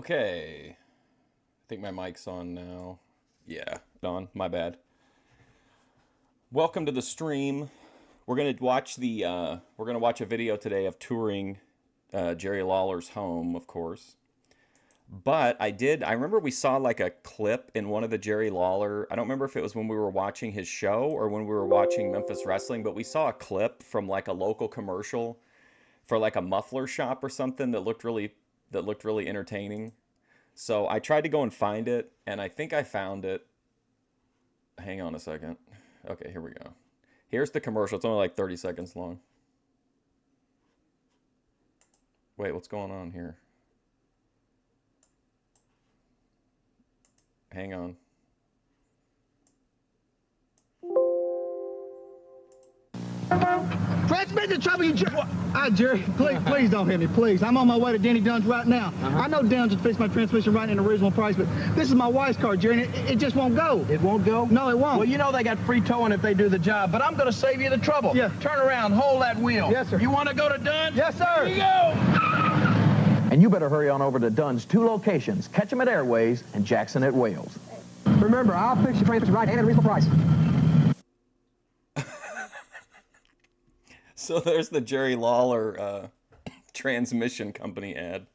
Okay. I think my mic's on now. Yeah, on. My bad. Welcome to the stream. We're gonna watch a video today of touring Jerry Lawler's home, of course. But I remember we saw like a clip in one of the Jerry Lawler. I don't remember if it was when we were watching his show or when we were watching Memphis Wrestling, but we saw a clip from like a local commercial for like a muffler shop or something that looked really entertaining. So I tried to go and find it, and I think I found it. Hang on a second. Okay, here we go. Here's the commercial. It's only like 30 seconds long. Wait, what's going on here? Hang on. Transmit the trouble, you jerk. Jerry, please don't hit me, please. I'm on my way to Danny Dunn's right now. I know Dunn's will fix my transmission right in the original price, but this is my wife's car, Jerry, and it just won't go. It won't go? No, it won't. Well, you know they got free towing if they do the job, but I'm going to save you the trouble. Yeah. Turn around, hold that wheel. Yes, sir. You want to go to Dunn's? Yes, sir. Here you go. And you better hurry on over to Dunn's 2 locations, Ketchum at Airways and Jackson at Wales. Remember, I'll fix your transmission right and at a reasonable price. So there's the Jerry Lawler transmission company ad.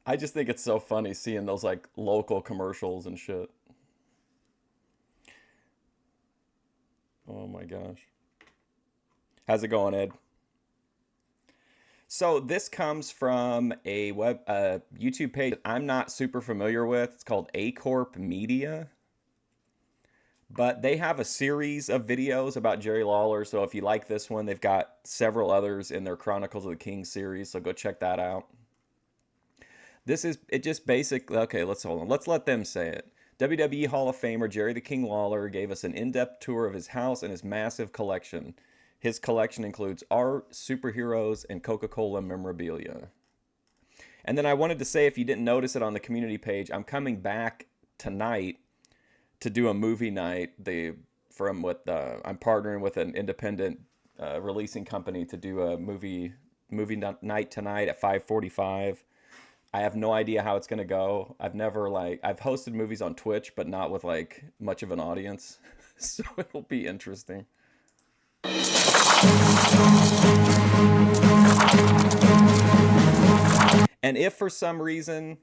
I just think it's so funny seeing those like local commercials and shit. Oh my gosh. How's it going, Ed? So this comes from a YouTube page that I'm not super familiar with. It's called A Corp Media. But they have a series of videos about Jerry Lawler. So if you like this one, they've got several others in their Chronicles of the King series. So go check that out. It just basically, okay, let's let them say it. WWE Hall of Famer Jerry the King Lawler gave us an in-depth tour of his house and his massive collection. His collection includes art, superheroes, and Coca-Cola memorabilia. And then I wanted to say, if you didn't notice it on the community page, I'm coming back tonight to do a movie night. I'm partnering with an independent releasing company to do a movie night tonight at 5:45. I have no idea how it's gonna go. I've hosted movies on Twitch, but not with like much of an audience, so it'll be interesting. And if for some reason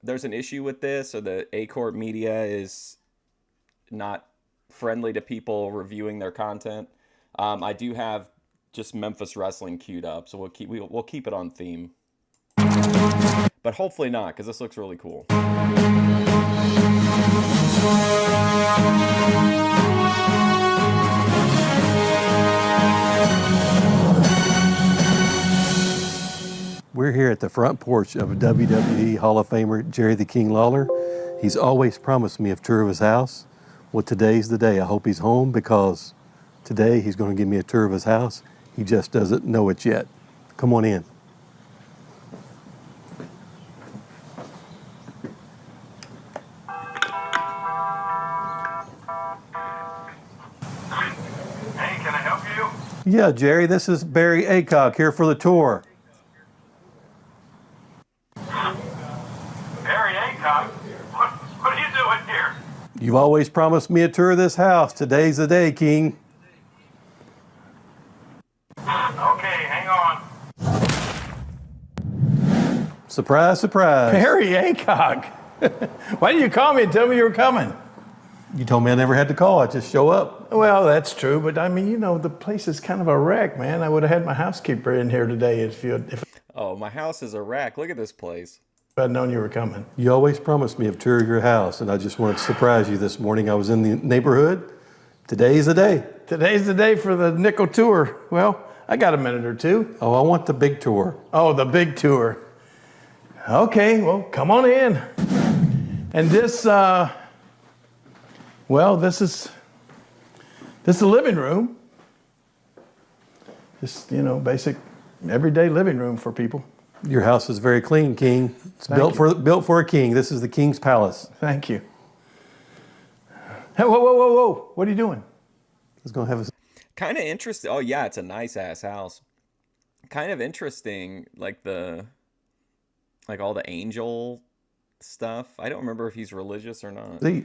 there's an issue with this, or the A Corp Media is not friendly to people reviewing their content, I do have just Memphis Wrestling queued up, so we'll keep it on theme. But hopefully not, because this looks really cool. We're here at the front porch of WWE Hall of Famer Jerry the King Lawler. He's always promised me a tour of his house. Well, today's the day. I hope he's home, because today he's going to give me a tour of his house. He just doesn't know it yet. Come on in. Hey, can I help you? Yeah, Jerry, this is Barry Aycock here for the tour. Barry Aycock? What are you doing here? You've always promised me a tour of this house. Today's the day, King. Okay, hang on. Surprise, surprise. Barry Aycock. Why didn't you call me and tell me you were coming? You told me I never had to call. I just show up. Well, that's true, but I mean, you know, the place is kind of a wreck, man. I would have had my housekeeper in here today if Oh, my house is a wreck. Look at this place. I'd known you were coming. You always promised me a tour of your house, and I just wanted to surprise you this morning. I was in the neighborhood. Today's the day. Today's the day for the nickel tour. Well, I got a minute or two. Oh, I want the big tour. Oh, the big tour. Okay, well, come on in. And this, this is the living room. Just, basic everyday living room for people. Your house is very clean, King. It's built for a king. This is the king's palace. Thank you. Hey, whoa. What are you doing? It's going to have a... Kind of interesting. Oh, yeah, it's a nice-ass house. Kind of interesting, like Like all the angel stuff. I don't remember if he's religious or not. See,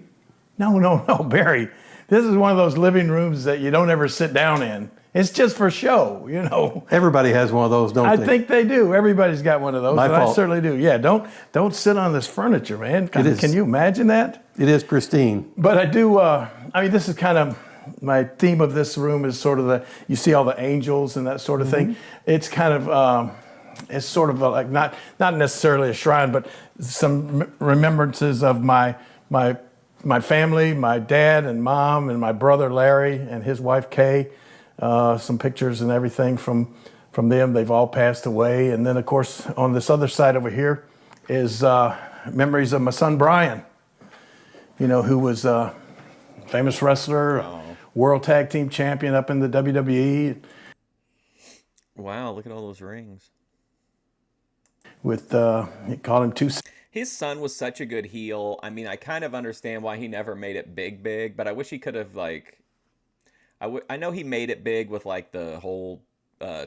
no, Barry. This is one of those living rooms that you don't ever sit down in. It's just for show, you know. Everybody has one of those, don't I they? think they do. Everybody's got one of those, My and I fault. certainly do. Yeah, don't sit on this furniture, man. is. Can you imagine that? It is pristine. But I do. I mean, this is kind of my theme of this room is sort of you see all the angels and that sort of thing. It's kind of it's sort of like not necessarily a shrine, but some remembrances of my family, my dad and mom and my brother Larry and his wife Kay. Some pictures and everything from them. They've all passed away. And then, of course, on this other side over here is memories of my son Brian, you know, who was a famous wrestler, world tag team champion up in the WWE. Wow, look at all those rings. With, he called him two. His son was such a good heel. I mean, I kind of understand why he never made it big, but I wish he could have, like... I know he made it big with, like, the whole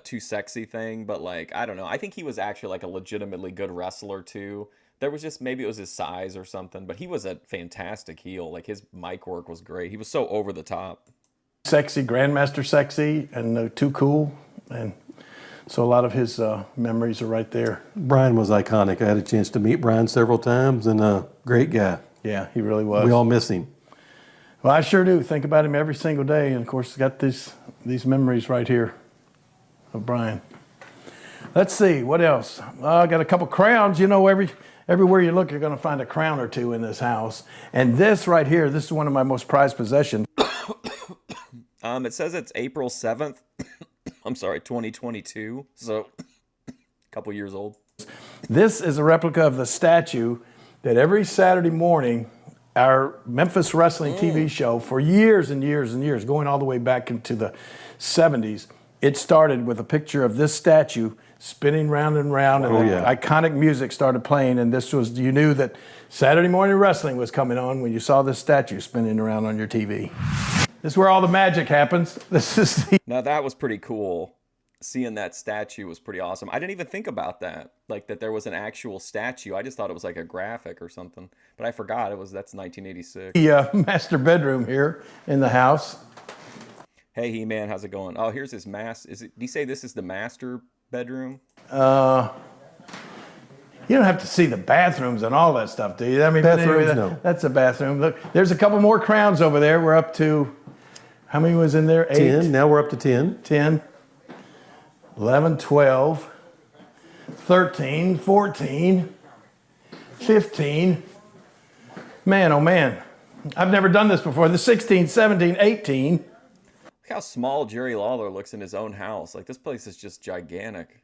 too sexy thing, but, like, I don't know. I think he was actually, like, a legitimately good wrestler, too. There was just, maybe it was his size or something, but he was a fantastic heel. Like, his mic work was great. He was so over the top. Sexy, Grandmaster Sexy, and Too Cool. And so a lot of his memories are right there. Brian was iconic. I had a chance to meet Brian several times, and a great guy. Yeah, he really was. We all miss him. Well, I sure do. Think about him every single day. And, of course, got these memories right here of Brian. Let's see. What else? I got a couple crowns. You know, everywhere you look, you're going to find a crown or two in this house. And this right here, this is one of my most prized possessions. It says it's April 7th. I'm sorry, 2022. So, a couple years old. This is a replica of the statue that every Saturday morning, our Memphis wrestling TV show for years and years and years, going all the way back into the 70s, it started with a picture of this statue spinning round and round, and iconic music started playing, and this was, you knew that Saturday morning wrestling was coming on when you saw this statue spinning around on your TV. This is where all the magic happens. This is Now, that was pretty cool. Seeing that statue was pretty awesome. I didn't even think about that, like that there was an actual statue. I just thought it was like a graphic or something, but I forgot that's 1986. the master bedroom here in the house. Hey, He-Man, how's it going? Oh, here's his do you say this is the master bedroom? You don't have to see the bathrooms and all that stuff, do you? I mean, Bathrooms, no. That's a bathroom. Look, there's a couple more crowns over there. We're up to, how many was in there? 8? 10. Now we're up to 10. 10, 11, 12, 13, 14, 15. Man, oh man. I've never done this before. The 16, 17, 18. Look how small Jerry Lawler looks in his own house. Like, this place is just gigantic.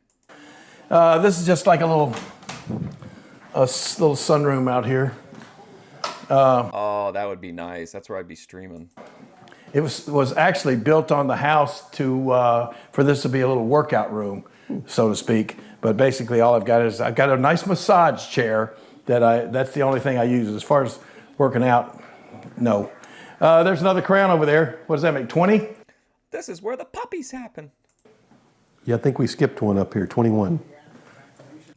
This is just like a little sunroom out here. Oh, that would be nice. That's where I'd be streaming. It was actually built on the house for this to be a little workout room, so to speak. But basically, all I've got a nice massage chair that's the only thing I use as far as working out. No, there's another crown over there. What does that make? 20? This is where the puppies happen. Yeah, I think we skipped one up here. 21.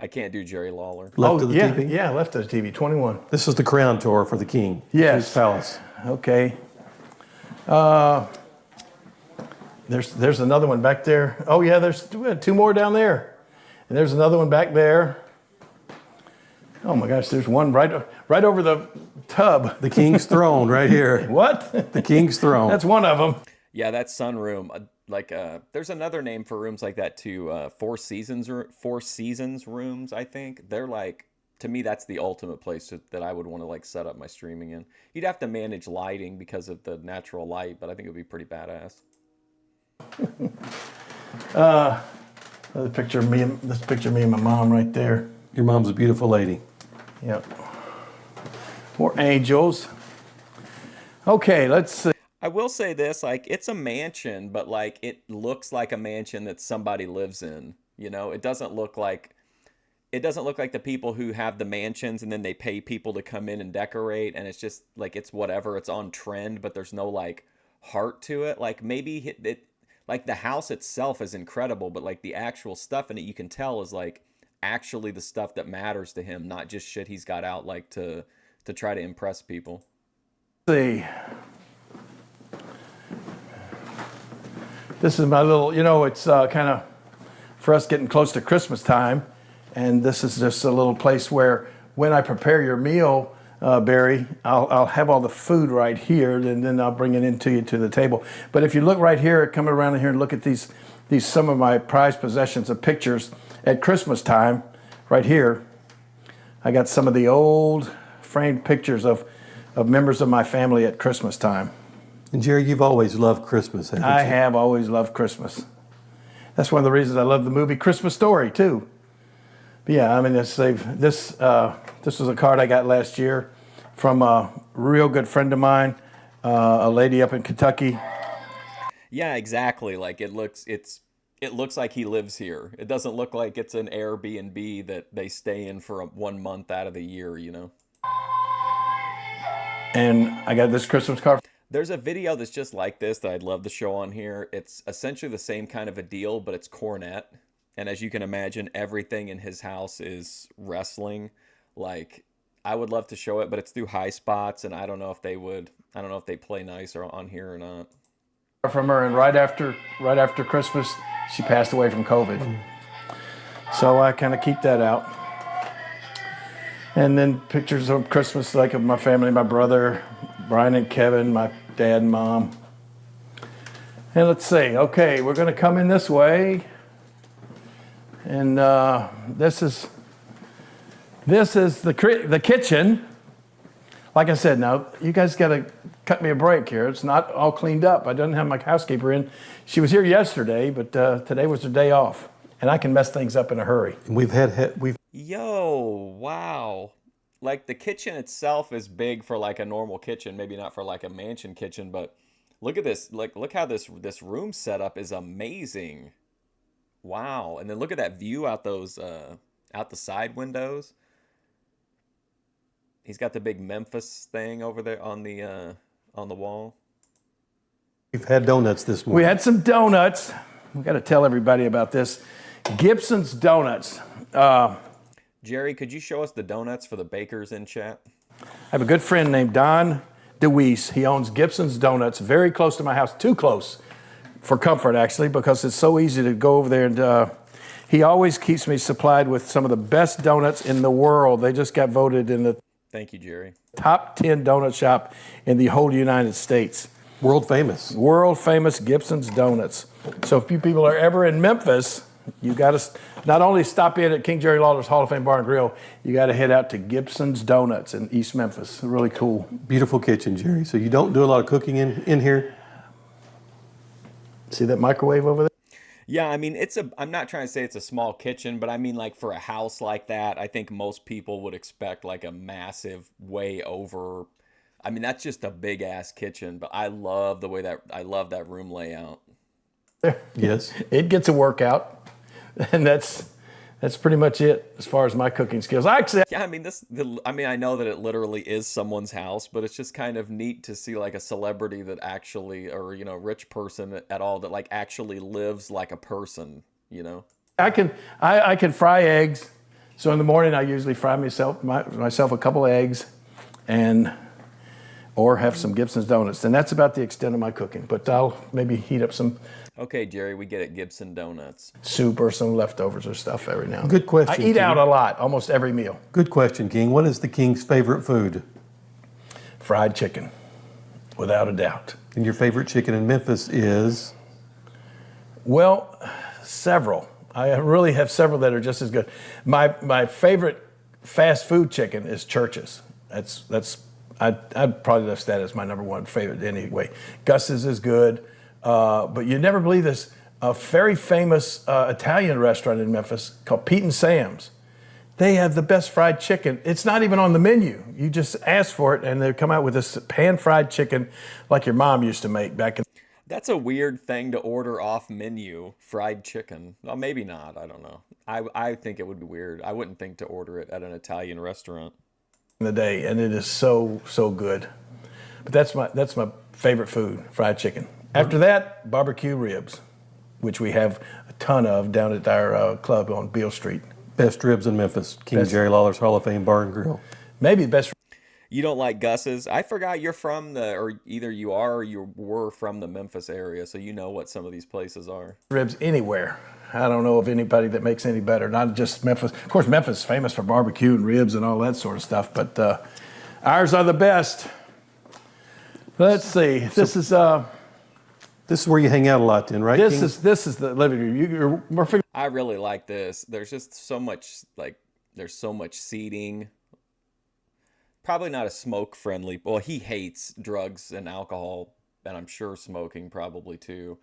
I can't do Jerry Lawler. Left of the yeah, TV. yeah, left of the TV. 21. This is the crown tour for the king. Yes. His palace. Okay. There's another one back there. Oh yeah, there's two more down there, and there's another one back there. Oh my gosh, there's one right over the tub. The king's throne right here. What? The king's throne. That's one of them. Yeah, that sunroom. There's another name for rooms like that too. Four Seasons rooms. I think they're like, to me, that's the ultimate place that I would want to like set up my streaming in. You'd have to manage lighting because of the natural light, but I think it would be pretty badass. This picture of me and my mom right there. Your mom's a beautiful lady. Yep. More angels. Okay, let's see. I will say this, like, it's a mansion, but like it looks like a mansion that somebody lives in. You know, it doesn't look like the people who have the mansions and then they pay people to come in and decorate, and it's just like it's whatever, it's on trend, but there's no like heart to it. Like maybe like the house itself is incredible, but like the actual stuff in it, you can tell is like actually the stuff that matters to him, not just shit he's got out like to try to impress people. See, this is my little, it's kind of for us getting close to Christmas time, and this is just a little place where when I prepare your meal, Barry, I'll have all the food right here, and then I'll bring it into you to the table. But if you look right here, come around here and look at these some of my prized possessions of pictures at Christmas time, right here. I got some of the old framed pictures of members of my family at Christmas time. And Jerry, you've always loved Christmas, haven't you? I have always loved Christmas. That's one of the reasons I love the movie Christmas Story too. But yeah, I mean, this was a card I got last year from a real good friend of mine, a lady up in Kentucky. Yeah, exactly. Like it looks like he lives here. It doesn't look like it's an Airbnb that they stay in for 1 month out of the year, And I got this Christmas card. There's a video that's just like this that I'd love to show on here. It's essentially the same kind of a deal, but it's cornet. And as you can imagine, everything in his house is wrestling. Like, I would love to show it, but it's through High Spots, and I don't know if they play nice or on here or not. From her, and right after Christmas, she passed away from COVID. So I kind of keep that out. And then pictures of Christmas, like of my family, my brother, Brian and Kevin, my dad and mom. And let's see, okay, we're gonna come in this way. And this is the kitchen. Like I said, now you guys gotta cut me a break here. It's not all cleaned up. I didn't have my housekeeper in. She was here yesterday, but today was her day off. And I can mess things up in a hurry. We've Yo, wow. Like the kitchen itself is big for like a normal kitchen, maybe not for like a mansion kitchen, but look at this. Like look how this room setup is amazing. Wow. And then look at that view out those out the side windows. He's got the big Memphis thing over there on the wall. we've had donuts this morning. We had some donuts. We got to tell everybody about this. Gibson's Donuts. Jerry, could you show us the donuts for the bakers in chat? I have a good friend named Don DeWeese. He owns Gibson's Donuts, very close to my house, too close for comfort, actually, because it's so easy to go over there. And he always keeps me supplied with some of the best donuts in the world. They just got voted in the Thank you, Jerry. top 10 donut shop in the whole United States. World famous. World famous Gibson's Donuts. So if you people are ever in Memphis, you got to not only stop in at King Jerry Lawler's Hall of Fame Bar and Grill, you got to head out to Gibson's Donuts in East Memphis. Really cool. Beautiful kitchen, Jerry. So you don't do a lot of cooking in here? See that microwave over there? Yeah, I mean, I'm not trying to say it's a small kitchen, but I mean, like, for a house like that, I think most people would expect, like, a massive, way over. I mean, that's just a big-ass kitchen, but I love that room layout. Yes. It gets a workout, and that's pretty much it as far as my cooking skills. Actually, Yeah, I mean, I know that it literally is someone's house, but it's just kind of neat to see, like, a celebrity that actually, or, rich person at all that, like, actually lives like a person, I can fry eggs. So in the morning, I usually fry myself a couple of eggs, or have some Gibson's Donuts. And that's about the extent of my cooking. But I'll maybe heat up some Okay, Jerry, we get it. Gibson Donuts. soup or some leftovers or stuff every now and then. Good question, I eat King. out a lot, almost every meal. Good question, King. What is the King's favorite food? Fried chicken, without a doubt. And your favorite chicken in Memphis is? Well, several. I really have several that are just as good. My favorite fast food chicken is Church's. I'd probably list that as my number one favorite anyway. Gus's is good, but you'd never believe this. A very famous Italian restaurant in Memphis called Pete and Sam's. They have the best fried chicken. It's not even on the menu. You just ask for it, and they come out with this pan-fried chicken like your mom used to make back in. That's a weird thing to order off menu, fried chicken. Well, maybe not. I don't know. I think it would be weird. I wouldn't think to order it at an Italian restaurant. The day, and it is so good. But that's my favorite food, fried chicken. After that, barbecue ribs, which we have a ton of down at our club on Beale Street. Best ribs in Memphis. King Best- Jerry Lawler's Hall of Fame Bar and Grill. Maybe the best You don't like Gus's? I forgot you're from or either you are or you were from the Memphis area, so you know what some of these places are. ribs anywhere. I don't know of anybody that makes any better. Not just Memphis. Of course, Memphis is famous for barbecue and ribs and all that sort of stuff, but ours are the best. Let's see. This is where you hang out a lot then, right, King? this is the living room. We're figuring I really like this. There's just so much there's so much seating. Probably not a smoke friendly. Well, he hates drugs and alcohol, and I'm sure smoking probably too.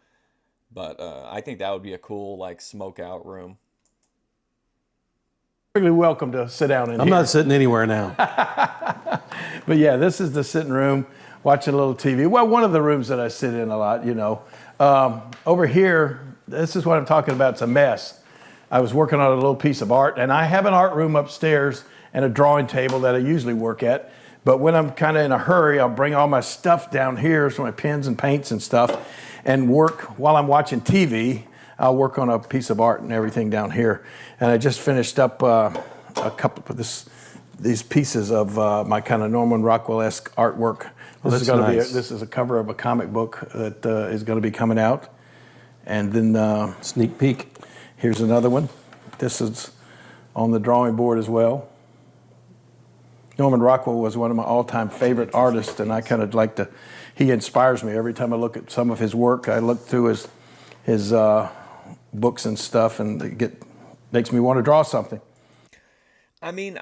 But I think that would be a cool smoke out room. welcome to sit down in I'm here. not sitting anywhere now. But yeah, this is the sitting room, watching a little TV. Well, one of the rooms that I sit in a lot, Over here, this is what I'm talking about. It's a mess. I was working on a little piece of art, and I have an art room upstairs and a drawing table that I usually work at. But when I'm kind of in a hurry, I'll bring all my stuff down here, so my pens and paints and stuff, and work while I'm watching TV. I'll work on a piece of art and everything down here. And I just finished up a couple of these pieces of my kind of Norman Rockwell-esque artwork. This is going to nice. this is a cover of a comic book that is going to be coming out. And then Sneak peek. here's another one. This is on the drawing board as well. Norman Rockwell was one of my all-time favorite artists, and I kind of he inspires me every time I look at some of his work. I look through his books and stuff, and makes me want to draw something. I mean,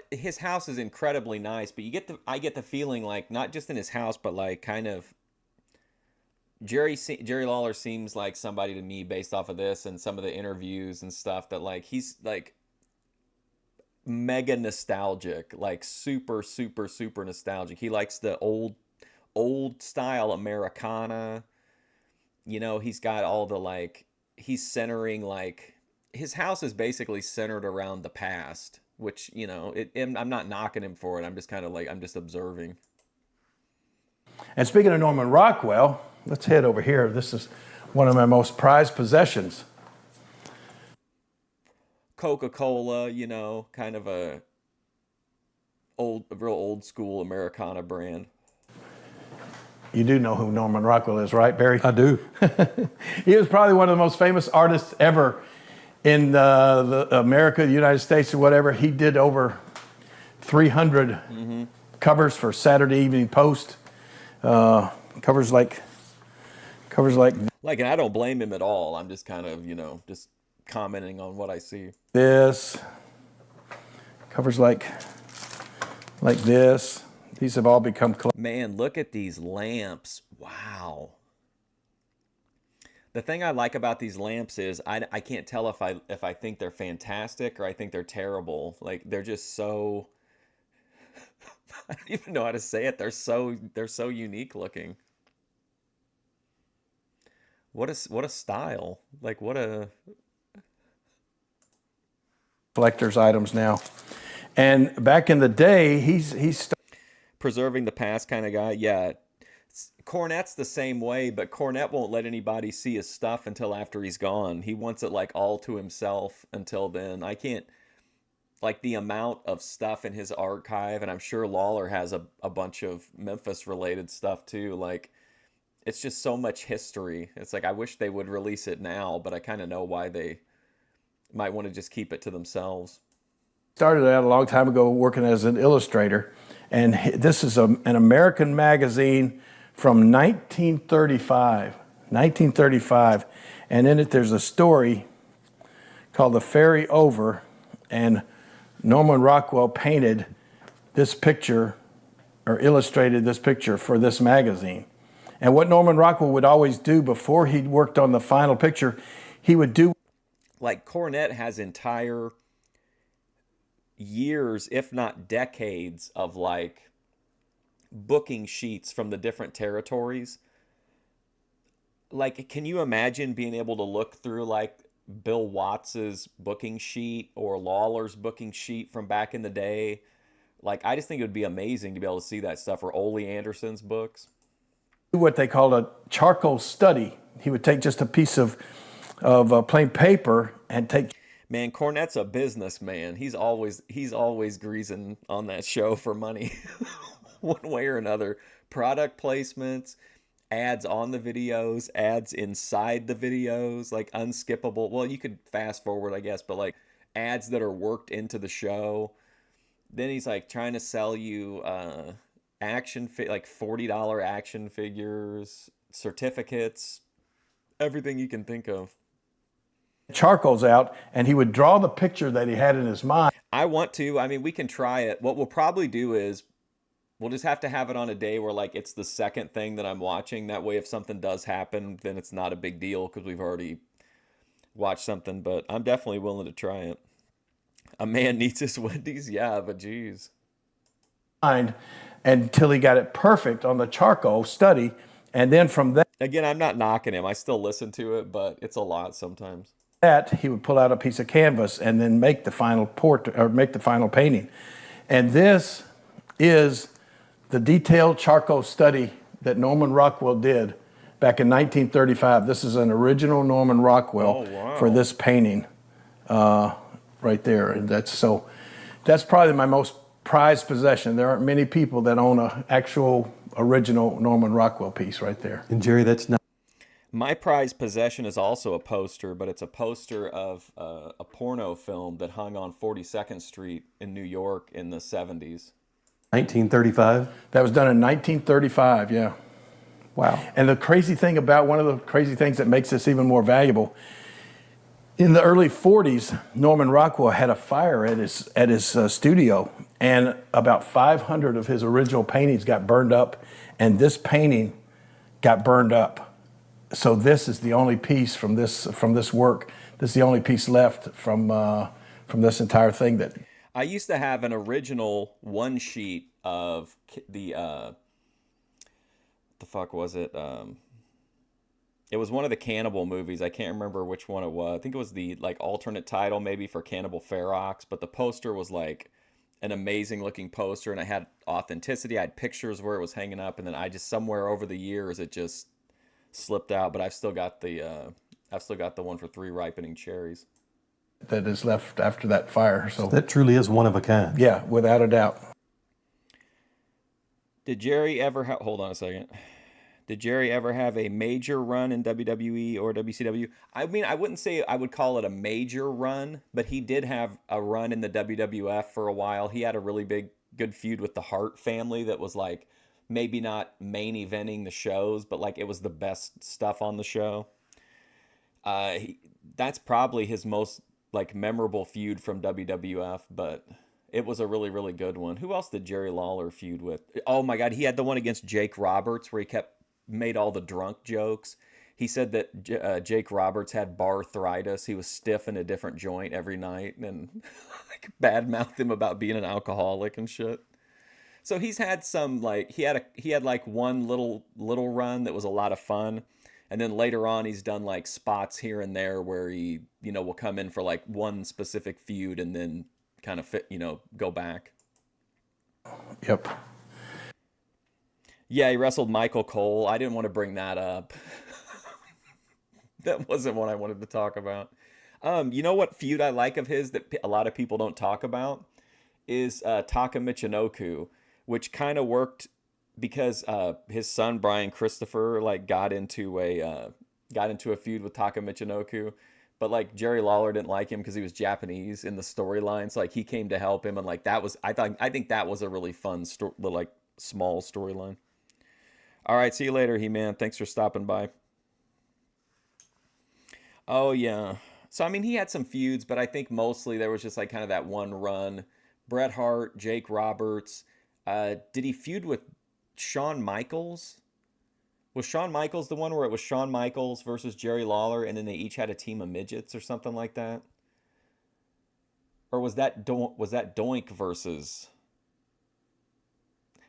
his house is incredibly nice, but I get the feeling not just in his house, but kind of Jerry Lawler seems like somebody to me based off of this and some of the interviews and stuff that he's mega nostalgic, super, super, super nostalgic. He likes the old style Americana. He's got all the he's centering his house is basically centered around the past, which, I'm not knocking him for it. I'm just kind of I'm just observing. And speaking of Norman Rockwell, let's head over here. This is one of my most prized possessions. Coca-Cola, kind of a real old school Americana brand. You do know who Norman Rockwell is, right, Barry? I do. He was probably one of the most famous artists ever in the America, the United States, or whatever. He did over 300 covers for Saturday Evening Post. Covers like. And I don't blame him at all. I'm just kind of, just commenting on what I see. This. Covers like this. These have all become. Man, look at these lamps. Wow. The thing I like about these lamps is I can't tell if I think they're fantastic or I think they're terrible. They're just so I don't even know how to say it. They're so unique looking. What a style. What a Collector's items now. And back in the day, he's preserving the past kind of guy. Yeah. Cornette's the same way, but Cornette won't let anybody see his stuff until after he's gone. He wants it all to himself until then. I can't the amount of stuff in his archive, and I'm sure Lawler has a bunch of Memphis related stuff too. It's just so much history. It's I wish they would release it now, but I kind of know why they might want to just keep it to themselves. started out a long time ago working as an illustrator, and this is an American magazine from 1935, and in it there's a story called The Ferry Over, and Norman Rockwell painted this picture or illustrated this picture for this magazine. And what Norman Rockwell would always do before he worked on the final picture, he would do Cornette has entire years, if not decades, of booking sheets from the different territories. Can you imagine being able to look through Bill Watts's booking sheet or Lawler's booking sheet from back in the day? I just think it would be amazing to be able to see that stuff, or Ole Anderson's books. What they called a charcoal study. He would take just a piece of plain paper and take. Man, Cornette's a businessman. He's always greasing on that show for money, one way or another. Product placements, ads on the videos, ads inside the videos, like unskippable. Well, you could fast forward, I guess, but like ads that are worked into the show. Then he's like trying to sell you like $40 action figures, certificates, everything you can think of. Charcoals out, and he would draw the picture that he had in his mind. I want to. I mean, we can try it. What we'll probably do is we'll just have to have it on a day where like it's the second thing that I'm watching. That way, if something does happen, then it's not a big deal because we've already watched something. But I'm definitely willing to try it. A man needs his Wendy's, yeah, but geez. Until he got it perfect on the charcoal study, and then from that, Again, I'm not knocking him. I still listen to it, but it's a lot sometimes. he would pull out a piece of canvas and then make the final portrait or make the final painting. And this is the detailed charcoal study that Norman Rockwell did back in 1935. This is an original Norman Rockwell for this painting right there. And that's probably my most prized possession. There aren't many people that own an actual original Norman Rockwell piece right there. And Jerry, that's not. My prized possession is also a poster, but it's a poster of a porno film that hung on 42nd Street in New York in the 70s. 1935? That was done in 1935, yeah. Wow. And the crazy thing about one of the crazy things that makes this even more valuable, in the early 40s, Norman Rockwell had a fire at his studio, and about 500 of his original paintings got burned up, and this painting got burned up. So this is the only piece from this work. This is the only piece left from this entire thing. That I used to have an original one sheet of the what the fuck was it? It was one of the Cannibal movies. I can't remember which one it was. I think it was the like alternate title maybe for Cannibal Ferox, but the poster was like an amazing looking poster, and I had authenticity. I had pictures where it was hanging up, and then I just somewhere over the years it just slipped out. But I've still got the one for 3 ripening cherries that is left after that fire. So That truly is one of a kind. yeah, without a doubt. Did Jerry ever have? Hold on a second. Did Jerry ever have a major run in WWE or WCW? I mean, I wouldn't say I would call it a major run, but he did have a run in the WWF for a while. He had a really good feud with the Hart family that was like maybe not main eventing the shows, but like it was the best stuff on the show. That's probably his most like memorable feud from WWF, but it was a really, really good one. Who else did Jerry Lawler feud with? Oh my God, he had the one against Jake Roberts where he made all the drunk jokes. He said that Jake Roberts had barthritis. He was stiff in a different joint every night, and like badmouthed him about being an alcoholic and shit. So he's had some like he had like one little run that was a lot of fun, and then later on he's done like spots here and there where he will come in for like one specific feud and then kind of go back. Yep. Yeah, he wrestled Michael Cole. I didn't want to bring that up. That wasn't what I wanted to talk about. You know what feud I like of his that a lot of people don't talk about is Taka Michinoku, which kind of worked because his son Brian Christopher like got into a feud with Taka Michinoku, but like Jerry Lawler didn't like him because he was Japanese in the storylines. So, like he came to help him, and like that was I think that was a really fun like small storyline. All right, see you later, He-Man. Thanks for stopping by. Oh, yeah. So, I mean, he had some feuds, but I think mostly there was just like kind of that one run. Bret Hart, Jake Roberts. Did he feud with Shawn Michaels? Was Shawn Michaels the one where it was Shawn Michaels versus Jerry Lawler, and then they each had a team of midgets or something like that? Or was that Doink versus...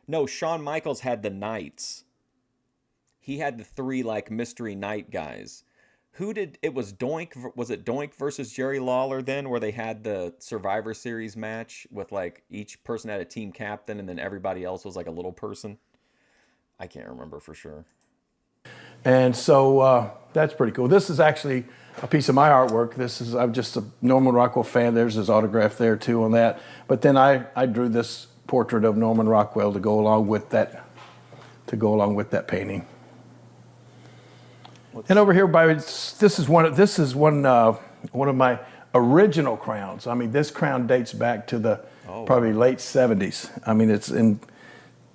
No, Shawn Michaels had the Knights. He had the 3 like mystery night guys. Was it Doink versus Jerry Lawler then, where they had the Survivor Series match with like each person had a team captain and then everybody else was like a little person? I can't remember for sure. And so that's pretty cool. This is actually a piece of my artwork. I'm just a Norman Rockwell fan. There's his autograph there too on that. But then I drew this portrait of Norman Rockwell to go along with that painting. And over here this is one of my original crowns. I mean, this crown dates back to the probably late 70s. I mean, it's in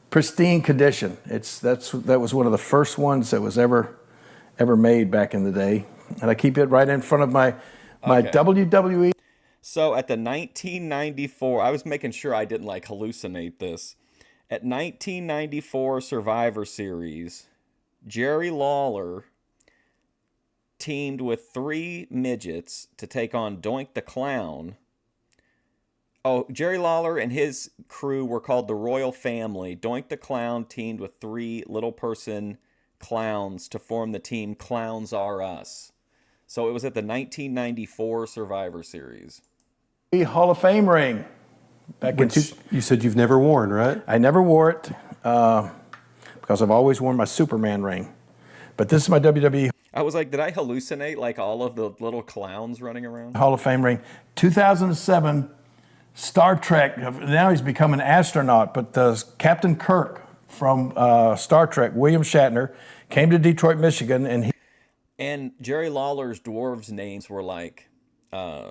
pristine condition. That was one of the first ones that was ever made back in the day. And I keep it right in front of my WWE. So at the 1994, I was making sure I didn't like hallucinate this. At 1994 Survivor Series, Jerry Lawler teamed with 3 midgets to take on Doink the Clown. Oh, Jerry Lawler and his crew were called the Royal Family. Doink the Clown teamed with 3 little person clowns to form the team Clowns R Us. So it was at the 1994 Survivor Series. Hall of Fame ring. Which you said you've never worn, right? I never wore it because I've always worn my Superman ring. But this is my WWE I was like, did I hallucinate like all of the little clowns running around? Hall of Fame ring. 2007 Star Trek. Now he's become an astronaut, but Captain Kirk from Star Trek, William Shatner, came to Detroit, Michigan, and Jerry Lawler's dwarves' names were like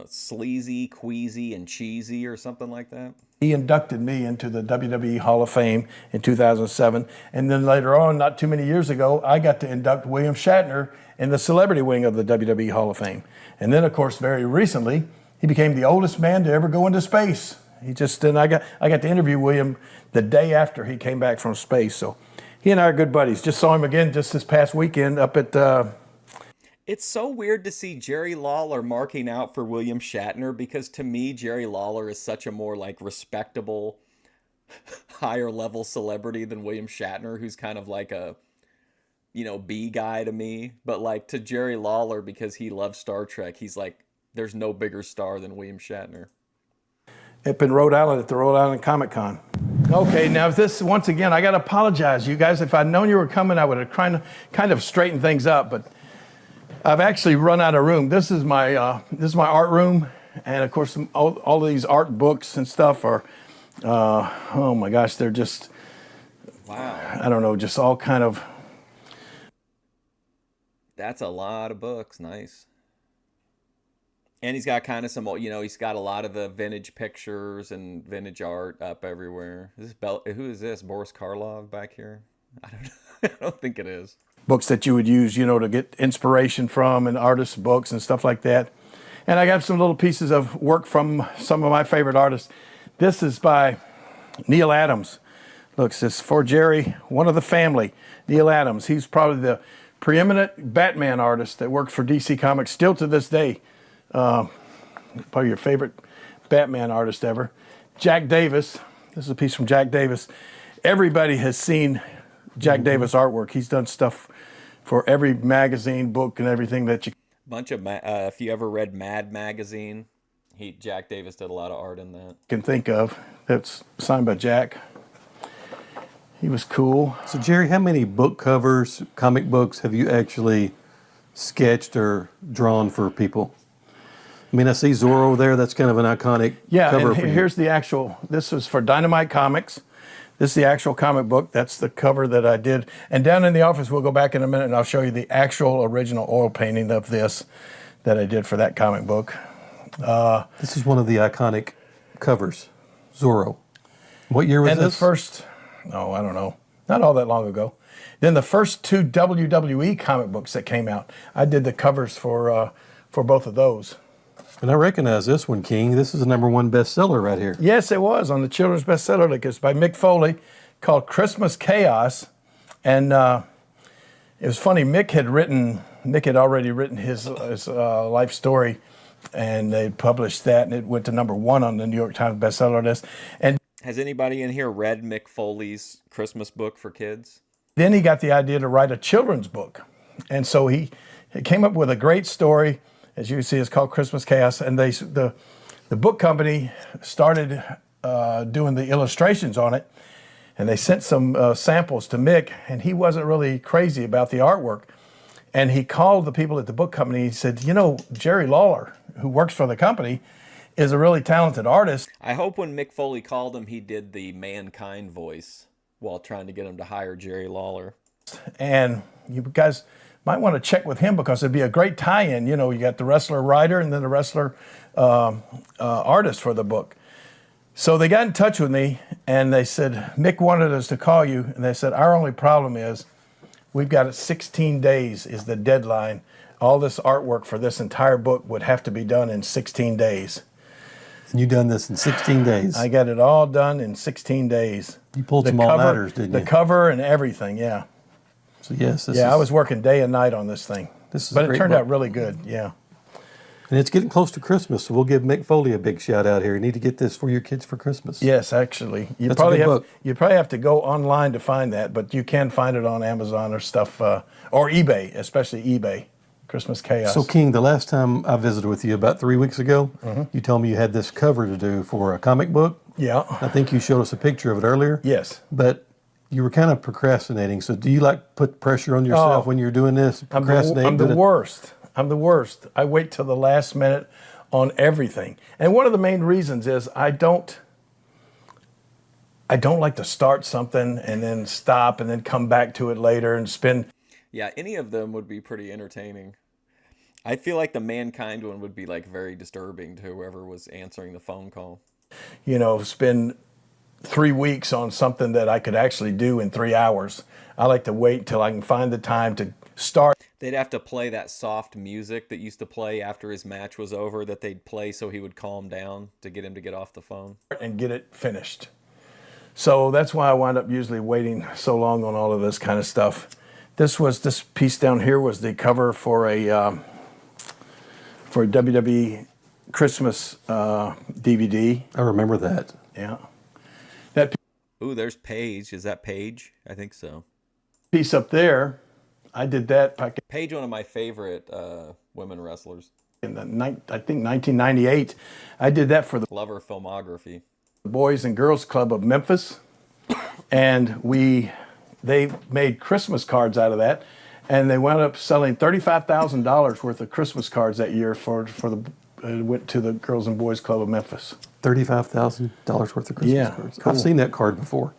Sleazy, Queasy, and Cheesy or something like that. He inducted me into the WWE Hall of Fame in 2007. And then later on, not too many years ago, I got to induct William Shatner in the celebrity wing of the WWE Hall of Fame. And then, of course, very recently, he became the oldest man to ever go into space. I got to interview William the day after he came back from space. So he and I are good buddies. Just saw him again just this past weekend up at... It's so weird to see Jerry Lawler marking out for William Shatner, because to me, Jerry Lawler is such a more like respectable, higher level celebrity than William Shatner, who's kind of like a, B guy to me. But like to Jerry Lawler, because he loves Star Trek, he's like, there's no bigger star than William Shatner. Up in Rhode Island at the Rhode Island Comic Con. Okay, now this, once again, I got to apologize, you guys. If I'd known you were coming, I would have kind of straightened things up, but I've actually run out of room. This is my art room, and of course all of these art books and stuff are, oh my gosh, they're just, wow. I don't know, just all kind of. That's a lot of books. Nice. And he's got kind of some, he's got a lot of the vintage pictures and vintage art up everywhere. Who is this? Boris Karloff back here? I don't know. I don't think it is. Books that you would use, to get inspiration from, and artists' books and stuff like that. And I got some little pieces of work from some of my favorite artists. This is by Neil Adams. Look, this is for Jerry, one of the family, Neil Adams. He's probably the preeminent Batman artist that worked for DC Comics still to this day. Probably your favorite Batman artist ever. Jack Davis. This is a piece from Jack Davis. Everybody has seen Jack Davis artwork. He's done stuff for every magazine, book, and everything that you if you ever read Mad Magazine, Jack Davis did a lot of art in that. can think of. That's signed by Jack. He was cool. So, Jerry, how many book covers, comic books, have you actually sketched or drawn for people? I mean, I see Zorro there. That's kind of an iconic cover for you. Here's the actual. This was for Dynamite Comics. This is the actual comic book. That's the cover that I did. And down in the office, we'll go back in a minute, and I'll show you the actual original oil painting of this that I did for that comic book. This is one of the iconic covers, Zorro. What year was this? I don't know, not all that long ago. Then the first 2 WWE comic books that came out, I did the covers for both of those. And I recognize this one, King. This is the #1 bestseller right here. Yes, it was on the children's bestseller list. It's by Mick Foley, called Christmas Chaos. And it was funny, Mick had already written his life story, and they published that, and it went to #1 on the New York Times bestseller list. And has anybody in here read Mick Foley's Christmas book for kids? Then he got the idea to write a children's book. And so he came up with a great story. As you can see, it's called Christmas Chaos. And the book company started doing the illustrations on it. And they sent some samples to Mick, and he wasn't really crazy about the artwork. And he called the people at the book company. He said, you know, Jerry Lawler, who works for the company, is a really talented artist. I hope when Mick Foley called him, he did the Mankind voice while trying to get him to hire Jerry Lawler. And you guys might want to check with him because it'd be a great tie-in. You know, you got the wrestler writer and then the wrestler artist for the book. So they got in touch with me and they said, Mick wanted us to call you. And they said, our only problem is we've got it 16 days is the deadline. All this artwork for this entire book would have to be done in 16 days. And you done this in 16 days. I got it all done in 16 days. You pulled some all-nighters, didn't you? The cover and everything, yeah. So yes, I was working day and night on this thing. This is but a it great turned book. out really good, yeah. And it's getting close to Christmas, so we'll give Mick Foley a big shout out here. You need to get this for your kids for Christmas. Yes, actually. You That's a probably good have book. you probably have to go online to find that, but you can find it on Amazon or stuff, or eBay, especially eBay. Christmas Chaos. So King, the last time I visited with you about 3 weeks ago, you told me you had this cover to do for a comic book. Yeah. I think you showed us a picture of it earlier. Yes. But you were kind of procrastinating. So do you like put pressure on yourself when you're doing this? I'm Procrastinate. the worst. I'm the worst. I wait till the last minute on everything. And one of the main reasons is I don't like to start something and then stop and then come back to it later and spend. Yeah, any of them would be pretty entertaining. I feel like the Mankind one would be like very disturbing to whoever was answering the phone call. You know, spend 3 weeks on something that I could actually do in 3 hours. I like to wait until I can find the time to start. They'd have to play that soft music that used to play after his match was over that they'd play so he would calm down to get him to get off the phone. And get it finished. So that's why I wind up usually waiting so long on all of this kind of stuff. This piece down here was the cover for a WWE Christmas DVD. I remember that. Yeah. That Ooh, there's Paige. Is that Paige? I think so. piece up there, I did that back Paige, one of my favorite women wrestlers. in I think 1998. I did that for the Love her filmography. Boys and Girls Club of Memphis, and they made Christmas cards out of that, and they wound up selling $35,000 worth of Christmas cards that year went to the Girls and Boys Club of Memphis. $35,000 worth of Christmas Yeah, cards. cool. I've seen that card before.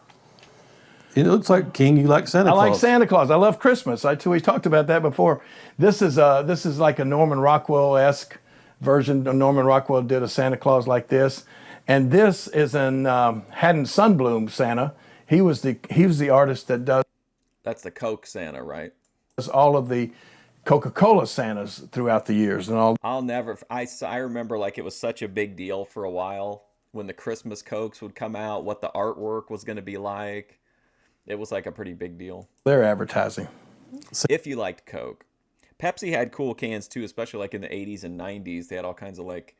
It looks like, King, you like Santa I Claus. like Santa Claus. I love Christmas. We talked about that before. This is like a Norman Rockwell-esque version. Norman Rockwell did a Santa Claus like this, and this is an Haddon Sunbloom Santa. He was the artist that does That's the Coke Santa, right? all of the Coca-Cola Santas throughout the years and all. I remember like it was such a big deal for a while when the Christmas Cokes would come out, what the artwork was going to be like. It was like a pretty big deal. Their advertising. If you liked Coke. Pepsi had cool cans too, especially like in the 80s and 90s. They had all kinds of like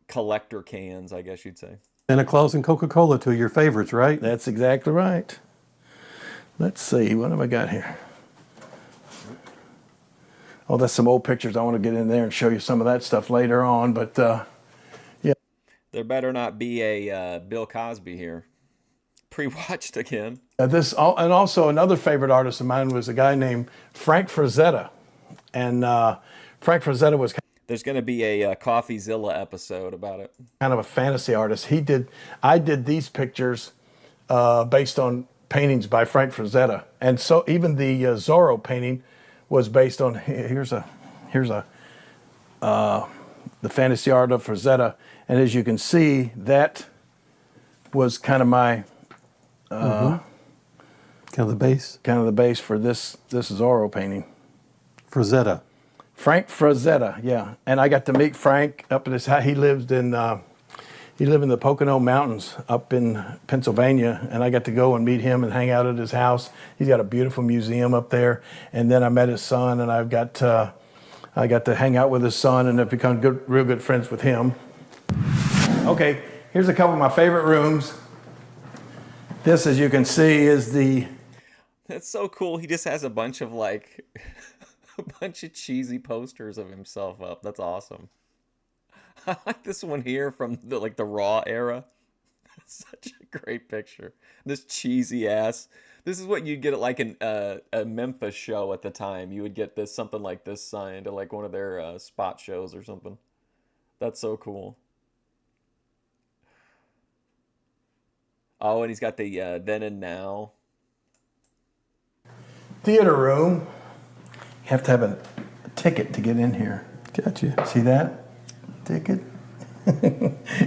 collector cans, I guess you'd say. Santa Claus and Coca-Cola, two of your favorites, right? That's exactly right. Let's see, what have I got here? Oh, that's some old pictures. I want to get in there and show you some of that stuff later on, but yeah. There better not be a Bill Cosby here. Pre-watched again. And also another favorite artist of mine was a guy named Frank Frazetta. And Frank Frazetta was There's going to be a CoffeeZilla episode about it. kind of a fantasy artist. I did these pictures based on paintings by Frank Frazetta. And so even the Zorro painting was based on, here's the fantasy art of Frazetta. And as you can see, that was kind of my, Kind of the base. for this Zorro painting. Frazetta. Frank Frazetta, yeah. And I got to meet Frank up at his house. He lived in the Pocono Mountains up in Pennsylvania, and I got to go and meet him and hang out at his house. He's got a beautiful museum up there. And then I met his son, and I got to hang out with his son, and have become real good friends with him. Okay, here's a couple of my favorite rooms. This, as you can see, is the... That's so cool. He just has a bunch of like a bunch of cheesy posters of himself up. That's awesome. I like this one here from the Raw era. Such a great picture. This cheesy ass This is what you'd get at like a Memphis show at the time. You would get this something like this signed at like one of their spot shows or something. That's so cool. Oh, and he's got the then and now. Theater room. You have to have a ticket to get in here. Gotcha. See that? Ticket.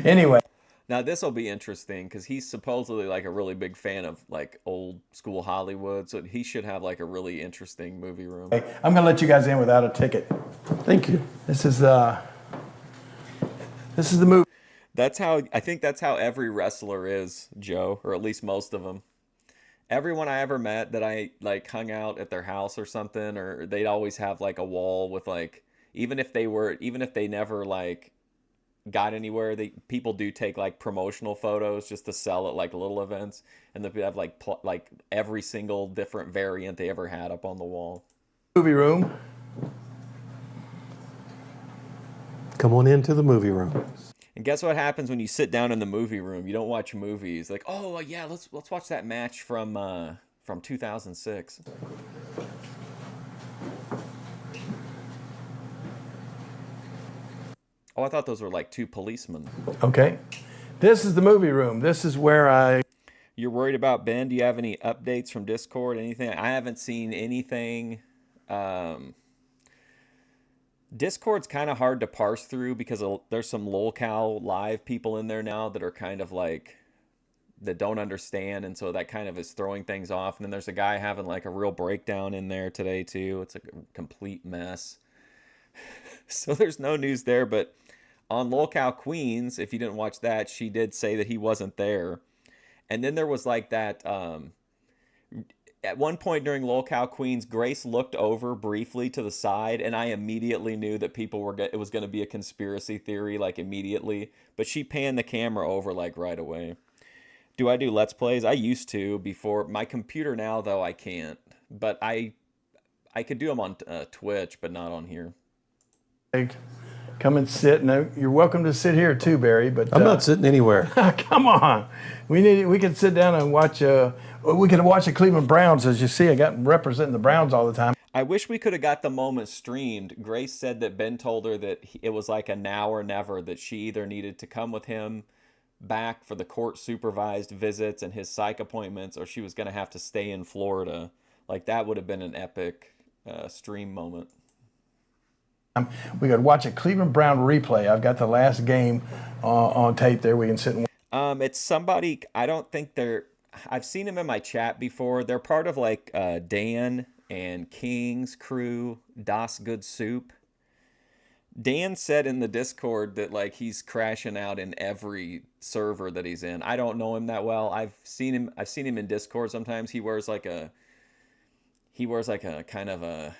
Anyway. Now this will be interesting because he's supposedly like a really big fan of like old school Hollywood, so he should have like a really interesting movie room. I'm gonna let you guys in without a ticket. Thank you. This is the movie. I think that's how every wrestler is, Joe, or at least most of them. Everyone I ever met that I like hung out at their house or something, or they'd always have like a wall with like, even if they never like got anywhere, people do take like promotional photos just to sell at like little events, and they have like like every single different variant they ever had up on the wall. Movie room. Come on into the movie room. And guess what happens when you sit down in the movie room? You don't watch movies. Like, oh yeah, let's watch that match from 2006. Oh, I thought those were like two policemen. Okay. This is the movie room. This is where You're worried about Ben? Do you have any updates from Discord? Anything? I haven't seen anything. Discord's kind of hard to parse through because there's some lolcow live people in there now that are kind of like, that don't understand, and so that kind of is throwing things off. And then there's a guy having like a real breakdown in there today too. It's a complete mess. So there's no news there, but on lolcow Queens, if you didn't watch that, she did say that he wasn't there. And then there was like that at one point during lolcow Queens, Grace looked over briefly to the side, and I immediately knew that it was going to be a conspiracy theory, like immediately. But she panned the camera over like right away. Do I do Let's Plays? I used to before. My computer now, though, I can't. But I could do them on Twitch, but not on here. come and sit. Now you're welcome to sit here too, Barry. But I'm not sitting anywhere. Come on, we can sit down and watch. We could watch the Cleveland Browns. As you see, I got representing the Browns all the time. I wish we could have got the moment streamed. Grace said that Ben told her that it was like a now or never, that she either needed to come with him back for the court supervised visits and his psych appointments, or she was going to have to stay in Florida. Like that would have been an epic stream moment. We could watch a Cleveland Brown replay. I've got the last game on tape there. We can sit and it's somebody, I don't think I've seen him in my chat before. They're part of like Dan and King's crew, Das Good Soup. Dan said in the Discord that like he's crashing out in every server that he's in. I don't know him that well. I've seen him in Discord sometimes. He wears like a kind of a,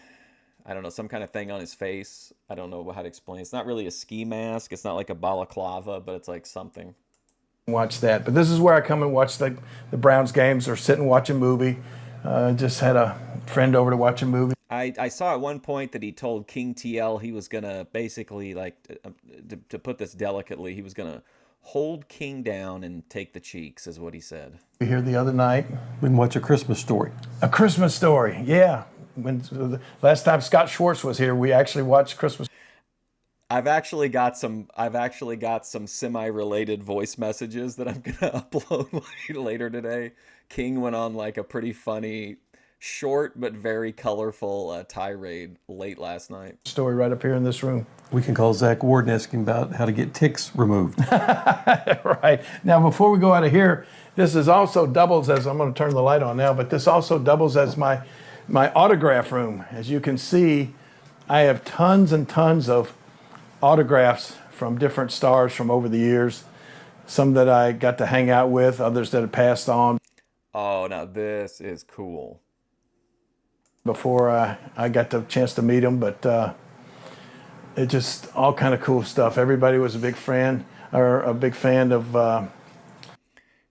I don't know, some kind of thing on his face. I don't know how to explain. It's not really a ski mask. It's not like a balaclava, but it's like something. watch that. But this is where I come and watch the Browns games or sit and watch a movie. Just had a friend over to watch a movie. I saw at one point that he told King TL he was going to basically, like, to put this delicately, he was going to hold King down and take the cheeks, is what he said. We here the other night. We can watch A Christmas Story. A Christmas Story, yeah. When the last time Scott Schwartz was here, we actually watched Christmas. I've actually got some semi-related voice messages that I'm gonna upload later today. King went on like a pretty funny, short but very colorful tirade late last night. Story right up here in this room. We can call Zach Ward and ask him about how to get ticks removed. Right. Now, before we go out of here, this is also doubles as, I'm going to turn the light on now, but this also doubles as my autograph room. As you can see, I have tons and tons of autographs from different stars from over the years. Some that I got to hang out with, others that have passed on. Oh, now this is cool. Before I got the chance to meet them, but it just all kind of cool stuff. Everybody was a big fan of.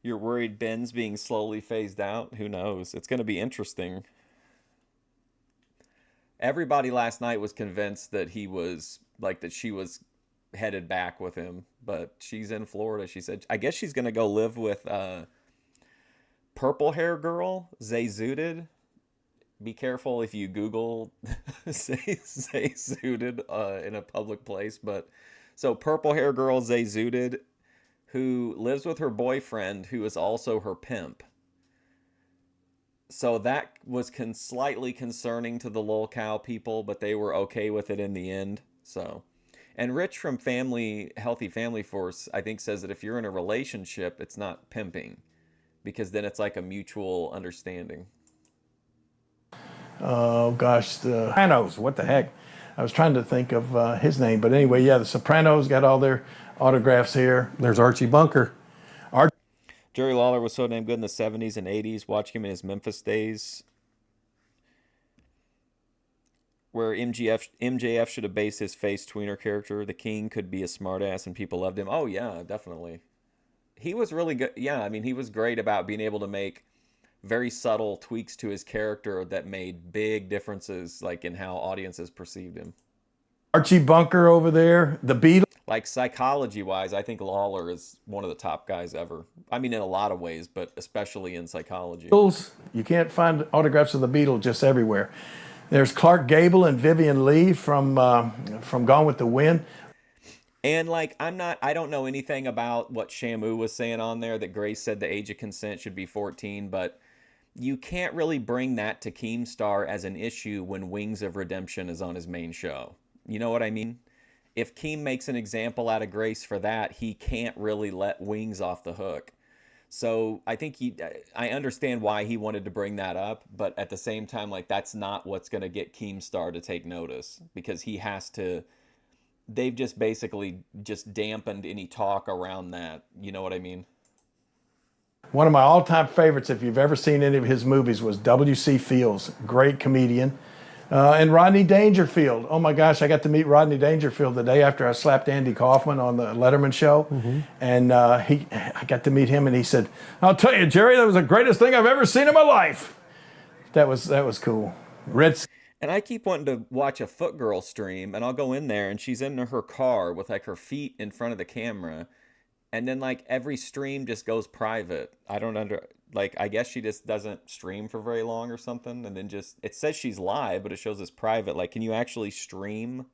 You're worried Ben's being slowly phased out? Who knows? It's going to be interesting. Everybody last night was convinced that he was that she was headed back with him, but she's in Florida. She said, I guess she's going to go live with purple hair girl, Zay Zooted. Be careful if you Google Zay Zooted in a public place. But so purple hair girl, Zay Zooted, who lives with her boyfriend, who is also her pimp. So that was slightly concerning to the lolcow people, but they were okay with it in the end. So, and Rich from Healthy Family Force, I think, says that if you're in a relationship, it's not pimping, because then it's like a mutual understanding. Oh gosh, the Sopranos. What the heck? I was trying to think of his name, but anyway, yeah, the Sopranos got all their autographs here. There's Archie Bunker. Jerry Lawler was so damn good in the 70s and 80s. Watching him in his Memphis days, where MJF should have based his face tweener character. The King could be a smartass and people loved him. Oh, yeah, definitely. He was really good. Yeah, I mean, he was great about being able to make very subtle tweaks to his character that made big differences, like in how audiences perceived him. Archie Bunker over there, the Beatles. Like psychology-wise, I think Lawler is one of the top guys ever. I mean, in a lot of ways, but especially in psychology. You can't find autographs of the Beatles just everywhere. There's Clark Gable and Vivian Leigh from Gone with the Wind. And like, I don't know anything about what Shamu was saying on there, that Grace said the age of consent should be 14, but you can't really bring that to Keemstar as an issue when Wings of Redemption is on his main show. You know what I mean? If Keem makes an example out of Grace for that, he can't really let Wings off the hook. So I think I understand why he wanted to bring that up, but at the same time, like, that's not what's going to get Keemstar to take notice, because he has to. They've just basically just dampened any talk around that. You know what I mean? One of my all-time favorites, if you've ever seen any of his movies, was W.C. Fields, great comedian. And Rodney Dangerfield. Oh my gosh, I got to meet Rodney Dangerfield the day after I slapped Andy Kaufman on the Letterman show. Mm-hmm. And I got to meet him, and he said, "I'll tell you, Jerry, that was the greatest thing I've ever seen in my life." That was cool. And I keep wanting to watch a Foot Girl stream, and I'll go in there, and she's in her car with like her feet in front of the camera, and then like every stream just goes private. I guess she just doesn't stream for very long or something, and then just, it says she's live, but it shows as private. Like, can you actually stream?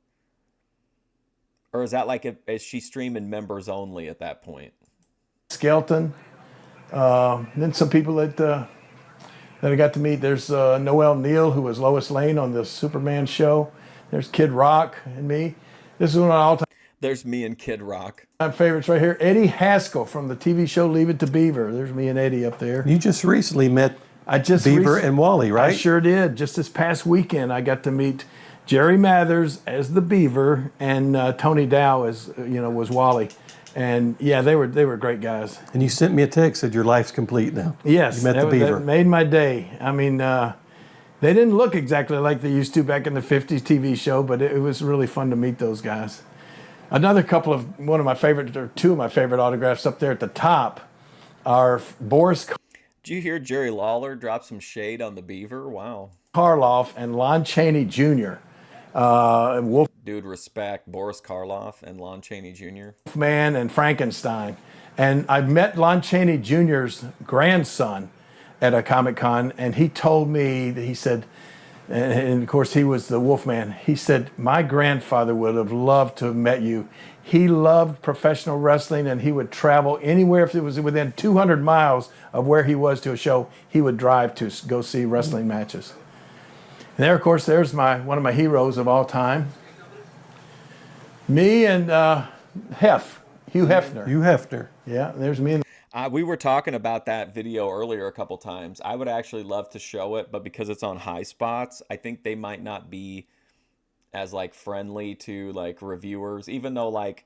Or is that like, is she streaming members only at that point? Skelton. Then some people that I got to meet. There's Noel Neal, who was Lois Lane on the Superman show. There's Kid Rock and me. This is one of my all-time. There's me and Kid Rock. My favorites right here. Eddie Haskell from the TV show Leave It to Beaver. There's me and Eddie up there. You just recently met Beaver and Wally, right? I sure did. Just this past weekend, I got to meet Jerry Mathers as the Beaver and Tony Dow as was Wally. And yeah, they were great guys. And you sent me a text, said your life's complete now. Yes, you met the Beaver. That made my day. I mean, they didn't look exactly like they used to back in the 50s TV show, but it was really fun to meet those guys. Another couple of two of my favorite autographs up there at the top are Boris. Did you hear Jerry Lawler drop some shade on the Beaver? Wow. Karloff and Lon Chaney Jr. Dude, respect Boris Karloff and Lon Chaney Jr. Wolfman and Frankenstein. And I met Lon Chaney Jr.'s grandson at a Comic-Con, and he told me, he said, and of course he was the Wolfman, he said, "My grandfather would have loved to have met you. He loved professional wrestling, and he would travel anywhere. If it was within 200 miles of where he was to a show, he would drive to go see wrestling matches." And there, of course, there's one of my heroes of all time. Me and Hugh Hefner. Hugh Hefner. Yeah, there's me and we were talking about that video earlier a couple times. I would actually love to show it, but because it's on High Spots, I think they might not be as like friendly to like reviewers, even though like,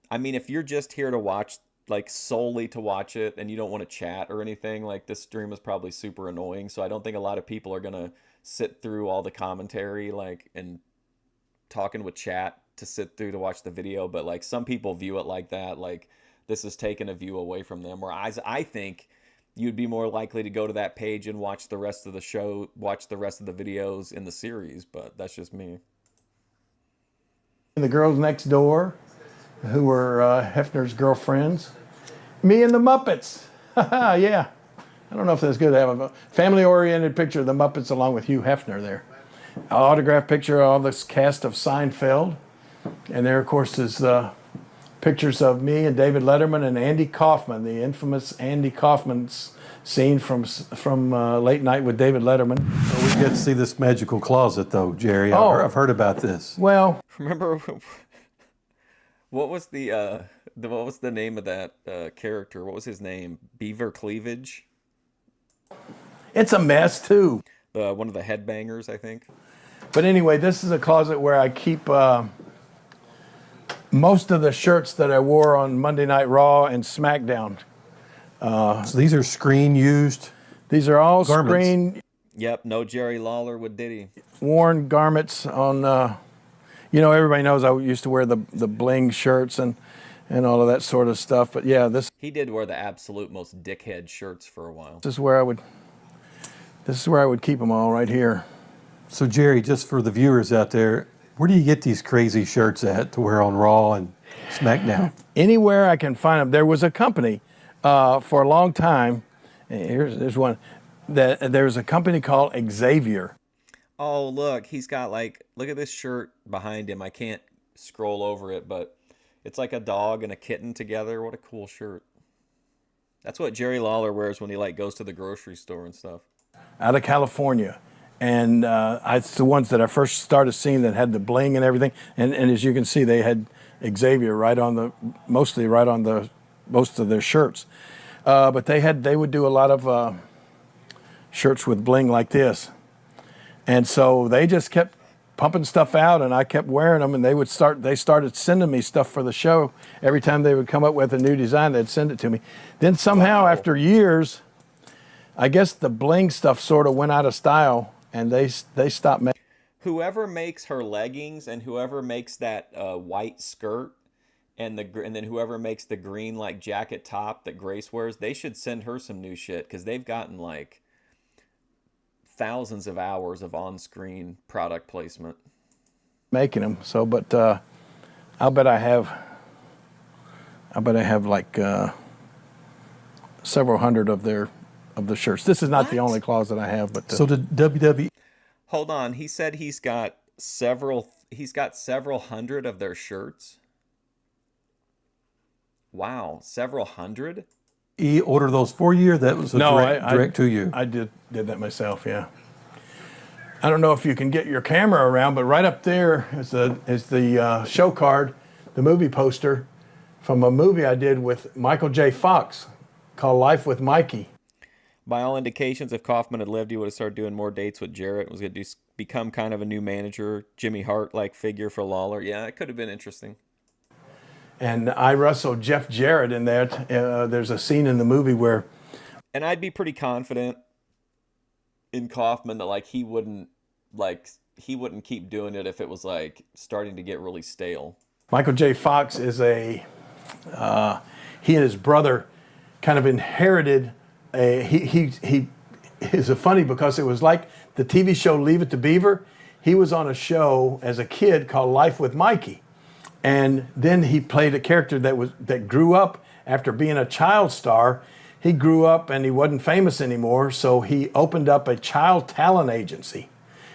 I mean, if you're just here to watch, like solely to watch it and you don't want to chat or anything, like this stream is probably super annoying. So I don't think a lot of people are going to sit through all the commentary, like, and talking with chat to sit through to watch the video. But like some people view it like that, like, this is taking a view away from them. Whereas I think you'd be more likely to go to that page and watch the rest of the show, watch the rest of the videos in the series, but that's just me. And the girls next door, who were Hefner's girlfriends. Me and the Muppets. Yeah. I don't know if that's good to have a family-oriented picture of the Muppets along with Hugh Hefner there. An autographed picture of all this cast of Seinfeld. And there, of course, is pictures of me and David Letterman and Andy Kaufman, the infamous Andy Kaufman's scene from Late Night with David Letterman. We get to see this magical closet, though, Jerry. Oh. I've heard about this. Well, Remember what was the what was the name of that character? What was his name? Beaver Cleavage? it's a mess, too. One of the headbangers, I think. But anyway, this is a closet where I keep most of the shirts that I wore on Monday Night Raw and SmackDown. So these are screen used. These are all Garments. screen Yep, no Jerry Lawler with Diddy. worn garments on, you know, everybody knows I used to wear the bling shirts and all of that sort of stuff. But yeah, this He did wear the absolute most dickhead shirts for a while. is where I would keep them all right here. So, Jerry, just for the viewers out there, where do you get these crazy shirts at to wear on Raw and SmackDown? Anywhere I can find them. There was a company for a long time. Here's one. There was a company called Xavier. Oh, look, he's got look at this shirt behind him. I can't scroll over it, but it's like a dog and a kitten together. What a cool shirt. That's what Jerry Lawler wears when he goes to the grocery store and stuff. Out of California. And it's the ones that I first started seeing that had the bling and everything. And as you can see, they had Xavier mostly right on most of their shirts. But they would do a lot of shirts with bling like this. And so they just kept pumping stuff out, and I kept wearing them, and they started sending me stuff for the show. Every time they would come up with a new design, they'd send it to me. Then somehow, after years, I guess the bling stuff sort of went out of style, and they stopped making. Whoever makes her leggings and whoever makes that white skirt and then whoever makes the green jacket top that Grace wears, they should send her some new shit because they've gotten thousands of hours of on-screen product placement. Making them. So, but I'll bet I have several hundred of the shirts. This is not the only closet I have, but So did WWE? Hold on, he said he's got several hundred of their shirts. Wow, several hundred? Order those for you, or that was a direct to you? I did that myself. Yeah. I don't know if you can get your camera around, but right up there is the show card, the movie poster from a movie I did with Michael J. Fox called Life with Mikey. By all indications, if Kaufman had lived, he would have started doing more dates with Jarrett. Was going to become kind of a new manager, Jimmy Hart-like figure for Lawler. Yeah, it could have been interesting. And I wrestled Jeff Jarrett in that. There's a scene in the movie where... And I'd be pretty confident in Kaufman that he wouldn't keep doing it if it was starting to get really stale. Michael J. Fox is he and his brother kind of inherited he is funny because it was like the TV show Leave It to Beaver. He was on a show as a kid called Life with Mikey. And then he played a character that grew up after being a child star. He grew up and he wasn't famous anymore, so he opened up a child talent agency.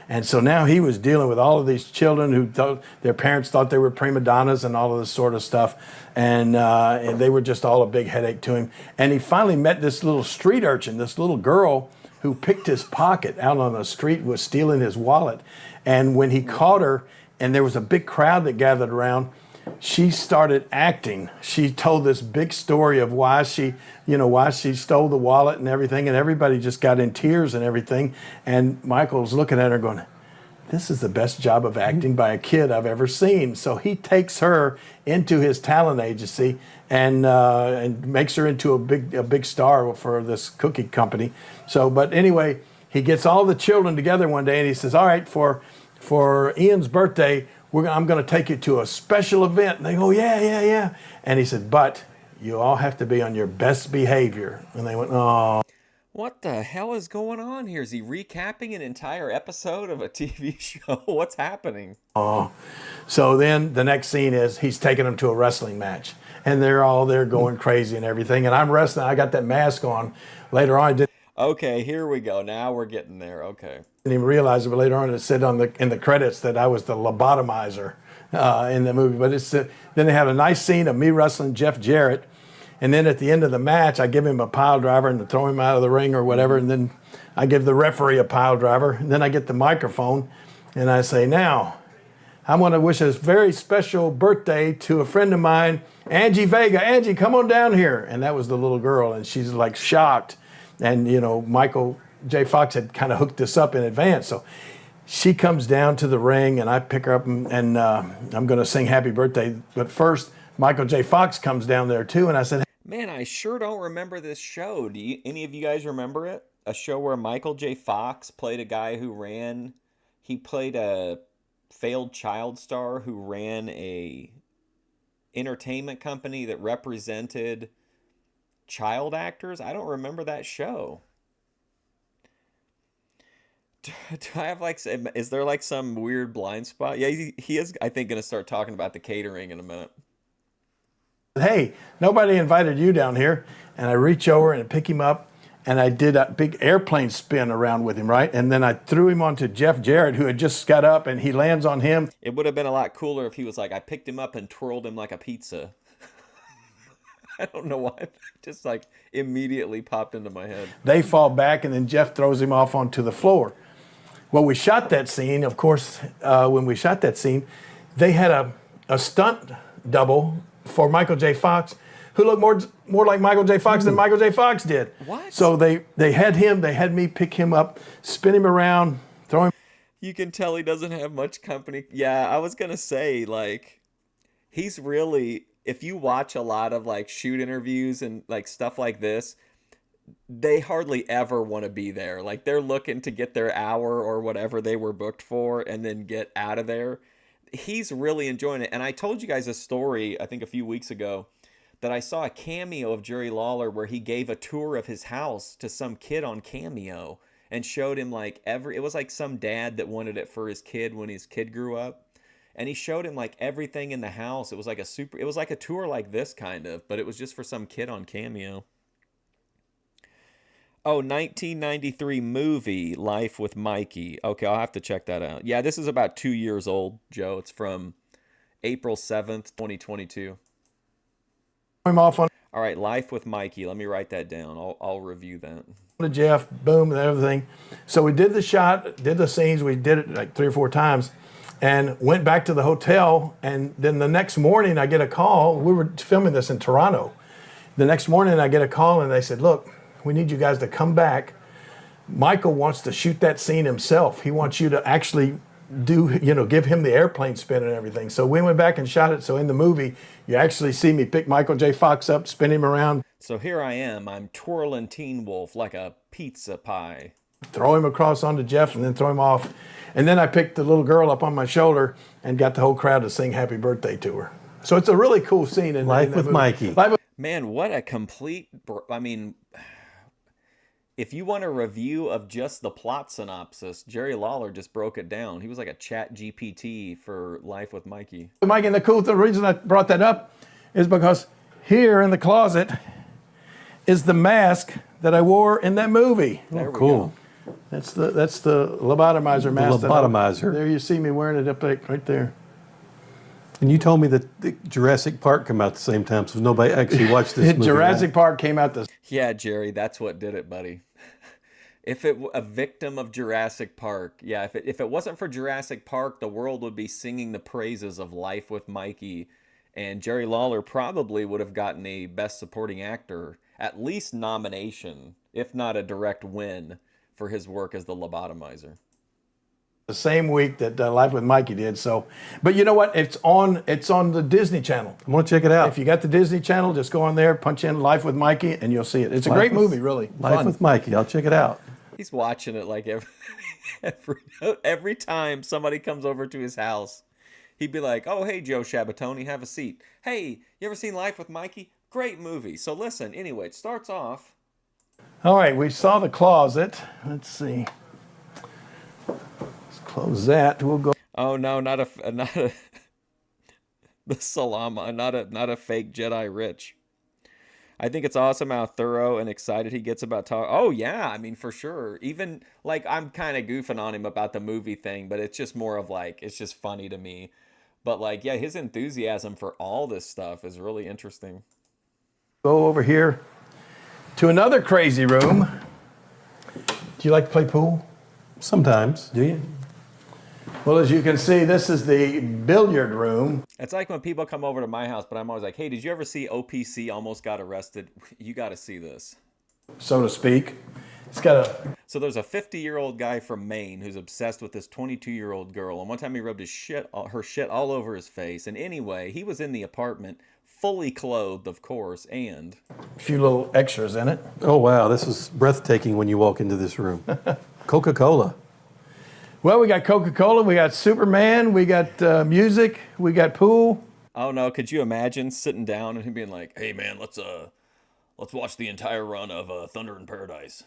And so now he was dealing with all of these children who thought their parents thought they were prima donnas and all of this sort of stuff. And they were just all a big headache to him. And he finally met this little street urchin, this little girl who picked his pocket out on the street, was stealing his wallet. And when he caught her, and there was a big crowd that gathered around, she started acting. She told this big story of why she stole the wallet and everything, and everybody just got in tears and everything. And Michael's looking at her going, this is the best job of acting by a kid I've ever seen. So he takes her into his talent agency and makes her into a big star for this cookie company. So, but anyway, he gets all the children together one day and he says, all right, for Ian's birthday, I'm going to take you to a special event. And they go, yeah. And he said, but you all have to be on your best behavior. And they went, oh. What the hell is going on here? Is he recapping an entire episode of a TV show? What's happening? Oh. So then the next scene is he's taking them to a wrestling match. And they're all there going crazy and everything. And I'm wrestling. I got that mask on. Later on, Okay, here we go. Now we're getting there. Okay. Didn't even realize it, but later on it said in the credits that I was the lobotomizer in the movie. But then they had a nice scene of me wrestling Jeff Jarrett, and then at the end of the match, I give him a pile driver and throw him out of the ring or whatever, and then I give the referee a pile driver, and then I get the microphone, and I say, now, I want to wish a very special birthday to a friend of mine, Angie Vega. Angie, come on down here. And that was the little girl, and she's like shocked. And, you know, Michael J. Fox had kind of hooked this up in advance. So she comes down to the ring, and I pick her up, and I'm going to sing happy birthday. But first, Michael J. Fox comes down there, too. And I said, Man, I sure don't remember this show. Any of you guys remember it? A show where Michael J. Fox played a guy he played a failed child star who ran a entertainment company that represented child actors. I don't remember that show. Do I have is there like some weird blind spot? Yeah, he is, I think, going to start talking about the catering in a minute. hey, nobody invited you down here. And I reach over and pick him up, and I did a big airplane spin around with him, right? And then I threw him onto Jeff Jarrett, who had just got up, and he lands on him. It would have been a lot cooler if he was like, I picked him up and twirled him like a pizza. I don't know why. It just like immediately popped into my head. They fall back, and then Jeff throws him off onto the floor. Well, we shot that scene. Of course, when we shot that scene, they had a stunt double for Michael J. Fox, who looked more like Michael J. Fox than Michael J. Fox did. What? So they had me pick him up, spin him around, throw him. You can tell he doesn't have much company. Yeah, I was going to say, like, he's really, if you watch a lot of like shoot interviews and like stuff like this, they hardly ever want to be there. Like, they're looking to get their hour or whatever they were booked for and then get out of there. He's really enjoying it. And I told you guys a story, I think a few weeks ago, that I saw a cameo of Jerry Lawler where he gave a tour of his house to some kid on Cameo and showed him like it was like some dad that wanted it for his kid when his kid grew up. And he showed him like everything in the house. It was like a tour like this kind of, but it was just for some kid on Cameo. Oh, 1993 movie, Life with Mikey. Okay, I'll have to check that out. Yeah, this is about 2 years old, Joe. It's from April 7th, 2022. Him off on All right, Life with Mikey. Let me write that down. I'll review that. to Jeff, boom, and everything. So we did the shot, did the scenes. We did it like 3 or 4 times, and went back to the hotel. And then the next morning, I get a call. We were filming this in Toronto. The next morning, I get a call, and they said, "Look, we need you guys to come back. Michael wants to shoot that scene himself. He wants you to actually give him the airplane spin and everything." So we went back and shot it. So in the movie, you actually see me pick Michael J. Fox up, spin him around, So here I am. I'm twirling Teen Wolf like a pizza pie. throw him across onto Jeff, and then throw him off. And then I picked the little girl up on my shoulder and got the whole crowd to sing happy birthday to her. So it's a really cool scene. In Life that with movie. Mikey. Man, what a complete... I mean, if you want a review of just the plot synopsis, Jerry Lawler just broke it down. He was like a chat GPT for Life with Mikey. Mike, and the reason I brought that up is because here in the closet is the mask that I wore in that movie. There we Cool. go. That's the lobotomizer mask. lobotomizer. There you see me wearing it up there, right there. And you told me that the Jurassic Park come out at the same time, so nobody actually watched this movie. Jurassic right? Park came out Yeah, Jerry, that's what did it, buddy. A victim of Jurassic Park. Yeah, if it wasn't for Jurassic Park, the world would be singing the praises of Life with Mikey, and Jerry Lawler probably would have gotten a Best Supporting Actor, at least nomination, if not a direct win, for his work as the lobotomizer. the same week that Life with Mikey did. So, but you know what? It's on the Disney Channel. I'm going to check it out. If you got the Disney Channel, just go on there, punch in Life with Mikey, and you'll see it. It's a great movie, really. Life Fun. with Mikey. I'll check it out. He's watching it like every time somebody comes over to his house. He'd be like, "Oh, hey, Joe Shabatoni, have a seat. Hey, you ever seen Life with Mikey? Great movie." So listen, anyway, it starts off. All right, we saw the closet. Let's see. Let's close that. We'll go. Oh no, not a the Salama, not a fake Jedi Rich. I think it's awesome how thorough and excited he gets about talk. Oh yeah, I mean for sure. Even like I'm kind of goofing on him about the movie thing, but it's just more of like it's just funny to me. But like yeah, his enthusiasm for all this stuff is really interesting. Go over here to another crazy room. Do you like to play pool? Sometimes. Do you? Well, as you can see, this is the billiard room. It's like when people come over to my house, but I'm always like, "Hey, did you ever see OPC almost got arrested? You got to see this." So to speak. It's got a... So there's a 50-year-old guy from Maine who's obsessed with this 22-year-old girl, and one time he rubbed her shit all over his face. And anyway, he was in the apartment, fully clothed, of course, and a few little extras in it. Oh, wow. This is breathtaking when you walk into this room. Coca-Cola. Well, we got Coca-Cola, we got Superman, we got music, we got pool. oh no, could you imagine sitting down and him being like, "Hey man, let's watch the entire run of Thunder in Paradise."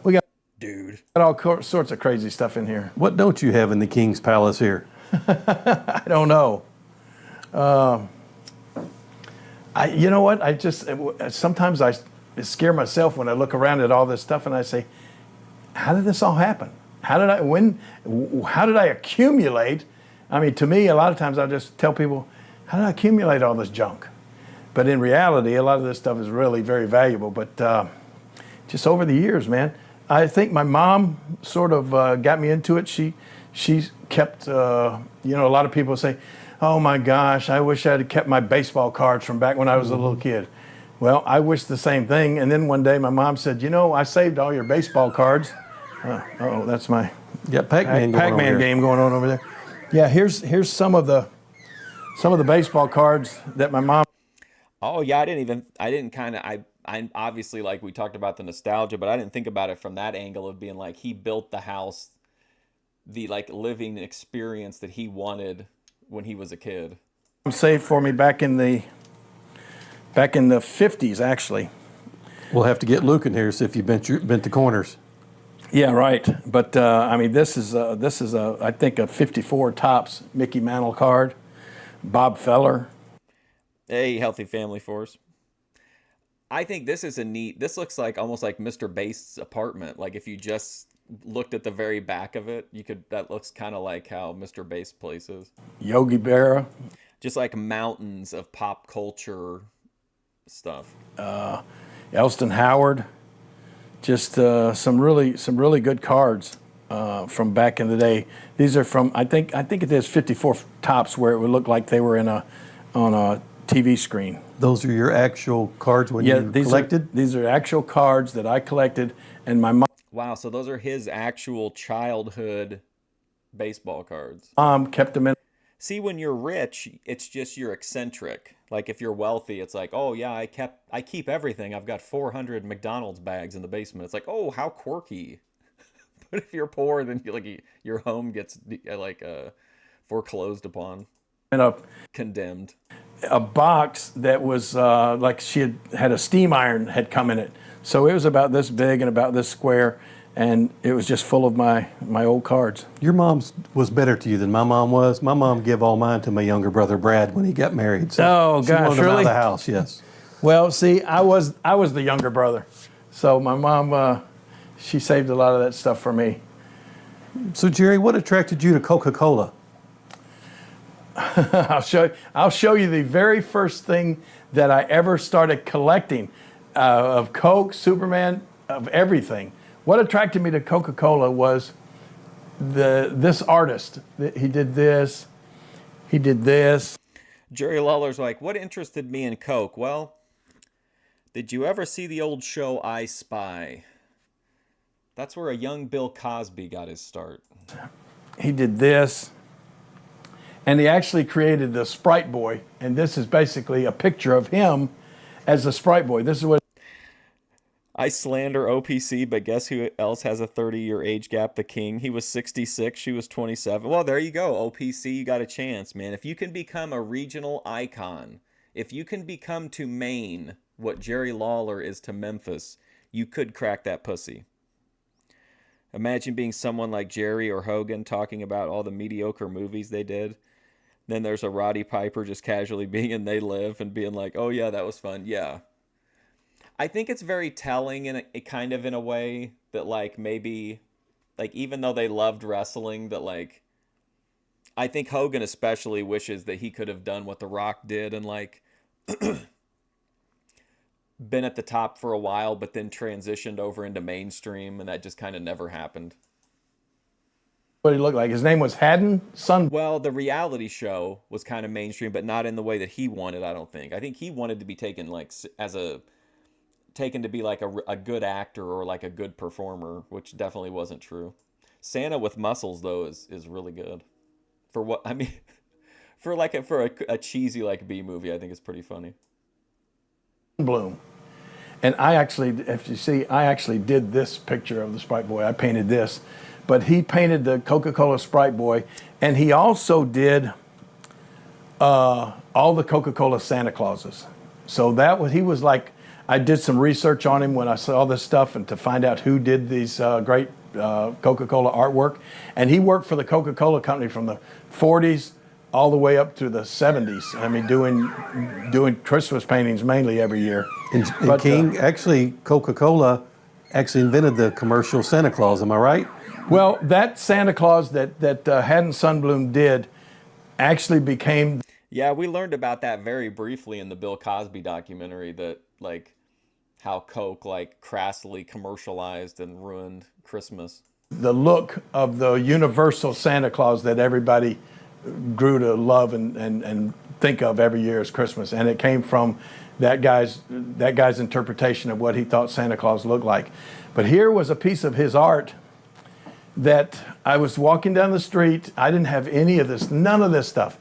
We got Dude. all sorts of crazy stuff in here. What don't you have in the King's Palace here? I don't know. You know what? Sometimes I scare myself when I look around at all this stuff and I say, how did this all happen? How did I accumulate? I mean, to me, a lot of times I just tell people, how did I accumulate all this junk? But in reality, a lot of this stuff is really very valuable. But just over the years, man, I think my mom sort of got me into it. She kept, a lot of people say, oh my gosh, I wish I had kept my baseball cards from back when I was a little kid. Well, I wish the same thing. And then one day my mom said, I saved all your baseball cards. That's my Pac-Man game going on over there. Yeah, here's some of the baseball cards that my mom. Oh yeah, I obviously, like we talked about the nostalgia, but I didn't think about it from that angle of being like he built the house, the like living experience that he wanted when he was a kid. Saved for me back in the 50s, actually. We'll have to get Luke in here, see if you bent the corners. Yeah, right. But I mean, this is I think a 54 tops Mickey Mantle card, Bob Feller. Hey, Healthy Family Force. I think this is this looks like almost like Mr. Base's apartment. Like if you just looked at the very back of it, that looks kind of like how Mr. Base place is. Yogi Berra. Just like mountains of pop culture stuff. Elston Howard. Just some really good cards from back in the day. These are from I think it is 54 tops where it would look like they were on a TV screen. Those are your actual cards when you collected? These are actual cards that I collected, and my mom. Wow, so those are his actual childhood baseball cards. Kept them in. See, when you're rich, it's just you're eccentric. Like if you're wealthy, it's like, oh yeah, I keep everything. I've got 400 McDonald's bags in the basement. It's like, oh, how quirky. But if you're poor, then your home gets foreclosed upon. Condemned. A box that was like she had a steam iron had come in it. So it was about this big and about this square, and it was just full of my old cards. Your mom's was better to you than my mom was. My mom gave all mine to my younger brother Brad when he got married. So she wanted them out of the house, yes. Well, see, I was the younger brother, so my mom she saved a lot of that stuff for me. So Jerry, what attracted you to Coca-Cola? I'll show you the very first thing that I ever started collecting of Coke, Superman, of everything. What attracted me to Coca-Cola was this artist. He did this. He did this. Jerry Lawler's like, what interested me in Coke? Well, did you ever see the old show I Spy? That's where a young Bill Cosby got his start. He did this. And he actually created the Sprite Boy. And this is basically a picture of him as a Sprite Boy. This is what... I slander OPC, but guess who else has a 30-year age gap? The King. He was 66. She was 27. Well, there you go. OPC, you got a chance, man. If you can become a regional icon, if you can become to Maine what Jerry Lawler is to Memphis, you could crack that pussy. Imagine being someone like Jerry or Hogan talking about all the mediocre movies they did. Then there's a Roddy Piper just casually being in They Live and being like, "Oh yeah, that was fun." Yeah. I think it's very telling in a kind of in a way that like maybe like even though they loved wrestling that like I think Hogan especially wishes that he could have done what The Rock did and like been at the top for a while but then transitioned over into mainstream and that just kind of never happened. What he looked like? His name was Haddon Sun. Well, the reality show was kind of mainstream but not in the way that he wanted, I don't think. I think he wanted to be taken like as a taken to be like a good actor or like a good performer, which definitely wasn't true. Santa with muscles though is really good. For what I mean, for like a cheesy like B movie, I think it's pretty funny. Bloom. And I actually, if you see, I actually did this picture of the Sprite Boy. I painted this, but he painted the Coca-Cola Sprite Boy, and he also did all the Coca-Cola Santa Clauses. So that was, he was like, I did some research on him when I saw this stuff and to find out who did these great Coca-Cola artwork. And he worked for the Coca-Cola company from the 40s all the way up to the 70s. I mean, doing Christmas paintings mainly every year. And King, actually, Coca-Cola actually invented the commercial Santa Claus. Am I right? Well, that Santa Claus that Haddon Sunbloom did actually became. Yeah, we learned about that very briefly in the Bill Cosby documentary that like how Coke like crassly commercialized and ruined Christmas. The look of the universal Santa Claus that everybody grew to love and think of every year as Christmas, and it came from that guy's interpretation of what he thought Santa Claus looked like. But here was a piece of his art that I was walking down the street. I didn't have any of this, none of this stuff.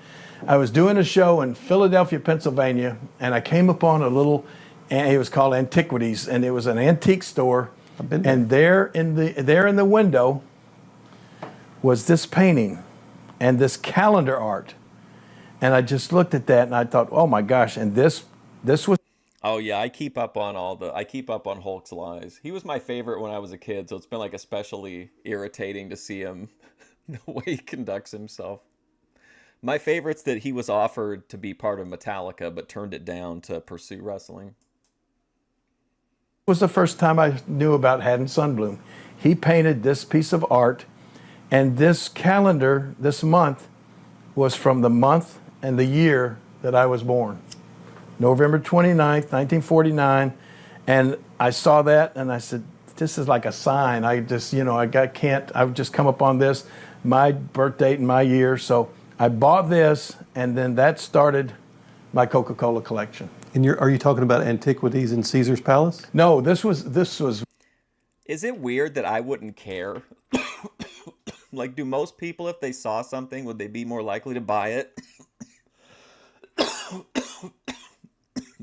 I was doing a show in Philadelphia, Pennsylvania, and I came upon a little, and it was called Antiquities, and it was an antique store. And there in the window was this painting and this calendar art. And I just looked at that and I thought, oh my gosh, and this was. Oh yeah, I keep up on Hulk's lies. He was my favorite when I was a kid, so it's been like especially irritating to see him the way he conducts himself. My favorite's that he was offered to be part of Metallica but turned it down to pursue wrestling. Was the first time I knew about Haddon Sunbloom. He painted this piece of art, and this calendar, this month, was from the month and the year that I was born. November 29th, 1949, and I saw that and I said, this is like a sign. I just, I've just come upon this, my birth date and my year, so I bought this, and then that started my Coca-Cola collection. And are you talking about Antiquities in Caesar's Palace? No, this was. Is it weird that I wouldn't care? Like, do most people, if they saw something, would they be more likely to buy it?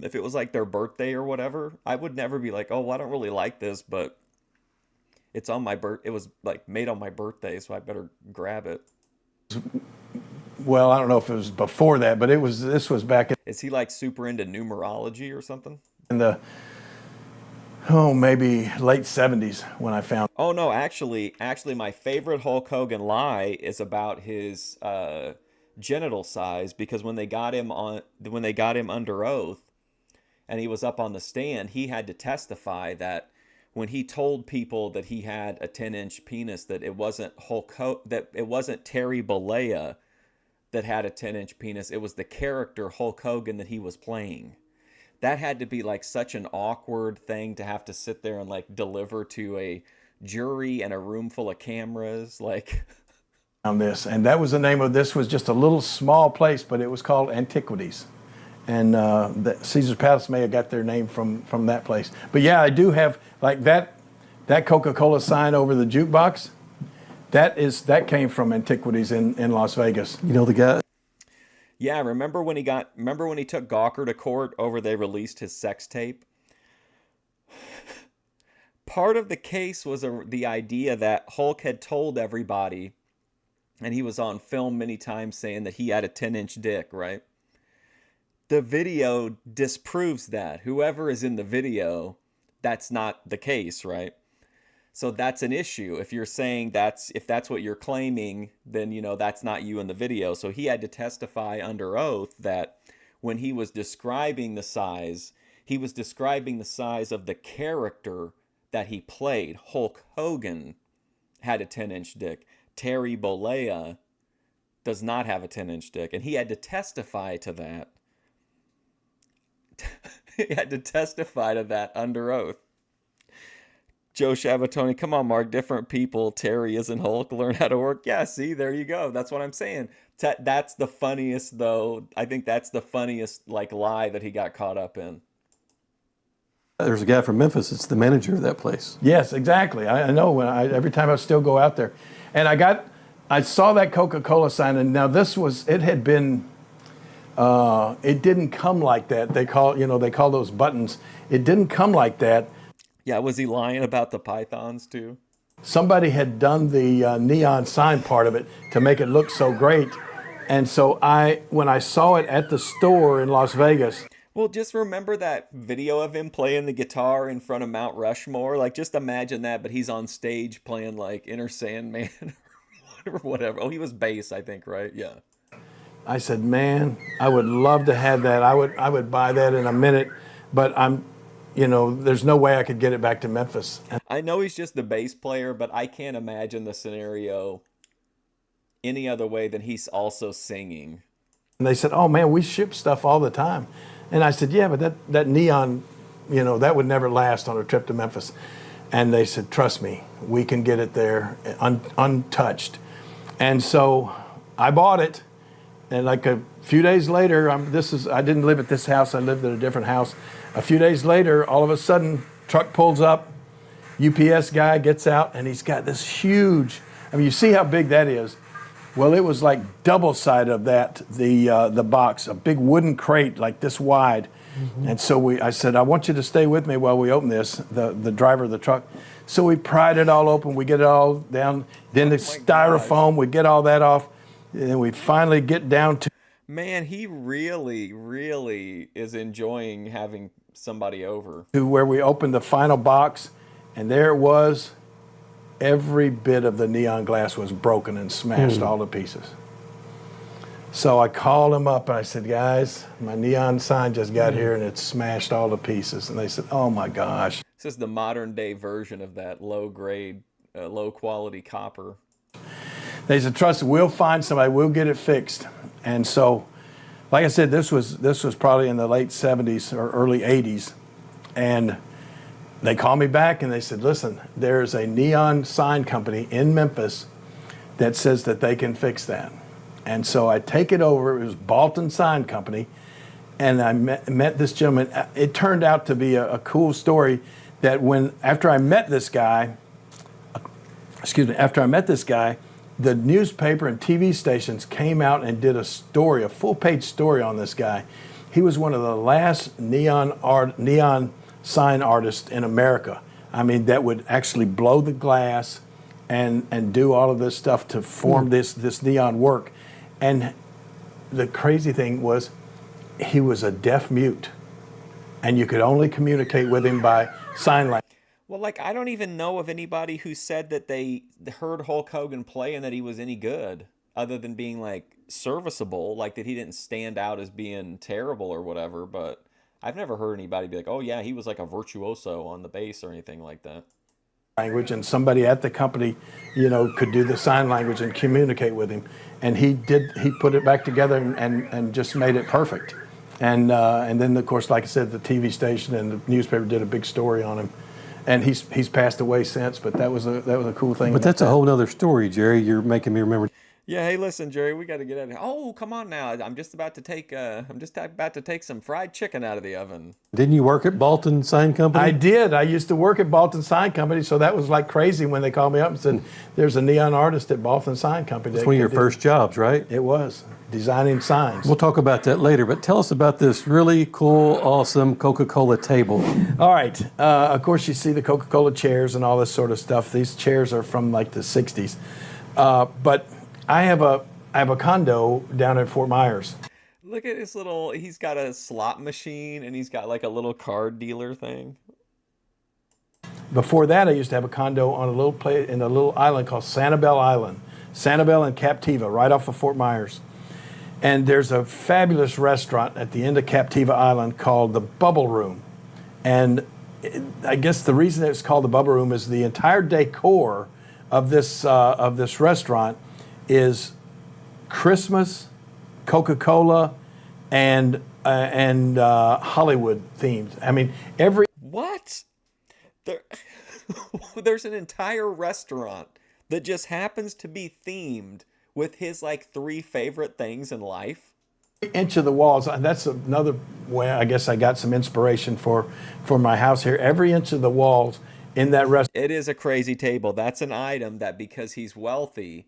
If it was like their birthday or whatever, I would never be like, oh, well, I don't really like this, but it's on my it was like made on my birthday, so I better grab it. Well, I don't know if it was before that, but this was back in. Is he like super into numerology or something? In the, maybe late 70s when I found. Oh no, actually my favorite Hulk Hogan lie is about his genital size, because when they got him under oath and he was up on the stand, he had to testify that when he told people that he had a 10-inch penis, that it wasn't that it wasn't Terry Bollea that had a 10-inch penis, it was the character Hulk Hogan that he was playing. That had to be like such an awkward thing to have to sit there and like deliver to a jury and a room full of cameras, like. On this, and that was the name of this. Was just a little small place, but it was called Antiquities, and the Caesar's Palace may have got their name from that place. But yeah, I do have like that Coca-Cola sign over the jukebox. That came from Antiquities in Las Vegas. You know the guy? Yeah, remember when he took Gawker to court over they released his sex tape? Part of the case was the idea that Hulk had told everybody, and he was on film many times saying that he had a 10-inch dick, right? The video disproves that. Whoever is in the video, that's not the case, right? So that's an issue. If you're saying if that's what you're claiming, then that's not you in the video. So he had to testify under oath that when he was describing the size, he was describing the size of the character that he played. Hulk Hogan had a 10-inch dick. Terry Bollea does not have a 10-inch dick, and he had to testify to that. He had to testify to that under oath. Joe Shavatoni, come on, Mark. Different people. Terry isn't Hulk. Learn how to work. Yeah, see, there you go. That's what I'm saying. That's the funniest, though. I think that's the funniest lie that he got caught up in. There's a guy from Memphis. It's the manager of that place. Yes, exactly. I know. Every time I still go out there, and I saw that Coca-Cola sign, and now it had been. It didn't come like that. They call those buttons. It didn't come like that. Yeah, was he lying about the pythons too? Somebody had done the neon sign part of it to make it look so great. And so when I saw it at the store in Las Vegas. Well, just remember that video of him playing the guitar in front of Mount Rushmore. Just imagine that, but he's on stage playing Inner Sandman or whatever. Oh, he was bass, I think, right? Yeah. I said, man, I would love to have that. I would buy that in a minute, but there's no way I could get it back to Memphis. I know he's just the bass player, but I can't imagine the scenario any other way than he's also singing. And they said, oh man, we ship stuff all the time. And I said, yeah, but that neon, that would never last on a trip to Memphis. And they said, trust me, we can get it there untouched. And so I bought it. And a few days later, I didn't live at this house. I lived at a different house. A few days later, all of a sudden, truck pulls up, UPS guy gets out, and he's got this huge, you see how big that is. Well, it was double side of that, the box, a big wooden crate this wide. Mm-hmm. And so I said, I want you to stay with me while we open this, the driver of the truck. So we pried it all open, we get it all down, then the styrofoam, we get all that off, and then we finally get down to. Man, he really, really is enjoying having somebody over. To where we opened the final box, and there it was. Every bit of the neon glass was broken and smashed all to pieces. So I called them up and I said, guys, my neon sign just got here and it's smashed all to pieces. And they said, oh my gosh. This is the modern day version of that low grade, low quality copper. They said, trust me, we'll find somebody, we'll get it fixed. And so, like I said, this was probably in the late 70s or early 80s. And they called me back and they said, listen, there's a neon sign company in Memphis that says that they can fix that. And so I take it over. It was Balton Sign Company. And I met this gentleman. It turned out to be a cool story that after I met this guy, the newspaper and TV stations came out and did a full-page story on this guy. He was one of the last neon sign artists in America. That would actually blow the glass and do all of this stuff to form this neon work. And the crazy thing was, he was a deaf mute, and you could only communicate with him by sign language. Well, I don't even know of anybody who said that they heard Hulk Hogan play and that he was any good, other than being serviceable, that he didn't stand out as being terrible or whatever. But I've never heard anybody be oh yeah, he was a virtuoso on the bass or anything like that. Language, and somebody at the company, could do the sign language and communicate with him, and he put it back together and just made it perfect. And then of course, like I said, the TV station and the newspaper did a big story on him. And he's passed away since, but that was a cool thing. But that's a whole other story, Jerry. You're making me remember. Yeah, hey, listen, Jerry, we got to get out of here. Oh, come on now. I'm just about to take some fried chicken out of the oven. Didn't you work at Balton Sign Company? I did. I used to work at Balton Sign Company, so that was crazy when they called me up and said, there's a neon artist at Balton Sign Company. That's one of your first jobs, right? It was, designing signs. We'll talk about that later, but tell us about this really cool, awesome Coca-Cola table. All right. Of course, you see the Coca-Cola chairs and all this sort of stuff. These chairs are from the 60s. But I have a condo down in Fort Myers. Look at this he's got a slot machine and he's got a little card dealer thing. before that, I used to have a condo on a little place in a little island called Sanibel Island, Sanibel and Captiva, right off of Fort Myers. And there's a fabulous restaurant at the end of Captiva Island called the Bubble Room. And I guess the reason it's called the Bubble Room is the entire decor of this restaurant is Christmas, Coca-Cola, and Hollywood themed. I mean, every What? There's an entire restaurant that just happens to be themed with his like 3 favorite things in life. inch of the walls. That's another way I guess I got some inspiration for my house here. Every inch of the walls in that restaurant. It is a crazy table. That's an item that because he's wealthy,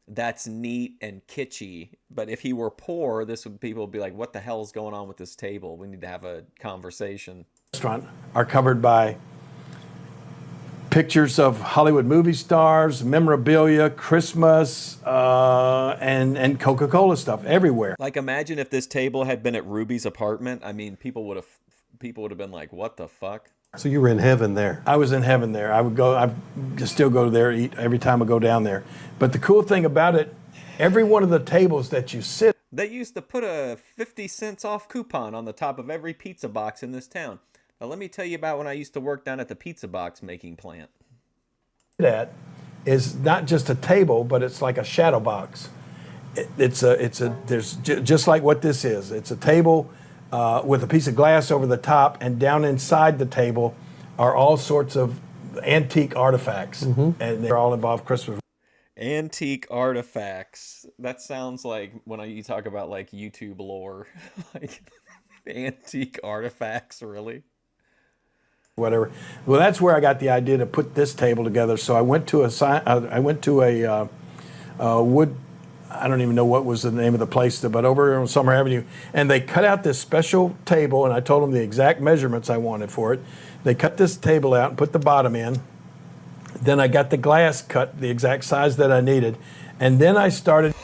that's neat and kitschy. But if he were poor, people would be like, what the hell is going on with this table? We need to have a conversation. Restaurant are covered by pictures of Hollywood movie stars, memorabilia, Christmas, and Coca-Cola stuff everywhere. Like imagine if this table had been at Ruby's apartment. I mean, people would have been like, what the fuck? So you were in heaven there. I was in heaven there. I still go there, eat every time I go down there. But the cool thing about it, every one of the tables that you sit. They used to put a 50 cents off coupon on the top of every pizza box in this town. Now, let me tell you about when I used to work down at the pizza box making plant. That is not just a table, but it's like a shadow box. There's just like what this is. It's a table with a piece of glass over the top, and down inside the table are all sorts of antique artifacts, and they're all involved Christmas. Antique artifacts. That sounds like when you talk about like YouTube lore, like antique artifacts, really. Whatever. Well, that's where I got the idea to put this table together. So I went to a wood. I don't even know what was the name of the place, but over on Summer Avenue, and they cut out this special table, and I told them the exact measurements I wanted for it. They cut this table out and put the bottom in. Then I got the glass cut the exact size that I needed, and then I started.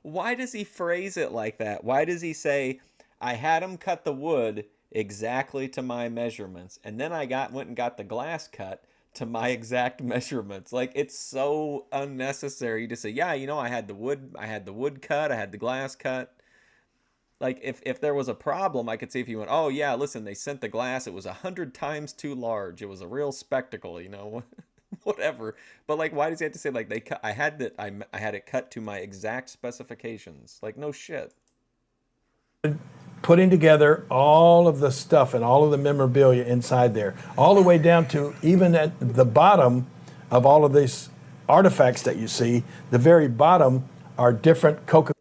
Why does he phrase it like that? Why does he say, I had him cut the wood exactly to my measurements, and then I went and got the glass cut to my exact measurements? Like, it's so unnecessary to say, yeah, I had the wood cut, I had the glass cut. Like, if there was a problem, I could see if he went, oh yeah, listen, they sent the glass, it was 100 times too large, it was a real spectacle, whatever. But like, why does he have to say like I had it cut to my exact specifications? Like, no shit. Putting together all of the stuff and all of the memorabilia inside there, all the way down to even at the bottom of all of these artifacts that you see, the very bottom are different Coca.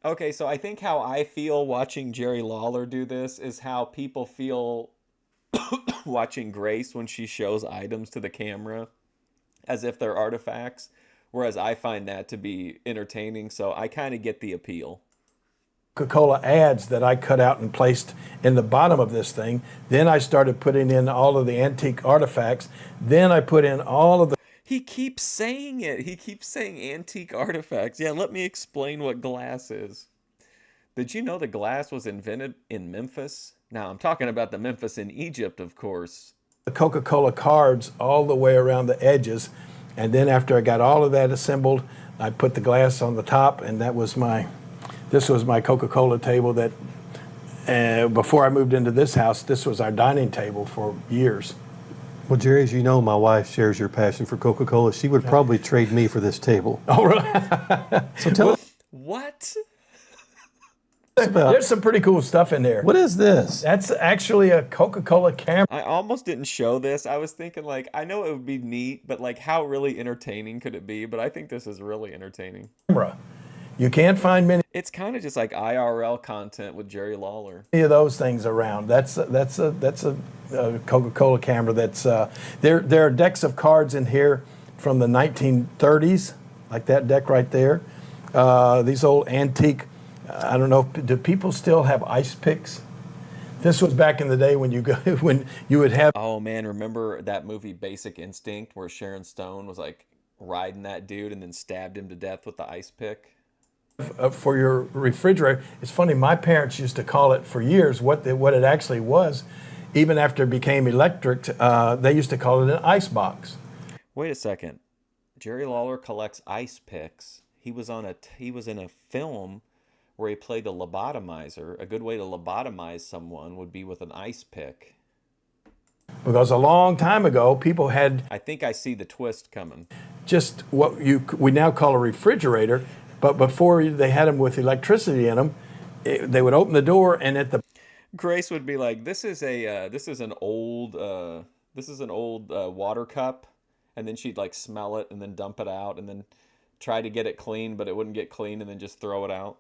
Okay, so I think how I feel watching Jerry Lawler do this is how people feel watching Grace when she shows items to the camera as if they're artifacts, whereas I find that to be entertaining, so I kind of get the appeal. Coca-Cola ads that I cut out and placed in the bottom of this thing. Then I started putting in all of the antique artifacts. Then I put in all of the... He keeps saying it. He keeps saying antique artifacts. Yeah, let me explain what glass is. Did you know the glass was invented in Memphis? Now, I'm talking about the Memphis in Egypt, of course. The Coca-Cola cards all the way around the edges. And then after I got all of that assembled, I put the glass on the top, and this was my Coca-Cola table that, before I moved into this house, this was our dining table for years. Well, Jerry, as you know, my wife shares your passion for Coca-Cola. She would probably trade me for this table. Oh, really? So tell us. What? There's some pretty cool stuff in there. What is this? That's actually a Coca-Cola camera. I almost didn't show this. I was thinking, like, I know it would be neat, but, like, how really entertaining could it be? But I think this is really entertaining. You can't find many It's kind of just like IRL content with Jerry Lawler. of those things around. That's a Coca-Cola camera. There are decks of cards in here from the 1930s, like that deck right there. These old antique. I don't know. Do people still have ice picks? This was back in the day when you would have. Oh man, remember that movie Basic Instinct where Sharon Stone was like riding that dude and then stabbed him to death with the ice pick? For your refrigerator. It's funny, my parents used to call it for years what it actually was even after it became electric, they used to call it an ice box. Wait a second. Jerry Lawler collects ice picks. He was in a film where he played a lobotomizer. A good way to lobotomize someone would be with an ice pick. Because a long time ago, people had I think I see the twist coming. just what we now call a refrigerator, but before they had them with electricity in them, they would open the door, and at the Grace would be like, this is an old water cup," and then she'd like smell it and then dump it out and then try to get it clean, but it wouldn't get clean, and then just throw it out.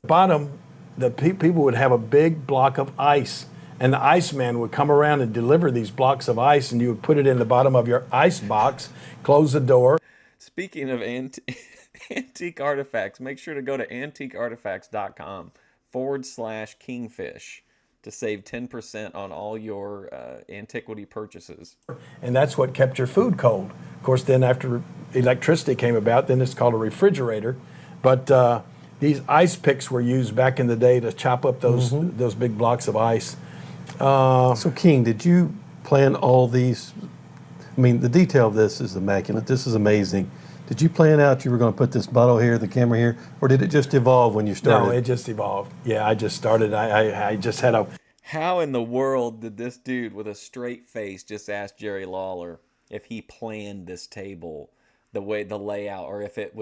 bottom, the people would have a big block of ice, and the iceman would come around and deliver these blocks of ice, and you would put it in the bottom of your ice box, close the door. Speaking of antique artifacts, make sure to go to antiqueartifacts.com/kingfish to save 10% on all your antiquity purchases. And that's what kept your food cold. Of course, then after electricity came about, then it's called a refrigerator. But these ice picks were used back in the day to chop up those big blocks of ice. So, King, did you plan all these? I mean, the detail of this is immaculate. This is amazing. Did you plan out you were going to put this bottle here, the camera here, or did it just evolve when you started? No, it just evolved. Yeah, I just started. I just had a... How in the world did this dude with a straight face just ask Jerry Lawler if he planned this table, the layout, or if it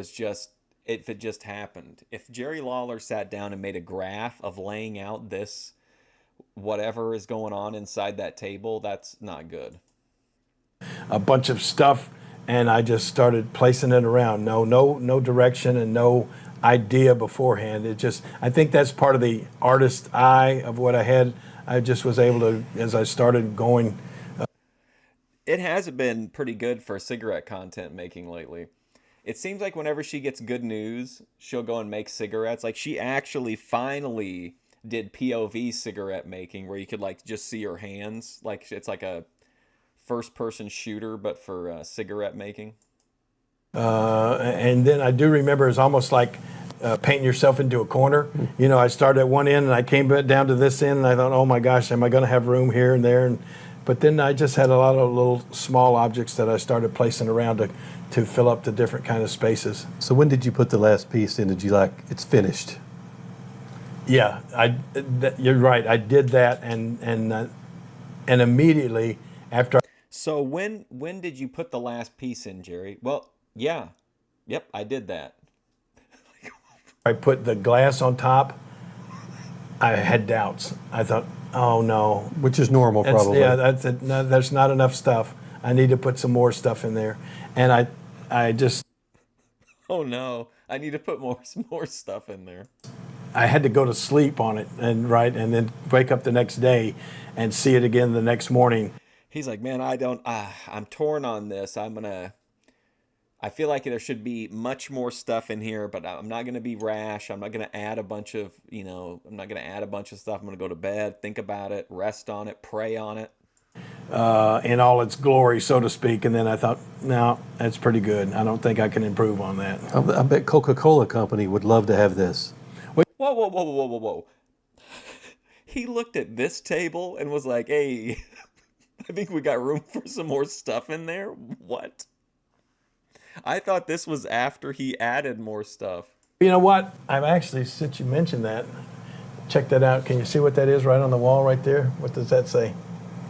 just happened? If Jerry Lawler sat down and made a graph of laying out this, whatever is going on inside that table, that's not good. a bunch of stuff, and I just started placing it around. No direction and no idea beforehand. I think that's part of the artist eye of what I had. I just was able to, as I started going. It has been pretty good for cigarette content making lately. It seems like whenever she gets good news, she'll go and make cigarettes. Like, she actually finally did POV cigarette making, where you could like just see her hands. Like, it's like a first-person shooter, but for cigarette making. And then I do remember it's almost like painting yourself into a corner. You know, I started at one end and I came down to this end, and I thought, oh my gosh, am I going to have room here and there? But then I just had a lot of little small objects that I started placing around to fill up the different kind of spaces. So when did you put the last piece in? Did you it's finished? Yeah, you're right. I did that, and immediately after. So when did you put the last piece in, Jerry? Well, yeah, yep, I did that. I put the glass on top, I had doubts. I thought, oh no. Which is normal, probably. Yeah, no, there's not enough stuff. I need to put some more stuff in there. And I just... Oh no, I need to put more stuff in there. I had to go to sleep on it, and then wake up the next day and see it again the next morning. He's like, man, I'm torn on this. I feel like there should be much more stuff in here, but I'm not going to be rash. I'm not going to add a bunch of, I'm not going to add a bunch of stuff. I'm going to go to bed, think about it, rest on it, pray on it. In all its glory, so to speak. And then I thought, no, that's pretty good. I don't think I can improve on that. I bet Coca-Cola Company would love to have this. Whoa. He looked at this table and was like, hey, I think we got room for some more stuff in there. What? I thought this was after he added more stuff. You know what? I'm actually, since you mentioned that, check that out. Can you see what that is right on the wall right there? What does that say?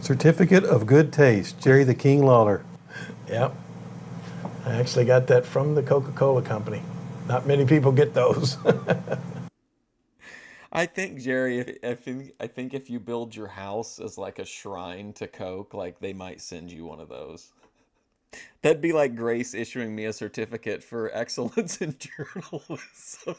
Certificate of Good Taste, Jerry the King Lawler. Yep. I actually got that from the Coca-Cola Company. Not many people get those. I think, Jerry, I think if you build your house as like a shrine to Coke, like they might send you one of those. That'd be like Grace issuing me a certificate for excellence in journalism.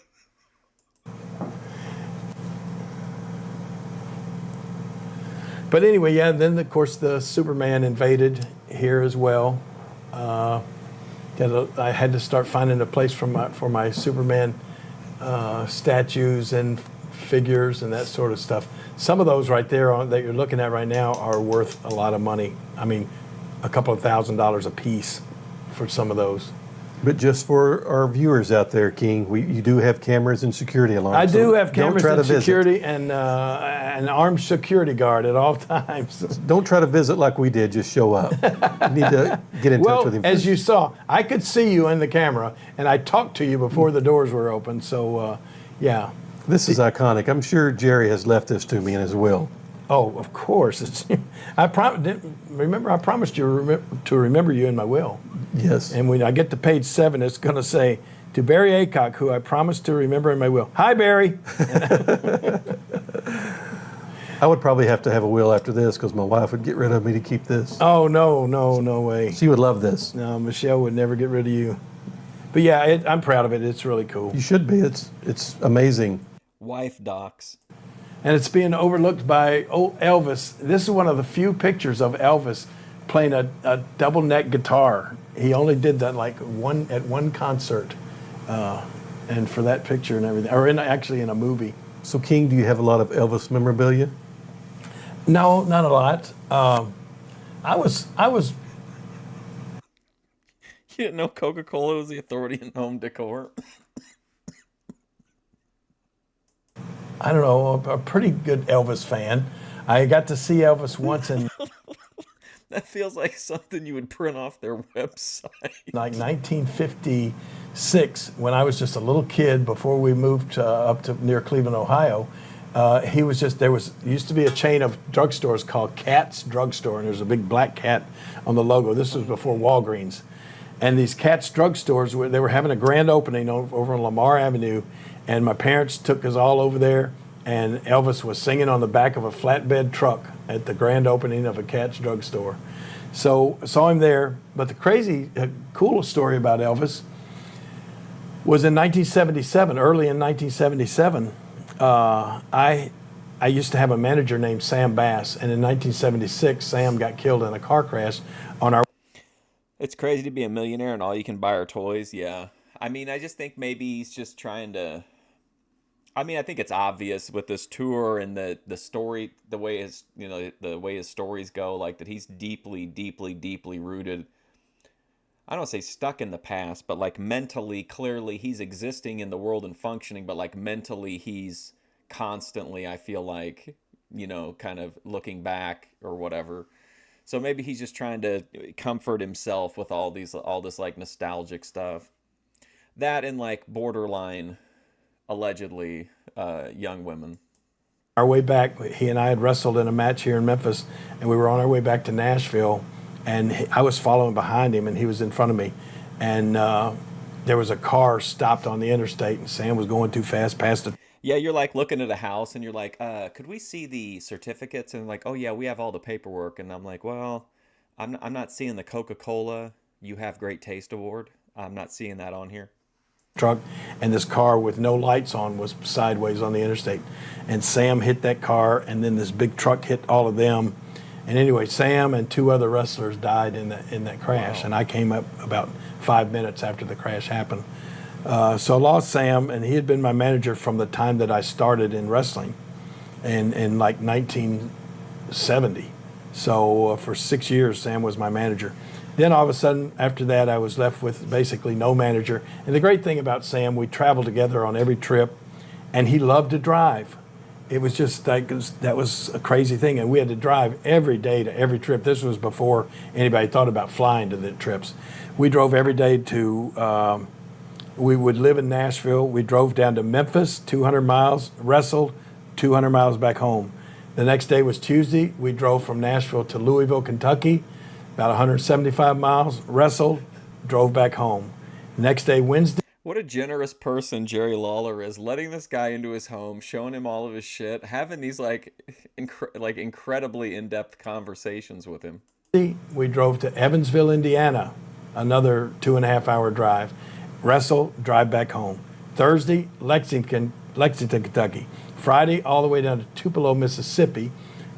But anyway, yeah, then of course the Superman invaded here as well. I had to start finding a place for my Superman statues and figures and that sort of stuff. Some of those right there that you're looking at right now are worth a lot of money. I mean, a couple of $1,000s a piece for some of those. But just for our viewers out there, King, you do have cameras and security alarms. I do so have cameras don't try and to visit. security and an armed security guard at all times. Don't try to visit like we did. Just show up. You need to get in touch with him. Well, as first. you saw, I could see you in the camera, and I talked to you before the doors were open. So, yeah. This is iconic. I'm sure Jerry has left this to me in his will. Oh, of course. It's, I promised you to remember you in my will. Yes. And when I get to page 7, it's going to say, to Barry Aycock, who I promised to remember in my will. Hi, Barry. I would probably have to have a will after this because my wife would get rid of me to keep this. Oh, no way. She would love this. No, Michelle would never get rid of you. But yeah, I'm proud of it. It's really cool. You should be. It's amazing. Wife docs. And it's being overlooked by Elvis. This is one of the few pictures of Elvis playing a double neck guitar. He only did that like at one concert, and for that picture and everything, or actually in a movie. So, King, do you have a lot of Elvis memorabilia? No, not a lot. I was. You didn't know Coca-Cola was the authority in home decor? I don't know, a pretty good Elvis fan. I got to see Elvis once in That feels like something you would print off their website. like 1956 when I was just a little kid before we moved up to near Cleveland, Ohio. He was just, used to be a chain of drugstores called Cat's Drugstore, and there's a big black cat on the logo. This was before Walgreens. And these Cat's Drugstores, they were having a grand opening over on Lamar Avenue, and my parents took us all over there, and Elvis was singing on the back of a flatbed truck at the grand opening of a Cat's Drugstore. So saw him there. But the crazy, cool story about Elvis was in 1977, early in 1977, I used to have a manager named Sam Bass, and in 1976, Sam got killed in a car crash on our. It's crazy to be a millionaire and all you can buy are toys. Yeah. I mean, I just think maybe he's just trying to. I mean, I think it's obvious with this tour and the story, the way his stories go, like that he's deeply, deeply, deeply rooted. I don't say stuck in the past, but like mentally, clearly he's existing in the world and functioning, but like mentally he's constantly, I feel like, kind of looking back or whatever. So maybe he's just trying to comfort himself with all this like nostalgic stuff. That and like borderline, allegedly, young women. Our way back, he and I had wrestled in a match here in Memphis, and we were on our way back to Nashville, and I was following behind him, and he was in front of me, and there was a car stopped on the interstate, and Sam was going too fast past it. Yeah, you're like looking at a house, and you're like, could we see the certificates? And like, oh yeah, we have all the paperwork. And I'm like, well, I'm not seeing the Coca-Cola You Have Great Taste Award. I'm not seeing that on here. Truck, and this car with no lights on was sideways on the interstate, and Sam hit that car, and then this big truck hit all of them, and anyway, Sam and 2 other wrestlers died in that crash. Wow. And I came up about 5 minutes after the crash happened. So I lost Sam, and he had been my manager from the time that I started in wrestling, in like 1970. So for 6 years, Sam was my manager. Then all of a sudden, after that, I was left with basically no manager. And the great thing about Sam, we traveled together on every trip, and he loved to drive. It was just like, that was a crazy thing, and we had to drive every day to every trip. This was before anybody thought about flying to the trips. We drove every day to, we would live in Nashville. We drove down to Memphis, 200 miles, wrestled, 200 miles back home. The next day was Tuesday. We drove from Nashville to Louisville, Kentucky, about 175 miles, wrestled, drove back home. Next day, Wednesday. What a generous person Jerry Lawler is, letting this guy into his home, showing him all of his shit, having these like incredibly in-depth conversations with him. We drove to Evansville, Indiana, another 2.5-hour drive, wrestle, drive back home. Thursday, Lexington, Kentucky. Friday, all the way down to Tupelo, Mississippi.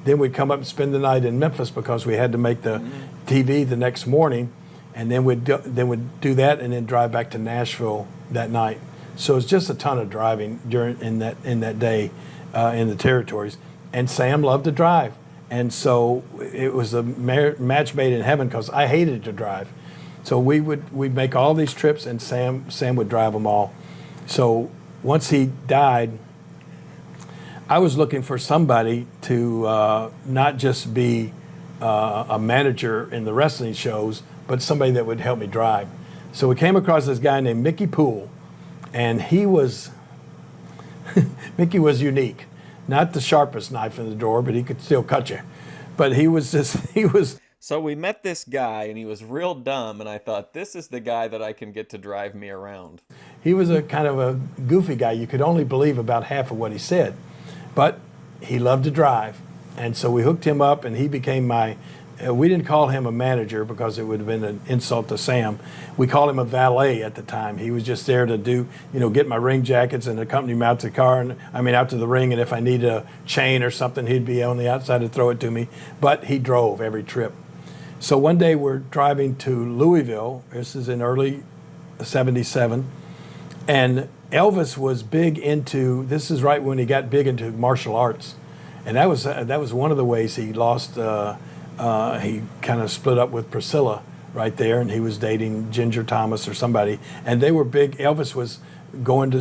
Then we'd come up and spend the night in Memphis because we had to make the TV the next morning, and then we'd do that and then drive back to Nashville that night. So it's just a ton of driving in that day in the territories. And Sam loved to drive, and so it was a match made in heaven because I hated to drive. So we'd make all these trips, and Sam would drive them all. So once he died, I was looking for somebody to not just be a manager in the wrestling shows, but somebody that would help me drive. So we came across this guy named Mickey Poole, and he was Mickey was unique. Not the sharpest knife in the drawer, but he could still cut you. But he was So we met this guy, and he was real dumb, and I thought, this is the guy that I can get to drive me around. He was a kind of a goofy guy. You could only believe about half of what he said. But he loved to drive. And so we hooked him up, and he became my, we didn't call him a manager because it would have been an insult to Sam. We called him a valet at the time. He was just there to do, get my ring jackets and accompany me out to the car, out to the ring. And if I needed a chain or something, he'd be on the outside to throw it to me. But he drove every trip. So one day we're driving to Louisville. This is in early '77. And Elvis was big into, this is right when he got big into martial arts. And that was one of the ways he lost, he kind of split up with Priscilla right there, and he was dating Ginger Thomas or somebody. And they were big. Elvis was going to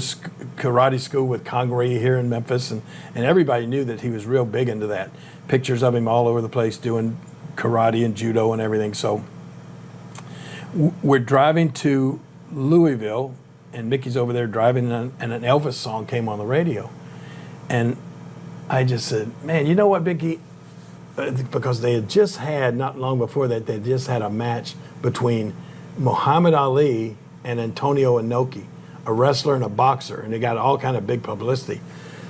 karate school with Congaree here in Memphis, and everybody knew that he was real big into that. Pictures of him all over the place doing karate and judo and everything. So we're driving to Louisville, and Mickey's over there driving, and an Elvis song came on the radio. And I just said, man, you know what, Mickey? Because they had just had, not long before that, they just had a match between Muhammad Ali and Antonio Inoki, a wrestler and a boxer, and they got all kind of big publicity.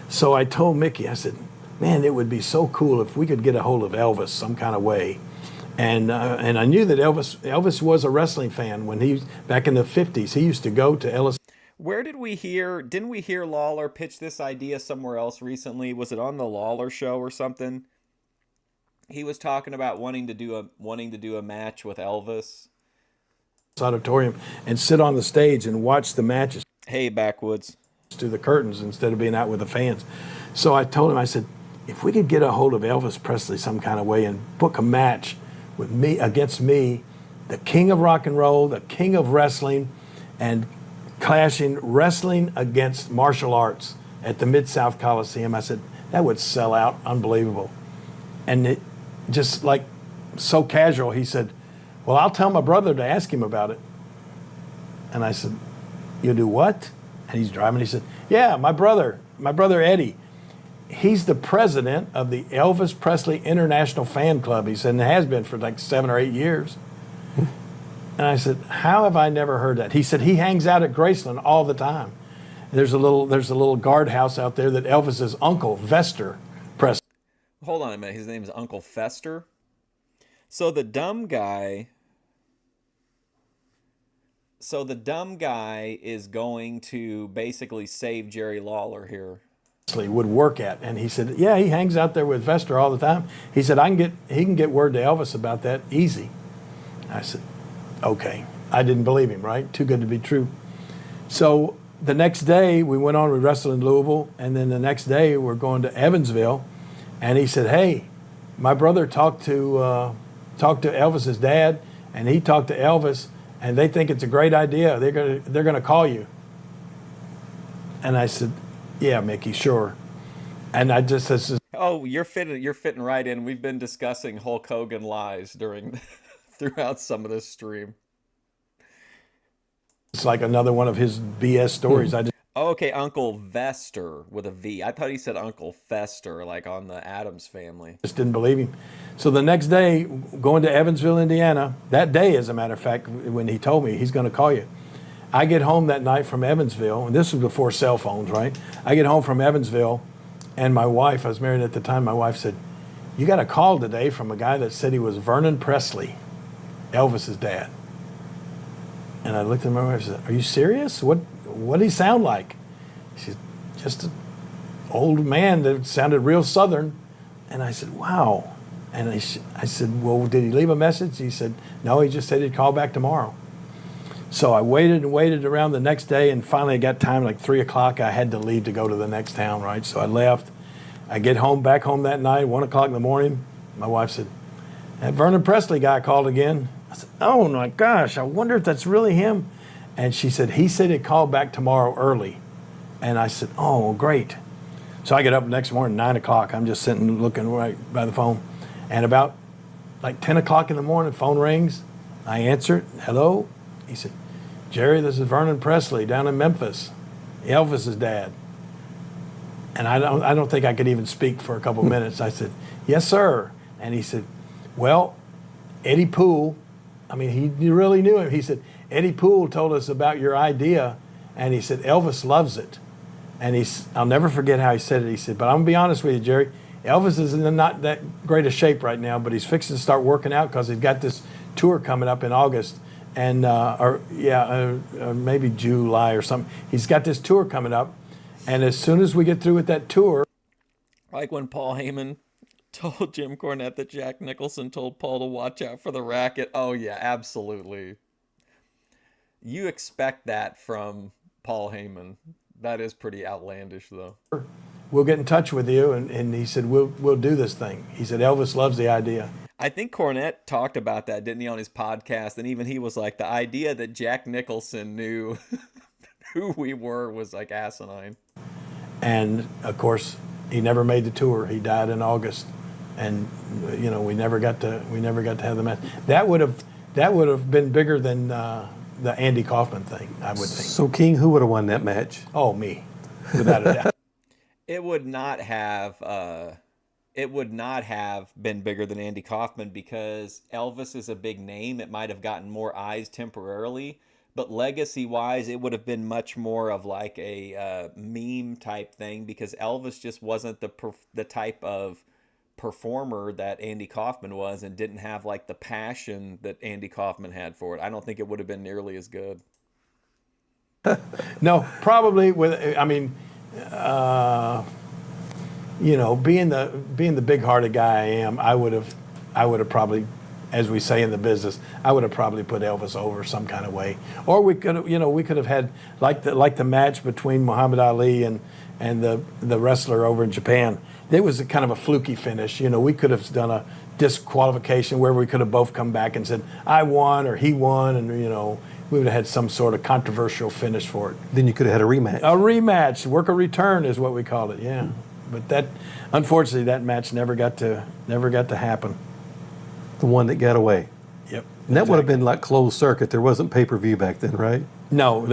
So I told Mickey, I said, man, it would be so cool if we could get a hold of Elvis some kind of way. And I knew that Elvis was a wrestling fan when he, back in the 50s, he used to go to Ellis. Where didn't we hear Lawler pitch this idea somewhere else recently? Was it on the Lawler show or something? He was talking about wanting to do a match with Elvis. Auditorium and sit on the stage and watch the matches. Hey, Backwoods. To the curtains instead of being out with the fans. So I told him, I said, if we could get a hold of Elvis Presley some kind of way and book a match with me against me, the king of rock and roll, the king of wrestling, and clashing wrestling against martial arts at the Mid-South Coliseum, I said, that would sell out unbelievable. And it just like so casual, he said, well, I'll tell my brother to ask him about it. And I said, you'll do what? And he's driving. He said, yeah, my brother Eddie, he's the president of the Elvis Presley International Fan Club. He said, and it has been for like 7 or 8 years. And I said, how have I never heard that? He said, he hangs out at Graceland all the time. There's a little guardhouse out there that Elvis's uncle, Vester Presley. Hold on a minute. His name is Uncle Fester. So the dumb guy is going to basically save Jerry Lawler here. Would work at, and he said, yeah, he hangs out there with Vester all the time. He said, he can get word to Elvis about that easy. I said, okay. I didn't believe him, right? Too good to be true. So the next day we wrestled in Louisville, and then the next day we're going to Evansville, and he said, hey, my brother talked to Elvis's dad, and he talked to Elvis, and they think it's a great idea. They're gonna call you. And I said, yeah, Mickey, sure. And I just said, oh, you're fitting right in. We've been discussing Hulk Hogan lies throughout some of this stream. It's like another one of his BS stories. Oh, okay, Uncle Vester with a V. I thought he said Uncle Fester, like on the Addams Family. Just didn't believe him. So the next day, going to Evansville, Indiana, that day, as a matter of fact, when he told me he's going to call you, I get home that night from Evansville, and this was before cell phones, right? I get home from Evansville, and my wife, I was married at the time, my wife said, you got a call today from a guy that said he was Vernon Presley, Elvis's dad. And I looked at my wife and said, are you serious? What did he sound like? She said, just an old man that sounded real Southern. And I said, wow. And I said, well, did he leave a message? He said, no, he just said he'd call back tomorrow. So I waited and waited around the next day, and finally I got time, like 3 o'clock. I had to leave to go to the next town, right? So I left. I get back home that night, 1 o'clock in the morning. My wife said, that Vernon Presley guy called again. I said, oh my gosh, I wonder if that's really him. And she said, he said he'd call back tomorrow early. And I said, oh, great. So I get up the next morning, 9 o'clock. I'm just sitting looking right by the phone. And about like 10 o'clock in the morning, the phone rings. I answer it. Hello? He said, Jerry, this is Vernon Presley down in Memphis, Elvis's dad. And I don't think I could even speak for a couple minutes. I said, yes, sir. And he said, well, Eddie Poole, I mean, he really knew him. He said, Eddie Poole told us about your idea, and he said, Elvis loves it. And I'll never forget how he said it. He said, but I'm going to be honest with you, Jerry, Elvis is in not that great a shape right now, but he's fixing to start working out because he's got this tour coming up in August, and maybe July or something. He's got this tour coming up, and as soon as we get through with that tour. Like when Paul Heyman told Jim Cornette that Jack Nicholson told Paul to watch out for the racket. Oh, yeah, absolutely. You expect that from Paul Heyman. That is pretty outlandish, though. We'll get in touch with you, and he said, we'll do this thing. He said, Elvis loves the idea. I think Cornette talked about that, didn't he, on his podcast? And even he was like, the idea that Jack Nicholson knew who we were was like asinine. And, of course, he never made the tour. He died in August. And, you know, we never got to have the match. That would have been bigger than the Andy Kaufman thing, I would think. So, King, who would have won that match? Oh, me, without a doubt. It would not have been bigger than Andy Kaufman because Elvis is a big name. It might have gotten more eyes temporarily, but legacy-wise, it would have been much more of like a meme type thing because Elvis just wasn't the type of performer that Andy Kaufman was and didn't have like the passion that Andy Kaufman had for it. I don't think it would have been nearly as good. No, probably you know, being the big-hearted guy I am, I would have probably, as we say in the business, I would have probably put Elvis over some kind of way. Or we could have had like the match between Muhammad Ali and the wrestler over in Japan. It was a kind of a fluky finish. You know, we could have done a disqualification where we could have both come back and said, I won or he won, and you know, we would have had some sort of controversial finish for it. Then you could have had a rematch. A rematch, work a return is what we call it, yeah. But unfortunately, that match never got to happen. The one that got away. Yep. And that would have been like closed circuit. There wasn't pay-per-view back then, right? No,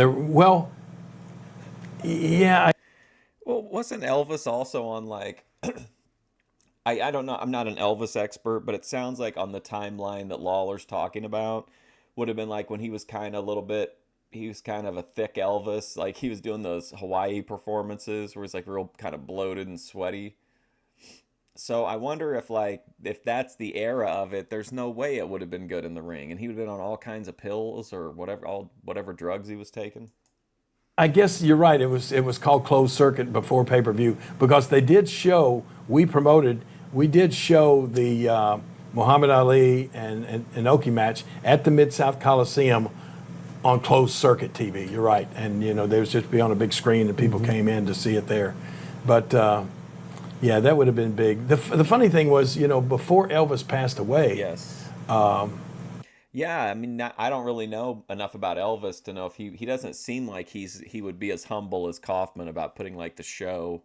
yeah. Well, wasn't Elvis also on like, I don't know, I'm not an Elvis expert, but it sounds like on the timeline that Lawler's talking about would have been like when he was kind of a thick Elvis, like he was doing those Hawaii performances where he's like real kind of bloated and sweaty. So I wonder if that's the era of it, there's no way it would have been good in the ring, and he would have been on all kinds of pills or whatever drugs he was taking. I guess you're right. It was called closed circuit before pay-per-view because they did show, we did show the Muhammad Ali and Inoki match at the Mid-South Coliseum on closed circuit TV. You're right. And, you know, they was just be on a big screen and people came in to see it there. But, yeah, that would have been big. The funny thing was, you know, before Elvis passed away. Yes. Yeah, I mean, I don't really know enough about Elvis to know if he doesn't seem like he would be as humble as Kaufman about putting like the show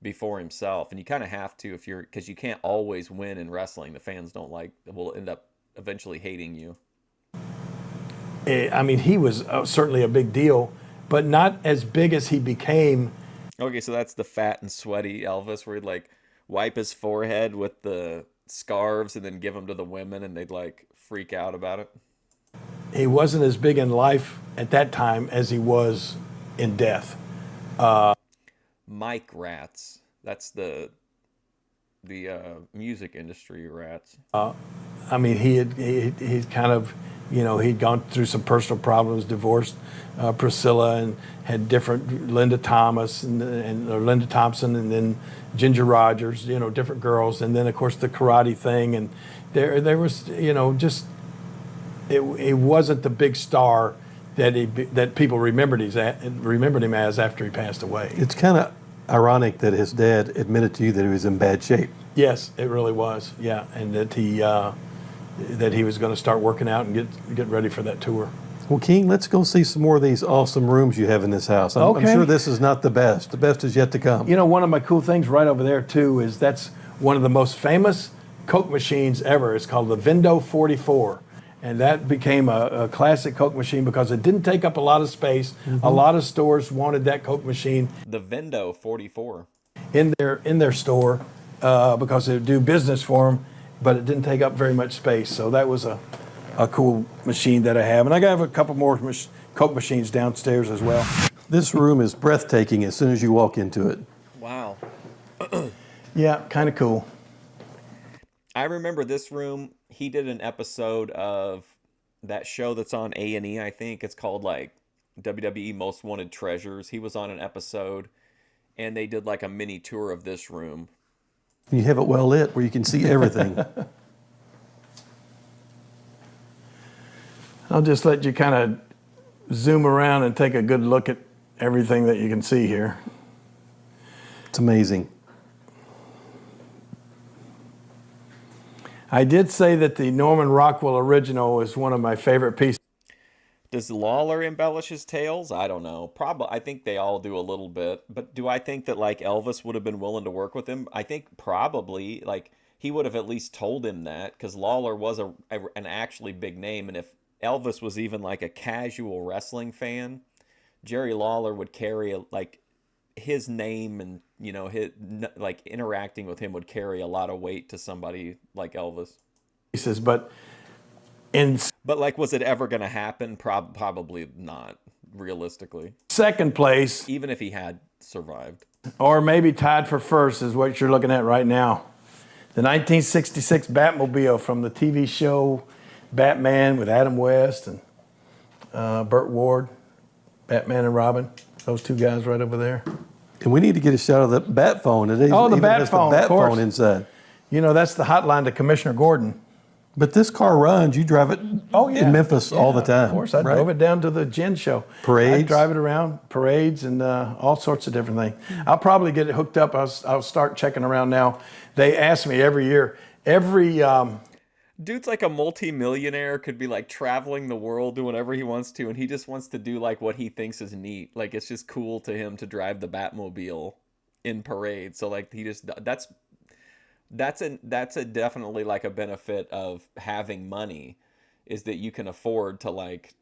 before himself. And you kind of have to because you can't always win in wrestling. The fans will end up eventually hating you. I mean, he was certainly a big deal, but not as big as he became. Okay, so that's the fat and sweaty Elvis where he'd like wipe his forehead with the scarves and then give them to the women and they'd like freak out about it. He wasn't as big in life at that time as he was in death. Mike Rats. That's the music industry rats. I mean, he'd kind of, you know, he'd gone through some personal problems, divorced Priscilla, and had different Linda Thompson, and then Ginger Rogers, you know, different girls, and then of course the karate thing, and there was, you know, just it wasn't the big star that people remembered him as after he passed away. It's kind of ironic that his dad admitted to you that he was in bad shape. Yes, it really was. Yeah, and that he, that he was going to start working out and get ready for that tour. Well, King, let's go see some more of these awesome rooms you have in this house. I'm sure this is not the best. The best is yet to come. You know, one of my cool things right over there, too, is that's one of the most famous Coke machines ever. It's called the Vendo 44. And that became a classic Coke machine because it didn't take up a lot of space. A lot of stores wanted that Coke machine. The Vendo 44. In their store because it would do business for them, but it didn't take up very much space. So that was a cool machine that I have. And I have a couple more Coke machines downstairs as well. This room is breathtaking as soon as you walk into it. Wow. Yeah, kind of cool. I remember this room. He did an episode of that show that's on A&E, I think. It's called like WWE Most Wanted Treasures. He was on an episode, and they did like a mini tour of this room. You have it well lit where you can see everything. I'll just let you kind of zoom around and take a good look at everything that you can see here. It's amazing. I did say that the Norman Rockwell original is one of my favorite pieces. Does Lawler embellish his tales? I don't know. Probably. I think they all do a little bit. But do I think that like Elvis would have been willing to work with him? I think probably. Like he would have at least told him that because Lawler was an actually big name, and if Elvis was even like a casual wrestling fan, Jerry Lawler would carry like his name, and you know, his like interacting with him would carry a lot of weight to somebody like Elvis. He says, but like, was it ever going to happen? Probably not, realistically. Second place, even if he had survived, or maybe tied for first, is what you're looking at right now. The 1966 Batmobile from the TV show Batman with Adam West and Burt Ward, Batman and Robin. Those two guys right over there. And we need to get a shot of the bat phone. The bat phone, the bat of course. phone inside. You know, that's the hotline to Commissioner Gordon. But this car runs. You drive it in Memphis all the time. Of course, I drove it down to the gin show. Parades. I drive it around, parades, and all sorts of different things. I'll probably get it hooked up. I'll start checking around now. They ask me every year, dude's like a multi-millionaire, could be like traveling the world, doing whatever he wants to, and he just wants to do like what he thinks is neat. Like it's just cool to him to drive the Batmobile in parade. So like he just that's a definitely like a benefit of having money, is that you can afford to like,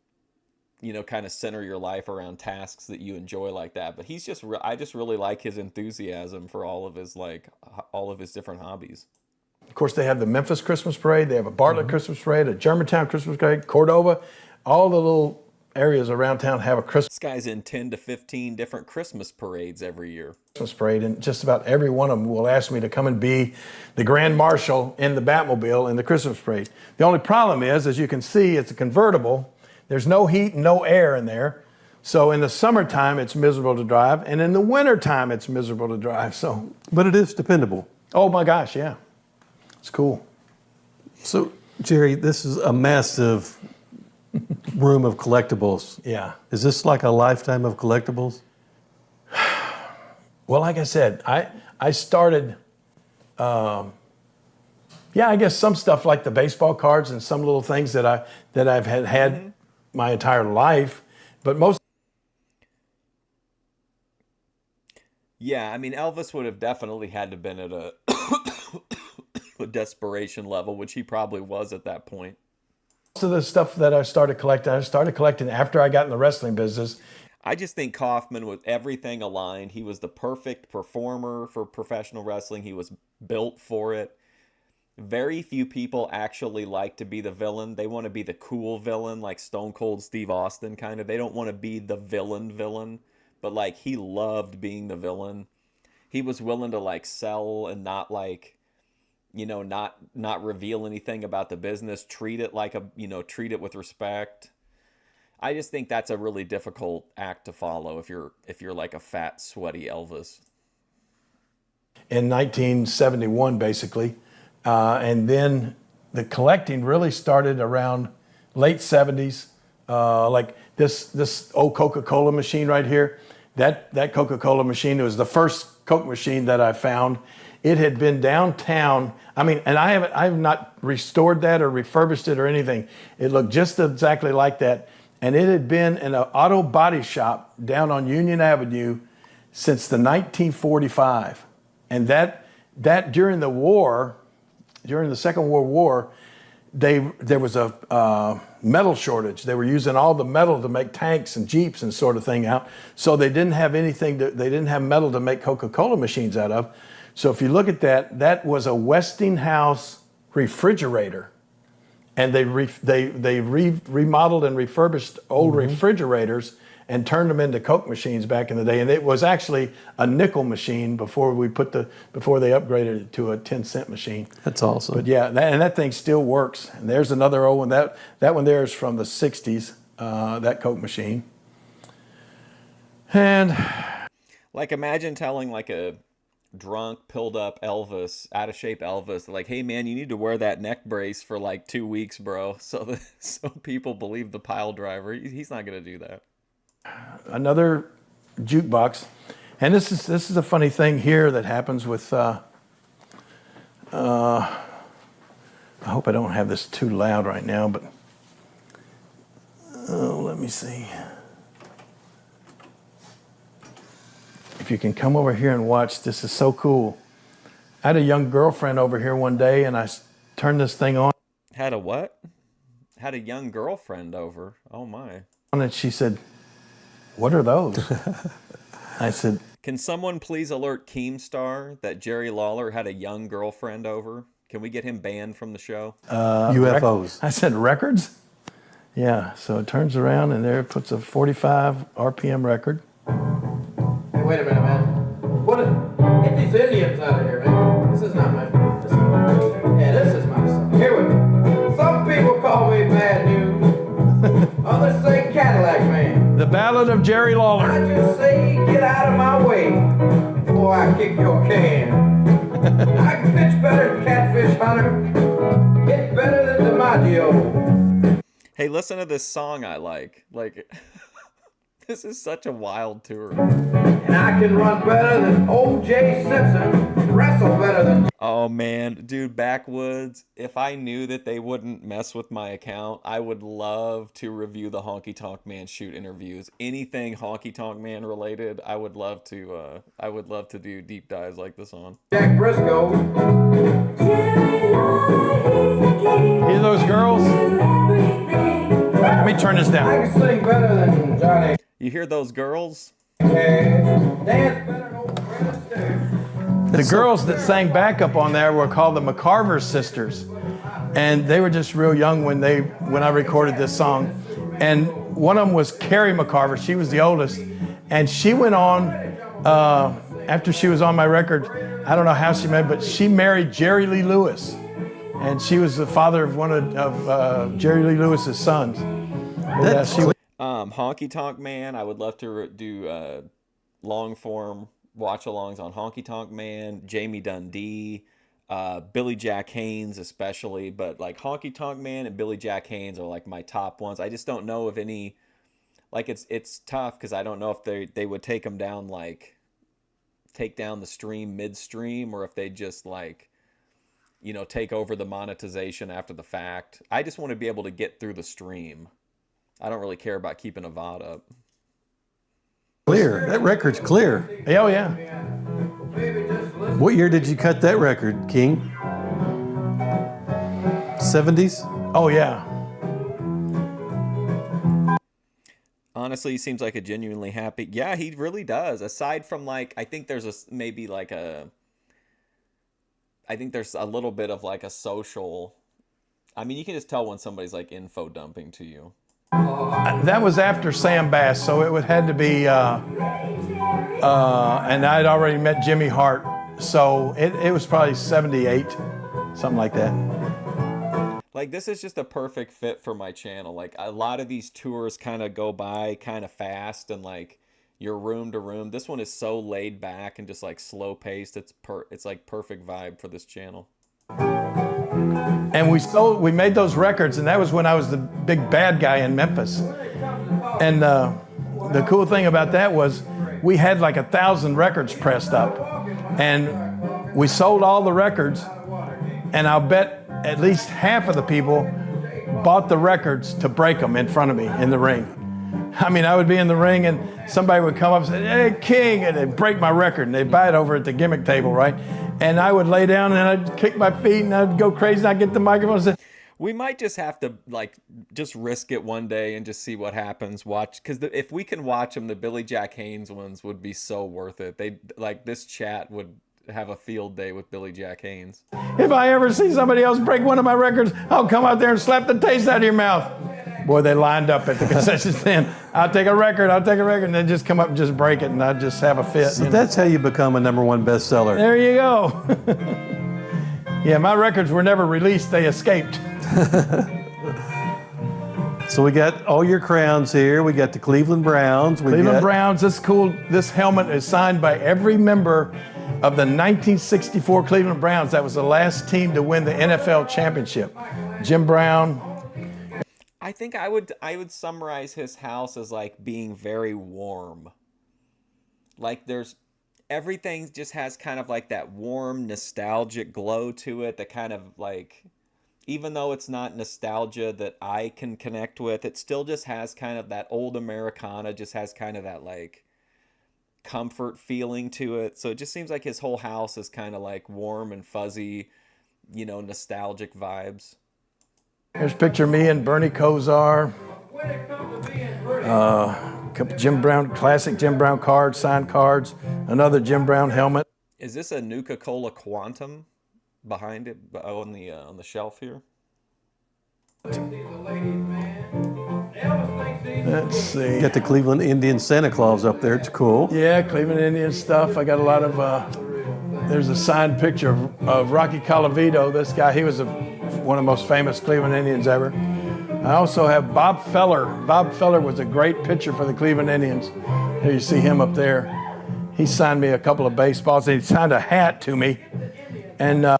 you know, kind of center your life around tasks that you enjoy like that. But he's just I just really like his enthusiasm for all of his different hobbies. Of course, they have the Memphis Christmas Parade. They have a Bartlett Christmas Parade, a Germantown Christmas Parade, Cordova. All the little areas around town have a Christmas. This guy's in 10 to 15 different Christmas parades every year. Christmas parade, and just about every one of them will ask me to come and be the Grand Marshal in the Batmobile in the Christmas parade. The only problem is, as you can see, it's a convertible. There's no heat and no air in there. So in the summertime, it's miserable to drive, and in the wintertime, it's miserable to drive. So, but it is dependable. Oh my gosh, yeah. It's cool. So, Jerry, this is a massive room of collectibles. Yeah. Is this like a lifetime of collectibles? Well, like I said, I started, I guess some stuff like the baseball cards and some little things that I've had my entire life, but most. Yeah, I mean, Elvis would have definitely had to been at a desperation level, which he probably was at that point. Most of the stuff that I started collecting after I got in the wrestling business. I just think Kaufman, with everything aligned, he was the perfect performer for professional wrestling. He was built for it. Very few people actually like to be the villain. They want to be the cool villain, like Stone Cold Steve Austin kind of. They don't want to be the villain. But like, he loved being the villain. He was willing to like sell and not like, you know, not reveal anything about the business. Treat it like treat it with respect. I just think that's a really difficult act to follow if you're like a fat, sweaty Elvis. In 1971, basically, and then the collecting really started around late 70s. Like this old Coca-Cola machine right here. That Coca-Cola machine was the first Coke machine that I found It had been downtown. I mean, and I have not restored that or refurbished it or anything. It looked just exactly like that. And it had been in an auto body shop down on Union Avenue since the 1945. And that during the war, during the Second World War, there was a metal shortage. They were using all the metal to make tanks and Jeeps and sort of thing out. So they didn't have anything, they didn't have metal to make Coca-Cola machines out of. So if you look at that, that was a Westinghouse refrigerator. And they remodeled and refurbished old refrigerators and turned them into Coke machines back in the day. And it was actually a nickel machine before they upgraded it to a 10-cent machine. That's awesome. But yeah, that thing still works. And there's another old one. That one there is from the 60s, that Coke machine. And Like, imagine telling like a drunk, pilled up Elvis, out of shape Elvis, like, hey man, you need to wear that neck brace for like 2 weeks, bro, so people believe the pile driver. He's not gonna do that. another jukebox, and this is a funny thing here that happens with. I hope I don't have this too loud right now, but let me see. If you can come over here and watch, this is so cool. I had a young girlfriend over here one day, and I turned this thing on. Had a what? Had a young girlfriend over. Oh my. And she said, "What are those?" I said, Can someone please alert Keemstar that Jerry Lawler had a young girlfriend over? Can we get him banned from the show? UFOs. I said, "Records?" Yeah, so it turns around, and there it puts a 45 RPM record. Hey, wait a minute, man. Get these Indians out of here, man. This is not my. This is my song. Here we go. Some people call me bad news. Others say Cadillac man. The Ballad of Jerry Lawler. I just say get out of my way before I kick your can. I can pitch better than Catfish Hunter. Get better than DiMaggio. Hey, listen to this song I like. Like, this is such a wild tour. And I can run better than O.J. Simpson. Wrestle better than. Oh man, dude, Backwoods, if I knew that they wouldn't mess with my account, I would love to review the Honky Tonk Man shoot interviews. Anything Honky Tonk Man related, I would love to do deep dives like this on. Jack Briscoe. Hear those girls? Let me turn this I down. can sing better than Johnny. You hear those girls? Dance better than old Fred Astaire. The girls that sang backup on there were called the McCarver Sisters, and they were just real young when I recorded this song. And one of them was Carrie McCarver. She was the oldest, and she went on after she was on my record. I don't know how she met, but she married Jerry Lee Lewis, and she was the father of one of Jerry Lee Lewis's sons. Honky Tonk Man, I would love to do long form watch-alongs on Honky Tonk Man, Jamie Dundee, Billy Jack Haynes especially, but like Honky Tonk Man and Billy Jack Haynes are like my top ones. I just don't know if any, like it's tough because I don't know if they would take them down, like take down the stream midstream, or if they just like, you know, take over the monetization after the fact. I just want to be able to get through the stream. I don't really care about keeping a VOD up. Clear. That record's clear. Oh yeah. What year did you cut that record, King? 70s? Oh yeah. Honestly, he seems like a genuinely happy. Yeah, he really does. Aside from like, I think there's I think there's a little bit of like a social. I mean, you can just tell when somebody's like info dumping to you. That was after Sam Bass, so it had to be, and I'd already met Jimmy Hart, so it was probably 78, something like that. Like, this is just a perfect fit for my channel. Like, a lot of these tours kind of go by kind of fast, and like you're room to room. This one is so laid back and just like slow paced. It's like perfect vibe for this channel. And we made those records, and that was when I was the big bad guy in Memphis. And the cool thing about that was we had like 1,000 records pressed up, and we sold all the records, and I'll bet at least half of the people bought the records to break them in front of me in the ring. I mean, I would be in the ring and somebody would come up and say, "Hey, King," and they'd break my record, and they'd buy it over at the gimmick table, right? And I would lay down and I'd kick my feet and I'd go crazy and I'd get the microphone and say, We might just have to like just risk it one day and just see what happens. Watch, because if we can watch them, the Billy Jack Haynes ones would be so worth it. They like this chat would have a field day with Billy Jack Haynes. if I ever see somebody else break one of my records, I'll come out there and slap the taste out of your mouth. Boy, they lined up at the concession stand. I'll take a record, and then just come up and just break it, and I'd just have a fit. So that's how you become a #1 bestseller. There you go. Yeah, my records were never released. They escaped. So we got all your crowns here. We got the Cleveland Browns. Cleveland Browns, this is cool. This helmet is signed by every member of the 1964 Cleveland Browns. That was the last team to win the NFL championship. Jim Brown. I think I would summarize his house as like being very warm. Like everything just has kind of like that warm, nostalgic glow to it that kind of like, even though it's not nostalgia that I can connect with, it still just has kind of that old Americana, just has kind of that like comfort feeling to it. So it just seems like his whole house is kind of like warm and fuzzy, nostalgic vibes. Here's a picture of me and Bernie Kosar. Couple Jim Brown, classic Jim Brown cards, signed cards. Another Jim Brown helmet. Is this a Nuka-Cola Quantum behind it on the shelf here? Let's see. Got the Cleveland Indian Santa Claus up there. It's cool. Yeah, Cleveland Indian stuff. I got a lot of, there's a signed picture of Rocky Colavito. This guy, he was one of the most famous Cleveland Indians ever. I also have Bob Feller. Bob Feller was a great pitcher for the Cleveland Indians. Here you see him up there. He signed me a couple of baseballs. He signed a hat to me. And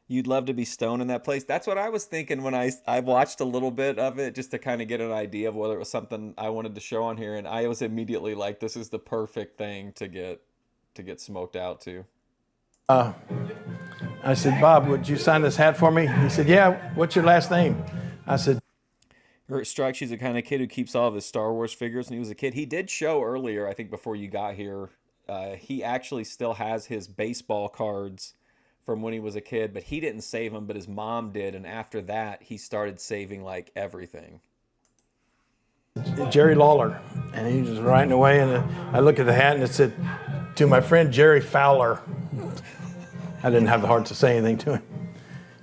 you'd love to be stoned in that place. That's what I was thinking when I watched a little bit of it just to kind of get an idea of whether it was something I wanted to show on here. And I was immediately like, this is the perfect thing to get smoked out to. I said, "Bob, would you sign this hat for me?" He said, "Yeah, what's your last name?" I said, It strikes you as the kind of kid who keeps all of his Star Wars figures when he was a kid. He did show earlier, I think before you got here, he actually still has his baseball cards from when he was a kid, but he didn't save them, but his mom did. And after that, he started saving like everything. Jerry Lawler. And he was writing away, and I looked at the hat and it said, "To my friend Jerry Fowler." I didn't have the heart to say anything to him.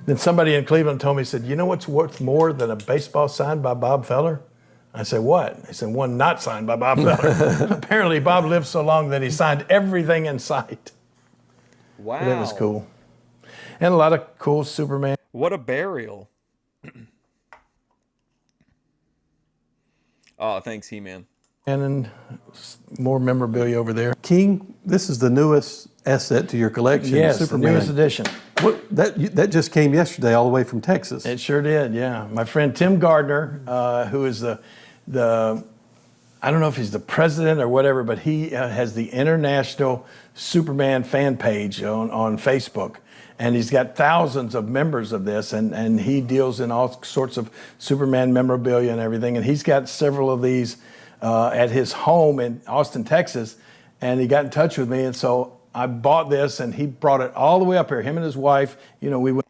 Then somebody in Cleveland told me, said, "You know what's worth more than a baseball signed by Bob Feller?" I said, "What?" They said, "One not signed by Bob Feller." Apparently, Bob lived so long that he signed everything in sight. Wow. But it was cool. And a lot of cool Superman. What a burial. Oh, thanks, He-Man. And then more memorabilia over there. King, this is the newest asset to your collection. Yes, Superman. the newest edition. What, that just came yesterday all the way from Texas. It sure did, yeah. My friend Tim Gardner, who is the I don't know if he's the president or whatever, but he has the International Superman fan page on Facebook. And he's got thousands of members of this, and he deals in all sorts of Superman memorabilia and everything. And he's got several of these at his home in Austin, Texas. And he got in touch with me, and so I bought this, and he brought it all the way up here. Him and his wife, we went.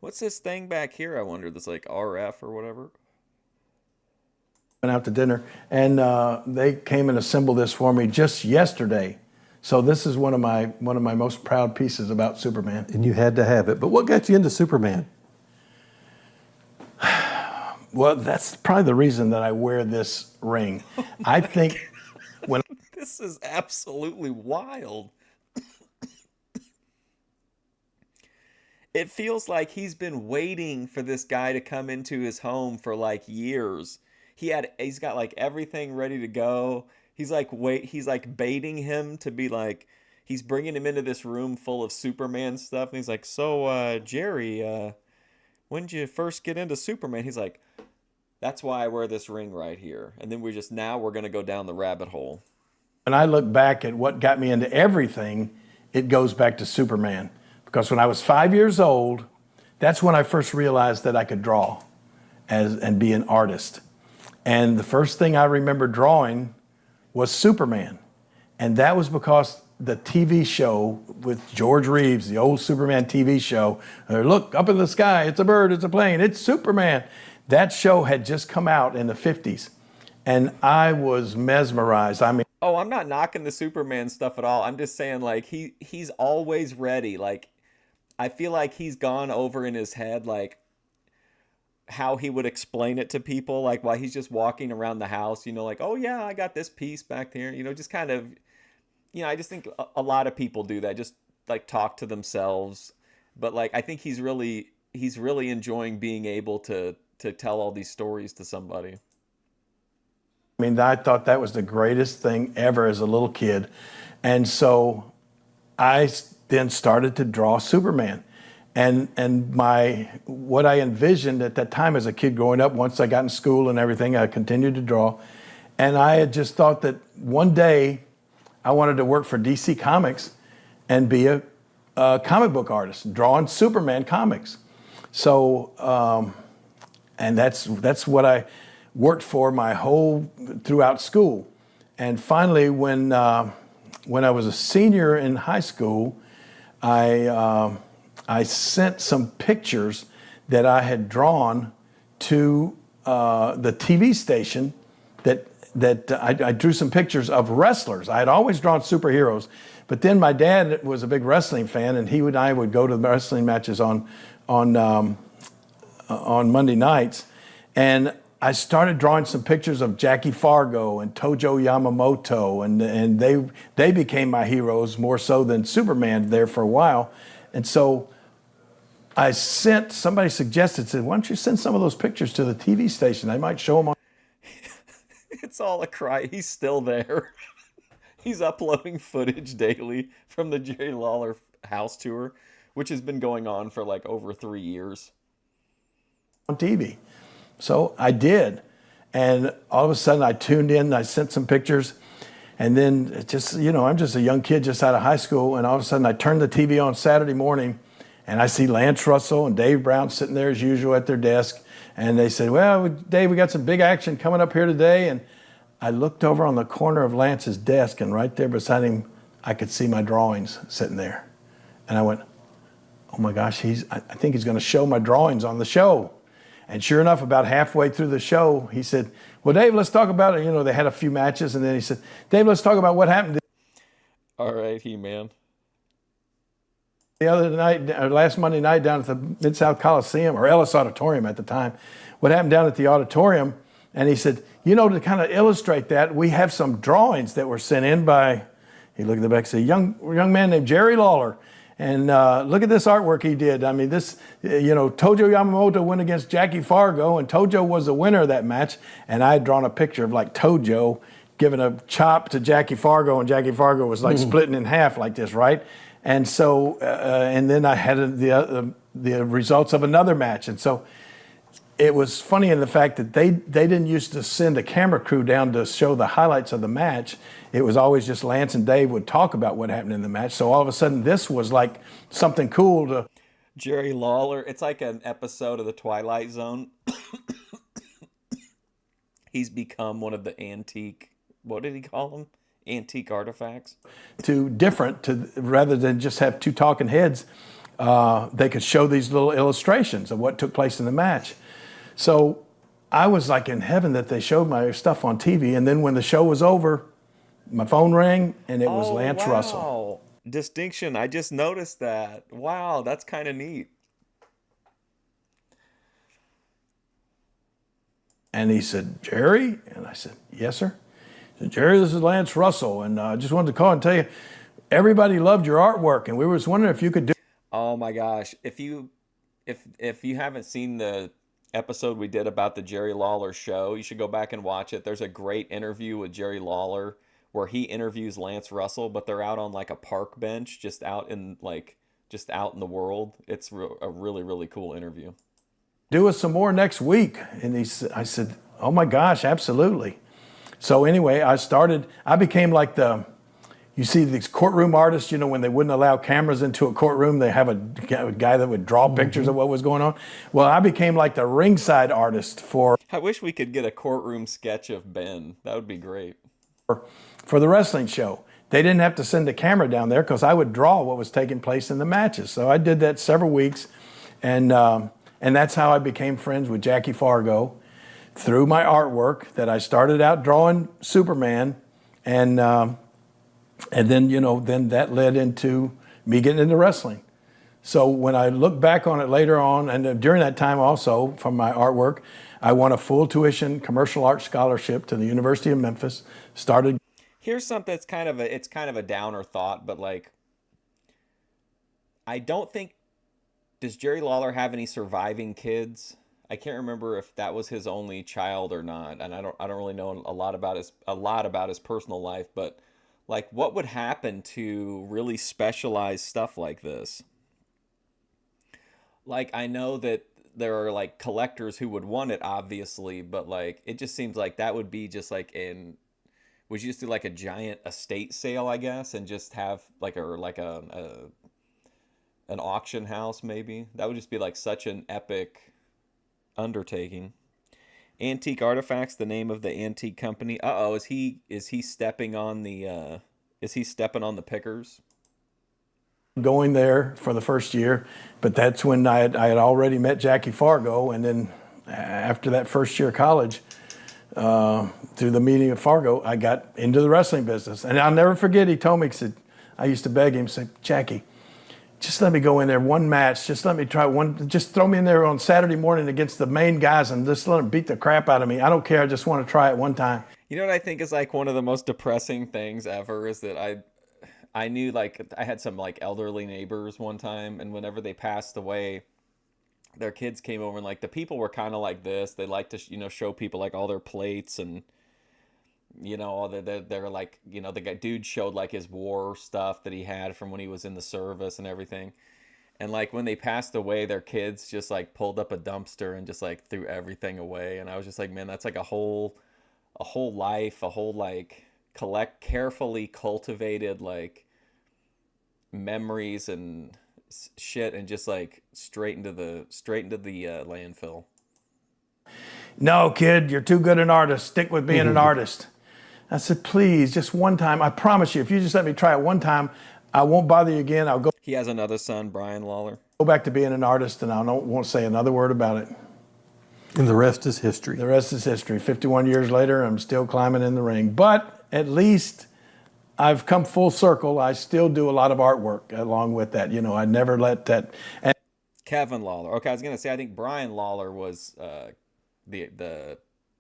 What's this thing back here? I wonder. That's like RF or whatever. Went out to dinner, and they came and assembled this for me just yesterday. So this is one of my most proud pieces about Superman. And you had to have it. But what got you into Superman? Well, that's probably the reason that I wear this ring. I think when This is absolutely wild. It feels like he's been waiting for this guy to come into his home for like years. He's got like everything ready to go. He's like baiting him to be like, he's bringing him into this room full of Superman stuff. And he's like, "So, Jerry, when did you first get into Superman?" He's like, "That's why I wear this ring right here." And then we're going to go down the rabbit hole. I look back at what got me into everything, it goes back to Superman. because when I was 5 years old, that's when I first realized that I could draw and be an artist. And the first thing I remember drawing was Superman. And that was because the TV show with George Reeves, the old Superman TV show, look up in the sky, it's a bird, it's a plane, it's Superman. That show had just come out in the 50s. And I was mesmerized. I mean, Oh, I'm not knocking the Superman stuff at all. I'm just saying, like, he's always ready. Like, I feel like he's gone over in his head, like, how he would explain it to people, like, while he's just walking around the house, you know, like, oh, yeah, I got this piece back there, you know, just kind of, you know, I just think a lot of people do that, just, like, talk to themselves. But, like, I think he's really enjoying being able to tell all these stories to somebody. I mean, I thought that was the greatest thing ever as a little kid. And so I then started to draw Superman. And what I envisioned at that time as a kid growing up, once I got in school and everything, I continued to draw. And I had just thought that one day I wanted to work for DC Comics and be a comic book artist, drawing Superman comics. So, and that's what I worked for my whole throughout school. And finally, when I was a senior in high school, I sent some pictures that I had drawn to the TV station that I drew some pictures of wrestlers. I had always drawn superheroes, but then my dad was a big wrestling fan, and he and I would go to the wrestling matches on Monday nights, and I started drawing some pictures of Jackie Fargo and Tojo Yamamoto, and they became my heroes more so than Superman there for a while. And so somebody said, why don't you send some of those pictures to the TV station? They might show them on. It's all a cry. He's still there. He's uploading footage daily from the Jerry Lawler house tour, which has been going on for like over 3 years. On TV. So I did. And all of a sudden I tuned in, I sent some pictures, and then just, you know, I'm just a young kid just out of high school, and all of a sudden I turned the TV on Saturday morning, and I see Lance Russell and Dave Brown sitting there as usual at their desk, and they said, well, Dave, we got some big action coming up here today. And I looked over on the corner of Lance's desk, and right there beside him, I could see my drawings sitting there. And I went, oh my gosh, I think he's going to show my drawings on the show. And sure enough, about halfway through the show, he said, well, Dave, let's talk about it. You know, they had a few matches, and then he said, Dave, let's talk about what happened All right, He-Man. the other night, or last Monday night down at the Mid-South Coliseum, or Ellis Auditorium at the time. What happened down at the auditorium? And he said, you know, to kind of illustrate that, we have some drawings that were sent in by, he looked at the back and said, young man named Jerry Lawler. And look at this artwork he did. I mean, this, you know, Tojo Yamamoto went against Jackie Fargo, and Tojo was the winner of that match. And I had drawn a picture of like Tojo giving a chop to Jackie Fargo, and Jackie Fargo was like splitting in half like this, right? And so, and then I had the results of another match. And so it was funny in the fact that they didn't used to send a camera crew down to show the highlights of the match. It was always just Lance and Dave would talk about what happened in the match. So all of a sudden, this was like something cool to. Jerry Lawler, it's like an episode of The Twilight Zone. He's become one of the antique, what did he call them? Antique artifacts? Rather than just have two talking heads, they could show these little illustrations of what took place in the match. So I was like in heaven that they showed my stuff on TV. And then when the show was over, my phone rang, and it was Lance Russell. Distinction. I just noticed that. Wow, that's kind of neat. And he said, Jerry? And I said, yes, sir. He said, Jerry, this is Lance Russell. And I just wanted to call and tell you, everybody loved your artwork, and we were just wondering if you could do. Oh my gosh. If you haven't seen the episode we did about the Jerry Lawler show, you should go back and watch it. There's a great interview with Jerry Lawler where he interviews Lance Russell, but they're out on like a park bench, just out in the world. It's a really, really cool interview. Do us some more next week. And I said, oh my gosh, absolutely. So anyway, I became like You see these courtroom artists, you know, when they wouldn't allow cameras into a courtroom, they have a guy that would draw pictures of what was going on. Well, I became like the ringside artist for I wish we could get a courtroom sketch of Ben. That would be great. the wrestling show. They didn't have to send a camera down there because I would draw what was taking place in the matches. So I did that several weeks, and that's how I became friends with Jackie Fargo through my artwork. That I started out drawing Superman, and then, you know, then that led into me getting into wrestling. So when I look back on it later on, and during that time also from my artwork, I won a full tuition commercial arts scholarship to the University of Memphis. Started. Here's something that's kind of a downer thought, but like, I don't think, does Jerry Lawler have any surviving kids? I can't remember if that was his only child or not, and I don't really know a lot about his personal life, but like, what would happen to really specialized stuff like this? Like, I know that there are like collectors who would want it, obviously, but like, it just seems like that would be just like would you just do like a giant estate sale, I guess, and just have like an auction house maybe? That would just be like such an epic undertaking. Antique Artifacts, the name of the antique company. Uh-oh, is he stepping on the pickers? Going there for the first year, but that's when I had already met Jackie Fargo, and then after that first year of college, through the meeting of Fargo, I got into the wrestling business. And I'll never forget, he told me, he said, I used to beg him, say, Jackie, just let me go in there one match, just let me try one, just throw me in there on Saturday morning against the main guys and just let them beat the crap out of me. I don't care, I just want to try it one time. You know what I think is like one of the most depressing things ever is that I knew, like, I had some like elderly neighbors one time, and whenever they passed away, their kids came over, and like the people were kind of like this. They like to, you know, show people like all their plates, and you know, all they're like, you know, the dude showed like his war stuff that he had from when he was in the service and everything. And like when they passed away, their kids just like pulled up a dumpster and just like threw everything away. And I was just like, man, that's like a whole life, a whole like carefully cultivated like memories and shit, and just like straight into the landfill. No, kid, you're too good an artist. Stick with being an artist. I said, please, just one time. I promise you, if you just let me try it one time, I won't bother you again. I'll go. He has another son, Brian Lawler. Go back to being an artist, and won't say another word about it. And the rest is history. The rest is history. 51 years later, I'm still climbing in the ring. But at least I've come full circle. I still do a lot of artwork along with that. You know, I never let that. And Kevin Lawler. Okay, I was gonna say I think Brian Lawler was the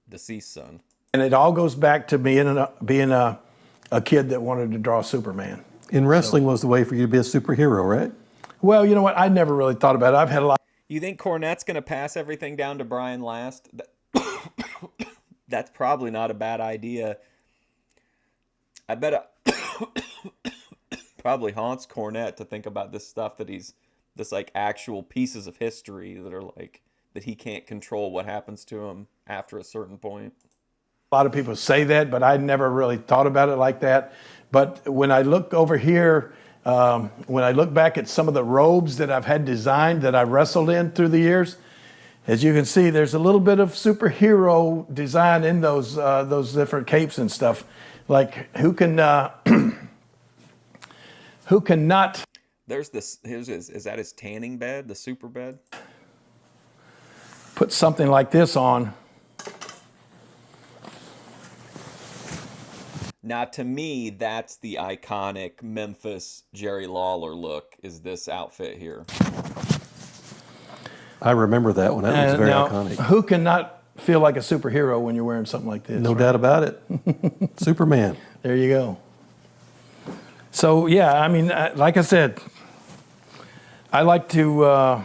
deceased son. And it all goes back to being a kid that wanted to draw Superman. And wrestling was the way for you to be a superhero, right? Well, you know what? I never really thought about it. I've had a lot. You think Cornette's going to pass everything down to Brian last? That's probably not a bad idea. I bet it probably haunts Cornette to think about this stuff that this like actual pieces of history that are like, that he can't control what happens to him after a certain point. A lot of people say that, but I never really thought about it like that. But when I look over here, when I look back at some of the robes that I've had designed that I wrestled in through the years, as you can see, there's a little bit of superhero design in those different capes and stuff. Like who cannot? There's this. Is that his tanning bed, the super bed? Put something like this on. Now, to me, that's the iconic Memphis Jerry Lawler look, is this outfit here. I remember that one. That was very iconic. Who cannot feel like a superhero when you're wearing something like this? No doubt about it. Superman. There you go. So, yeah, I mean, like I said, I like to, I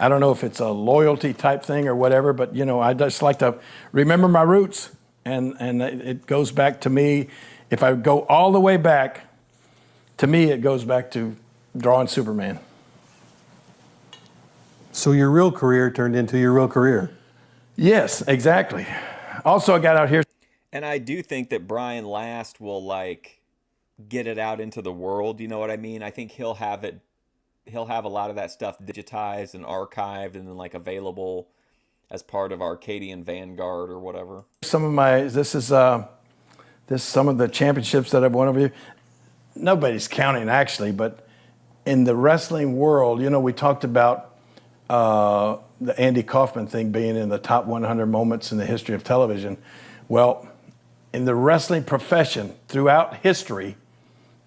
don't know if it's a loyalty type thing or whatever, but, you know, I just like to remember my roots. And it goes back to me, if I go all the way back, to me it goes back to drawing Superman. So your real career turned into your real career. Yes, exactly. Also, I got out here. And I do think that Brian Last will, like, get it out into the world. You know what I mean? I think he'll have it. He'll have a lot of that stuff digitized and archived and then like available as part of Arcadian Vanguard or whatever. Some of some of the championships that I've won over here. Nobody's counting actually, but in the wrestling world, you know, we talked about the Andy Kaufman thing being in the top 100 moments in the history of television. Well, in the wrestling profession throughout history,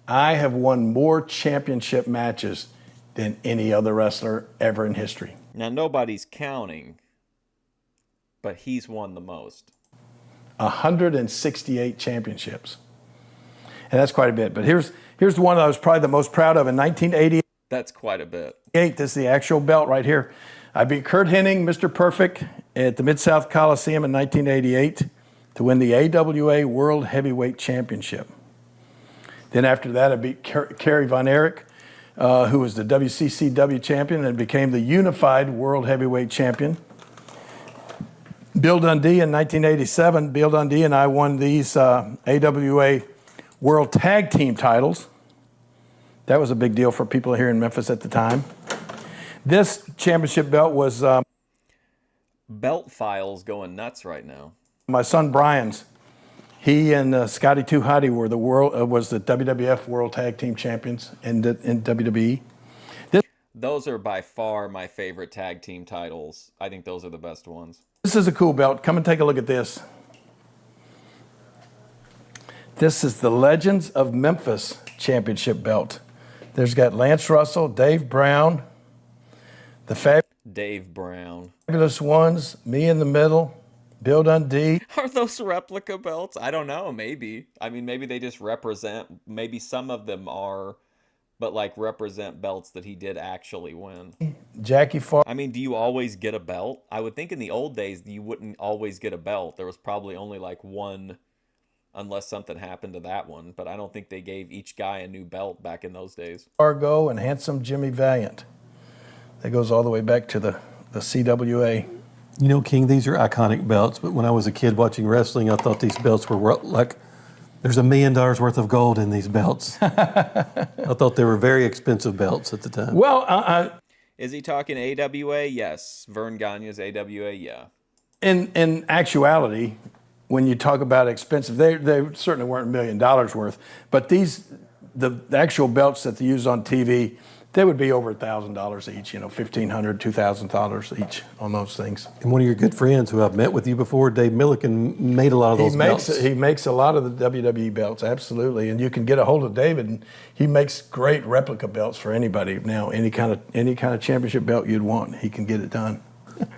I have won more championship matches than any other wrestler ever in history. Now, nobody's counting, but he's won the most. 168 championships. And that's quite a bit. But here's the one I was probably the most proud of in 1988. That's quite a bit. This is the actual belt right here. I beat Kurt Hennig, Mr. Perfect, at the Mid-South Coliseum in 1988 to win the AWA World Heavyweight Championship. Then after that, I beat Kerry Von Erich, who was the WCCW champion and became the unified World Heavyweight Champion. Bill Dundee in 1987, Bill Dundee and I won these AWA World Tag Team titles. That was a big deal for people here in Memphis at the time. This championship belt was Belt Files going nuts right now. my son Brian's. He and Scotty 2 Hotty were was the WWF World Tag Team Champions in WWE. Those are by far my favorite tag team titles. I think those are the best ones. This is a cool belt. Come and take a look at this. This is the Legends of Memphis Championship belt. There's got Lance Russell, Dave Brown, the Dave Brown. Fabulous Ones, me in the middle, Bill Dundee. Are those replica belts? I don't know. Maybe. I mean, maybe they just represent, maybe some of them are, but like represent belts that he did actually win. Jackie Farr. I mean, do you always get a belt? I would think in the old days you wouldn't always get a belt. There was probably only like one, unless something happened to that one. But I don't think they gave each guy a new belt back in those days. Fargo and Handsome Jimmy Valiant. That goes all the way back to the CWA. You know, King, these are iconic belts, but when I was a kid watching wrestling, I thought these belts were like, there's $1 million worth of gold in these belts. I thought they were very expensive belts at the time. Well, Is he talking AWA? Yes. Vern Gagne's AWA? Yeah. in actuality, when you talk about expensive, they certainly weren't $1 million worth. But the actual belts that they use on TV, they would be over $1,000 each. You know, $1,500, $2,000 each on those things. And one of your good friends who I've met with you before, Dave Milliken, made a lot of those belts. He makes a lot of the WWE belts, absolutely. And you can get a hold of David, and he makes great replica belts for anybody now. Any kind of championship belt you'd want, he can get it done.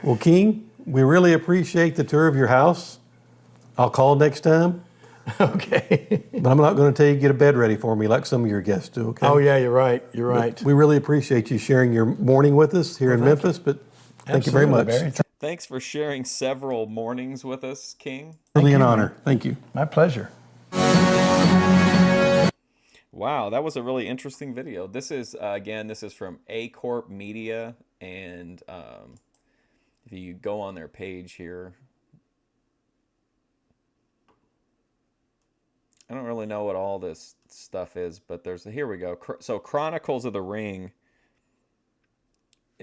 Well, King, we really appreciate the tour of your house. I'll call next time. Okay. But I'm not going to tell you to get a bed ready for me like some of your guests do, okay? Oh, yeah, you're right. You're right. We really appreciate you sharing your morning with us here in Memphis, but thank you very much. Thanks for sharing several mornings with us, King. Really an honor. Thank you. My pleasure. Wow, that was a really interesting video. This is, again, this is from A Corp Media, and if you go on their page here, I don't really know what all this stuff is, but here we go. So Chronicles of the Ring,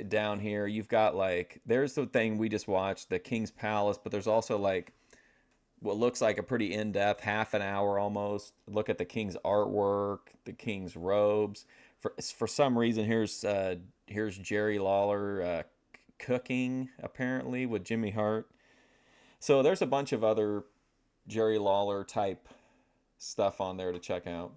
down here, you've got like, there's the thing we just watched, the King's Palace, but there's also like what looks like a pretty in-depth, half an hour almost, look at the King's artwork, the King's robes. For some reason, here's Jerry Lawler cooking, apparently, with Jimmy Hart. So there's a bunch of other Jerry Lawler type stuff on there to check out.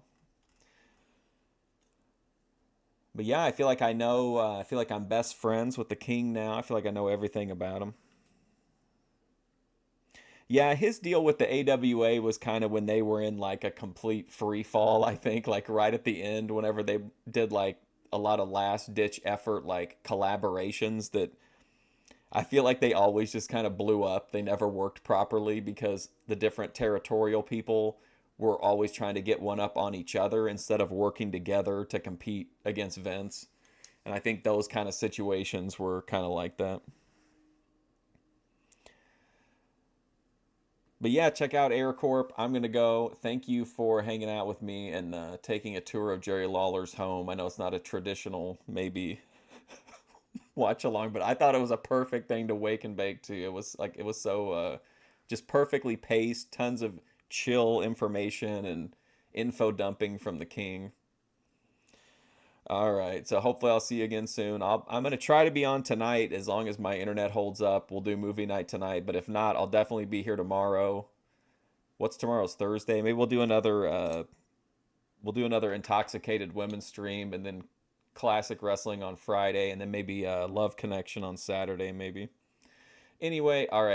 But yeah, I feel like I know, I feel like I'm best friends with the King now. I feel like I know everything about him. Yeah, his deal with the AWA was kind of when they were in like a complete free fall, I think, like right at the end, whenever they did like a lot of last ditch effort, like collaborations that I feel like they always just kind of blew up. They never worked properly because the different territorial people were always trying to get one up on each other instead of working together to compete against Vince. And I think those kind of situations were kind of like that. But yeah, check out AirCorp. I'm going to go. Thank you for hanging out with me and taking a tour of Jerry Lawler's home. I know it's not a traditional, maybe, watch along, but I thought it was a perfect thing to wake and bake to. It was so just perfectly paced, tons of chill information and info dumping from the king. All right, so hopefully I'll see you again soon. I'm gonna try to be on tonight as long as my internet holds up. We'll do movie night tonight, but if not, I'll definitely be here tomorrow. What's tomorrow's Thursday? Maybe we'll do another intoxicated women's stream, and then classic wrestling on Friday, and then maybe Love Connection on Saturday, maybe. Anyway, all right.